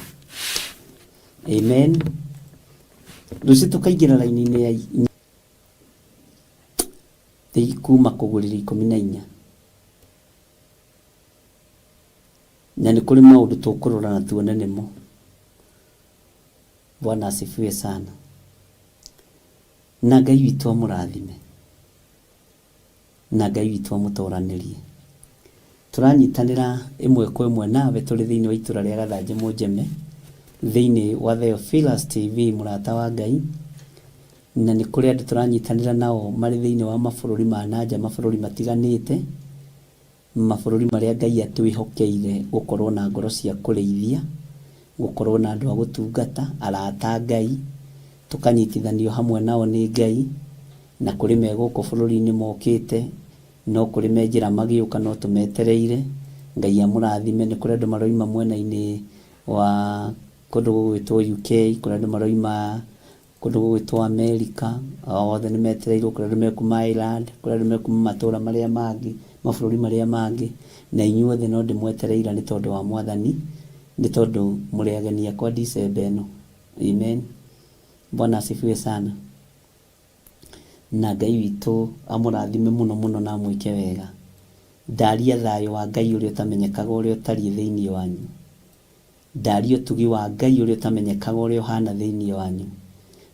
[SPEAKER 3] Amen. Ruci tukaingira laini-ini ya ti kuma kugurira 14 na ni kuri maundu tukurora na tuone nimo. Bwana asifiwe sana. Na Ngai witu amurathime, na Ngai witu amutoranirie. Turanyitanira imwe kwa imwe nawe turi thiini wa itura ria Gathanje Munjeme, thiini wa Theophilus TV murata wa Ngai, na ni kuri andu turanyitanira nao mari thiini wa mabururi ma nanja, mabururi matiganite, mabururi maria Ngai atwihokeire gukorwo na ngoro cia kureithia, gukorwo na andu a gutungata arata Ngai, tukanyitithanio hamwe nao ni Ngai, na kuri me guku bururi-ini mokite no kuri me njira magiuka no tumetereire. Ngai amurathime. Ni kuri andu maroima mwena-ini wa kundu gugwitwo UK, kuri andu maroima kundu gugwitwo America, othe ni metereirwo. Kuri andu me kuma Ireland, kuri andu me kuma matura maria mangi, mabururi maria mangi, na inyuothe no ndimwetereira ni tondu wa Mwathani, ni tondu muri ageni akwa December eno. Amen. Bwana asifiwe sana. Na Ngai witu amurathime muno muno na mwike wega. ndaria thayo wa Ngai uria utamenyekaga uria utari thiini wanyu, ndaria utugi wa Ngai uria utamenyekaga uria uhana thiini wanyu,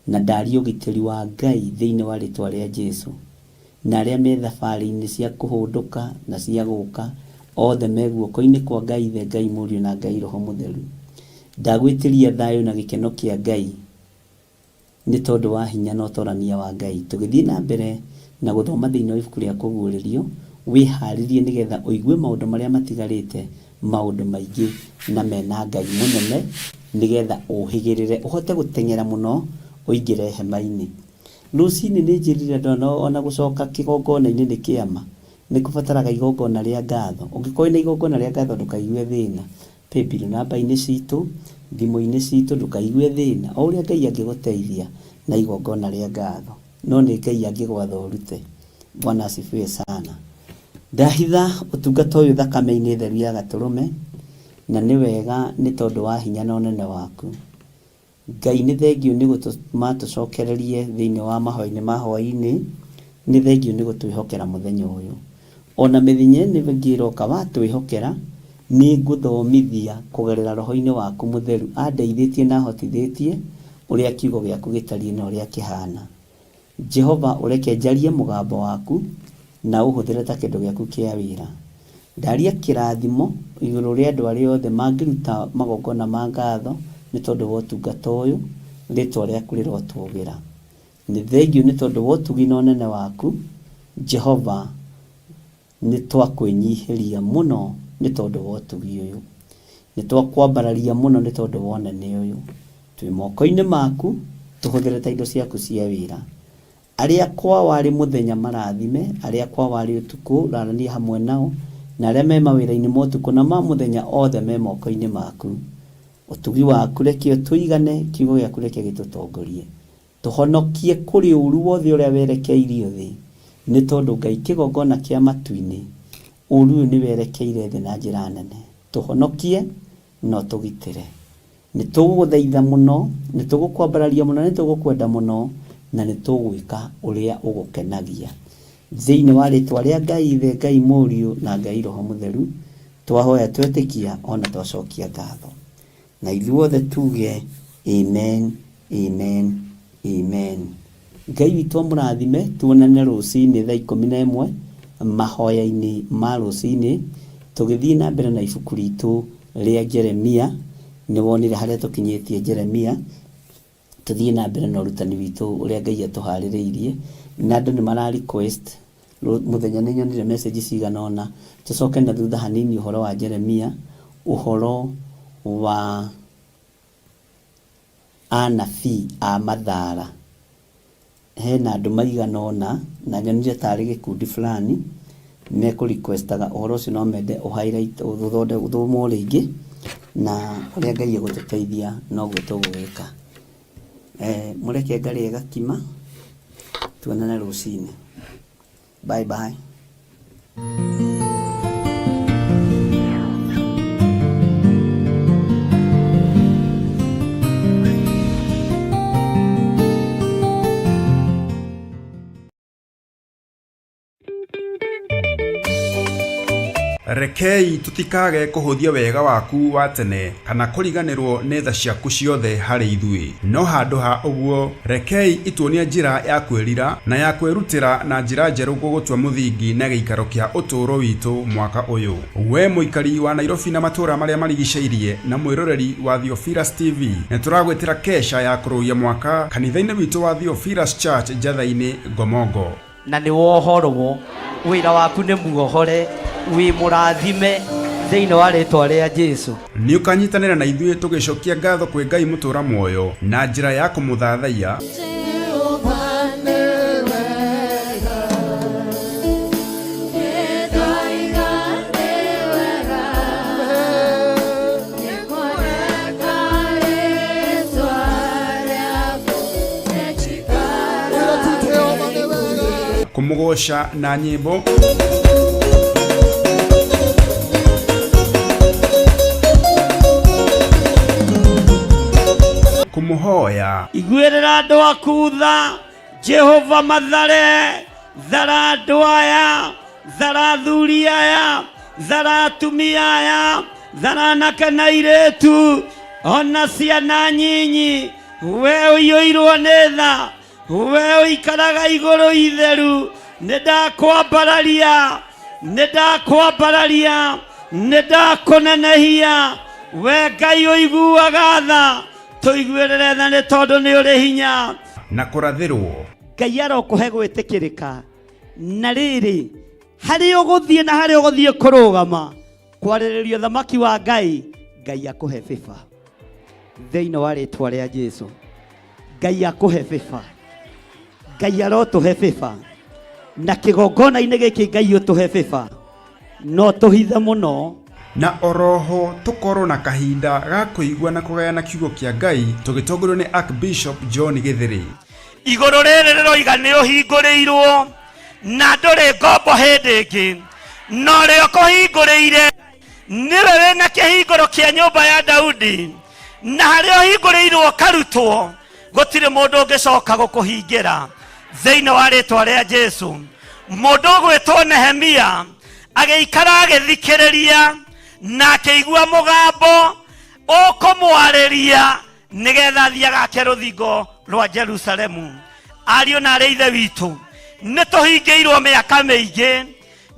[SPEAKER 3] na ndaria ugitiri wa Ngai thiini wa ritwa ria Jesu. Na aria me thabari-ini cia kuhunduka na cia guka othe me guoko-ini kwa Ngai the Ngai Mũriũ na Ngai Roho Mũtheru. Ndagwitiria thayo na gikeno kia Ngai ni tondu wa hinya na utorania wa Ngai. Tugithii na mbere na guthoma thiini wa ibuku ria kuguririo, wiharirie nigetha uigue maundu maria matigarite, maundu maingi na mena Ngai munene, nigetha uhigirire uhote gutengera muno uingire hema-ini. Rucini ni njirire ndona ona gucoka kigongona-ini ni kiama, ni kubataraga igongona ria ngatho. Ungikorwo na igongona ria ngatho ndukaigue thina, paybill namba-ini citu, thimu-ini citu, ndukaigue thina. O uria Ngai angiguteithia na igongona ria ngatho, no ni Ngai angigwatha urute. Bwana asifiwe sana. Ndahitha utungata uyu thakame-ini theru ya Gaturume, na ni wega ni tondu wa hinya na unene waku. Ngai ni thengio ni gutuma tucokererie thiini wa mahoya-ini ma hwaini, ni thengio ni gutwihokera muthenya uyu. Ona mithinye ni ngiroka watwihokera, ni nguthomithia kugerera roho-ini waku mutheru andeithitie na hotithitie uria kiugo giaku gitarie na uria kihana. Jehova ureke njarie mugambo waku na uhuthire ta kindu giaku kia wira. Ndaria kirathimo iguru ria andu aria othe mangiruta magongona ma ngatho ni tondu wa utungata uyu, ritwa riaku rirotugira. Ni thengio ni tondu wa utugi na unene waku Jehova, ni twakwinyihiria muno ni tondu wa utugi uyu, ni twakwambararia muno ni tondu wa unene uyu. Twi moko-ini maku, tuhuthire ta indo ciaku cia wira. Aria kwa wari muthenya marathime, aria kwa wari utuku rarania hamwe nao, na aria me mawira-ini ma utuku na ma muthenya othe me moko-ini maku. Utugi waku reke utuigane, kiugo giaku reke gitutongorie. Tuhonokie kuri uru wothe uria werekeirio thi, ni tondu Ngai kigongona kia matu-ini uru ni werekeire thi na njira nene. Tuhonokie no tugitire. Ni tuguthaitha muno, ni tugukwambararia muno, ni tugukwenda muno, na ni tugwika uria ugukenagia. Thiini wa ritwa ria Ngai the Ngai Mũriũ na Ngai Roho Mũtheru, twahoya twetikia ona twacokia ngatho. Na ithuothe tuge amen, amen, amen. Ngai witũ mũrathime, tuonane rũcinĩ thaa 11 mahoya-ini ma rũcinĩ, tugithii na mbere na ibuku ritu ria Jeremia. Ni wonire haria tukinyitie Jeremia, tuthii na mbere na urutani witu uria Ngai atuhaririirie. Na andu ni mara request muthenya ni nyonire message cigana ona tucoke na thutha hanini uhoro wa Jeremia, uhoro wa anabii a mathara. Hena andu maigana ona na nyonire tari gikundi fulani me ku requestaga uhoro ucio, no mende u highlight uthomwo ringi, na uria Ngai egututeithia no guo tugwika. Mureke Ngai egakima, tuonane rũcinĩ. Bye bye.
[SPEAKER 1] Rekei tutikage kuhuthia wega waku wa tene kana kuriganirwo nĩ tha ciaku ciothe harĩ ithuĩ, no handũ ha ũguo rekei ituonie njĩra ya kwĩrira na ya kwĩrutĩra na njĩra njerũ gũgũtua mũthingi na gĩikaro kĩa ũtũũro witũ mwaka ũyũ. We mũikari wa Nairobi na matũũra marĩa marigicĩirie na mwĩroreri wa Theophilus TV, nĩ tũragwĩtĩra kesha ya kũrũia mwaka kanitha-inĩ witũ wa Theophilus Church Njatha-inĩ Ngomongo.
[SPEAKER 6] Na nĩ wohorwo, wĩra waku nĩ muohore, wi mũrathime thĩinĩ wa rĩtwa rĩa Jesu.
[SPEAKER 1] Nĩ ũkanyitanĩra na ithuĩ tũgĩcokia ngatho kwĩ Ngai mũtũũra muoyo na njĩra ya kũmũthathaiya. Kũmũgoca na nyĩmbo, kumuhoya.
[SPEAKER 2] Igwirira andu aku tha, Jehova mathare thara andu aya zara athuri aya, zara atumia aya, zara anake na airĩtu, ona ciana nyinyi, we ũiyũirwo nĩ tha, we ũikaraga igũrũ itheru, nĩndakwambararia, nĩndakwambararia, nĩndakũnenehia, we Ngai ũiguaga tha, tũiguĩrĩre tha nĩ tondũ nĩ ũrĩ hinya
[SPEAKER 1] na kũrathĩrwo.
[SPEAKER 2] Ngai arokũhe gwĩtĩkĩrĩka. Na rĩrĩ, harĩ ũgũthiĩ na harĩ ũgũthiĩ kũrũgama kwarĩrĩrio thamaki wa Ngai, Ngai akũhe bĩba thĩinĩ wa rĩtwa rĩa Jesũ. Ngai akũhe bĩba, Ngai arotũhe bĩba, na kĩgongona-inĩ gĩkĩ Ngai ũtũhe bĩba, no tũhithe mũno.
[SPEAKER 1] Na oroho tukorwo na kahinda ga kũigua na kũgayana kiugo kĩa Ngai tũgĩtongorio nĩ Archbishop John Gĩthĩrĩ.
[SPEAKER 2] Igũrũ rĩrĩ rĩroiga nĩ ũhingũrĩirwo na ndũrĩ ngombo hĩndĩ ĩngĩ, no rĩo kũhingũrĩire nĩwe wĩna kĩhingũro kĩa nyũmba ya Daudi, na harĩa ũhingũrĩirwo karutwo gũtirĩ mũndũ ũngĩcoka gũkũhingĩra thĩinĩ wa rĩtwa rĩa Jesũ. Mũndũ ũgwĩtwo Nehemia agĩikara agĩthikĩrĩria na akĩigua mũgambo ũkũmwarĩria nĩgetha athiĩ agake rũthingo rwa Jerusalemu. Ariũ na aarĩ ithe witũ, nĩ tũhingĩirwo mĩaka mĩingĩ,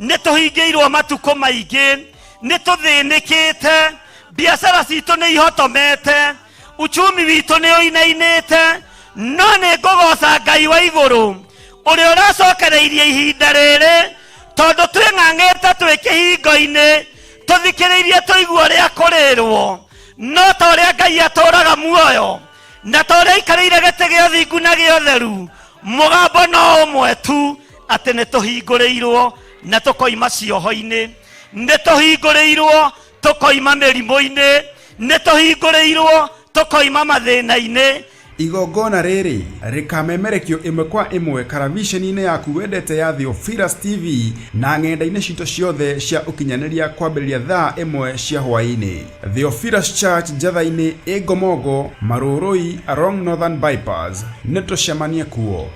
[SPEAKER 2] nĩ tũhingĩirwo matukũ maingĩ, nĩ tũthĩnĩkĩte, biacara citũ nĩ ihotomete, uchumi witũ nĩ ũinainĩte, no nĩ ngũgoca Ngai wa igũrũ ũrĩa ũracokereirie ihinda rĩrĩ, tondũ twĩng'ang'ĩte twĩ kĩhingo-inĩ tũthikĩrĩirie tũigua ũrĩa kũrĩrwo, no ta ũrĩa Ngai atũũraga muoyo na ta ũrĩa aikarĩire gĩtĩ gĩa ũthingu na gĩa ũtheru, mũgambo no ũmwe tu, atĩ nĩ tũhingũrĩirwo na tũkoima cioho-inĩ, nĩ tũhingũrĩirwo tũkoima mĩrimũ-inĩ, nĩ tũhingũrĩirwo tũkoima mathĩna-inĩ.
[SPEAKER 1] Igongona rĩrĩ rĩkamemerekio ĩmwe kwa ĩmwe karavisheni-inĩ yaku wendete ya Theophilus TV na ng'enda-inĩ citũ ciothe cia ũkinyanĩria kwambĩrĩria thaa 1 cia hwaĩ-inĩ. Theophilus Church Njatha-inĩ ĩ Ngomongo, Marũrũi along Northern Bypass. Nĩ tũcemanie kuo.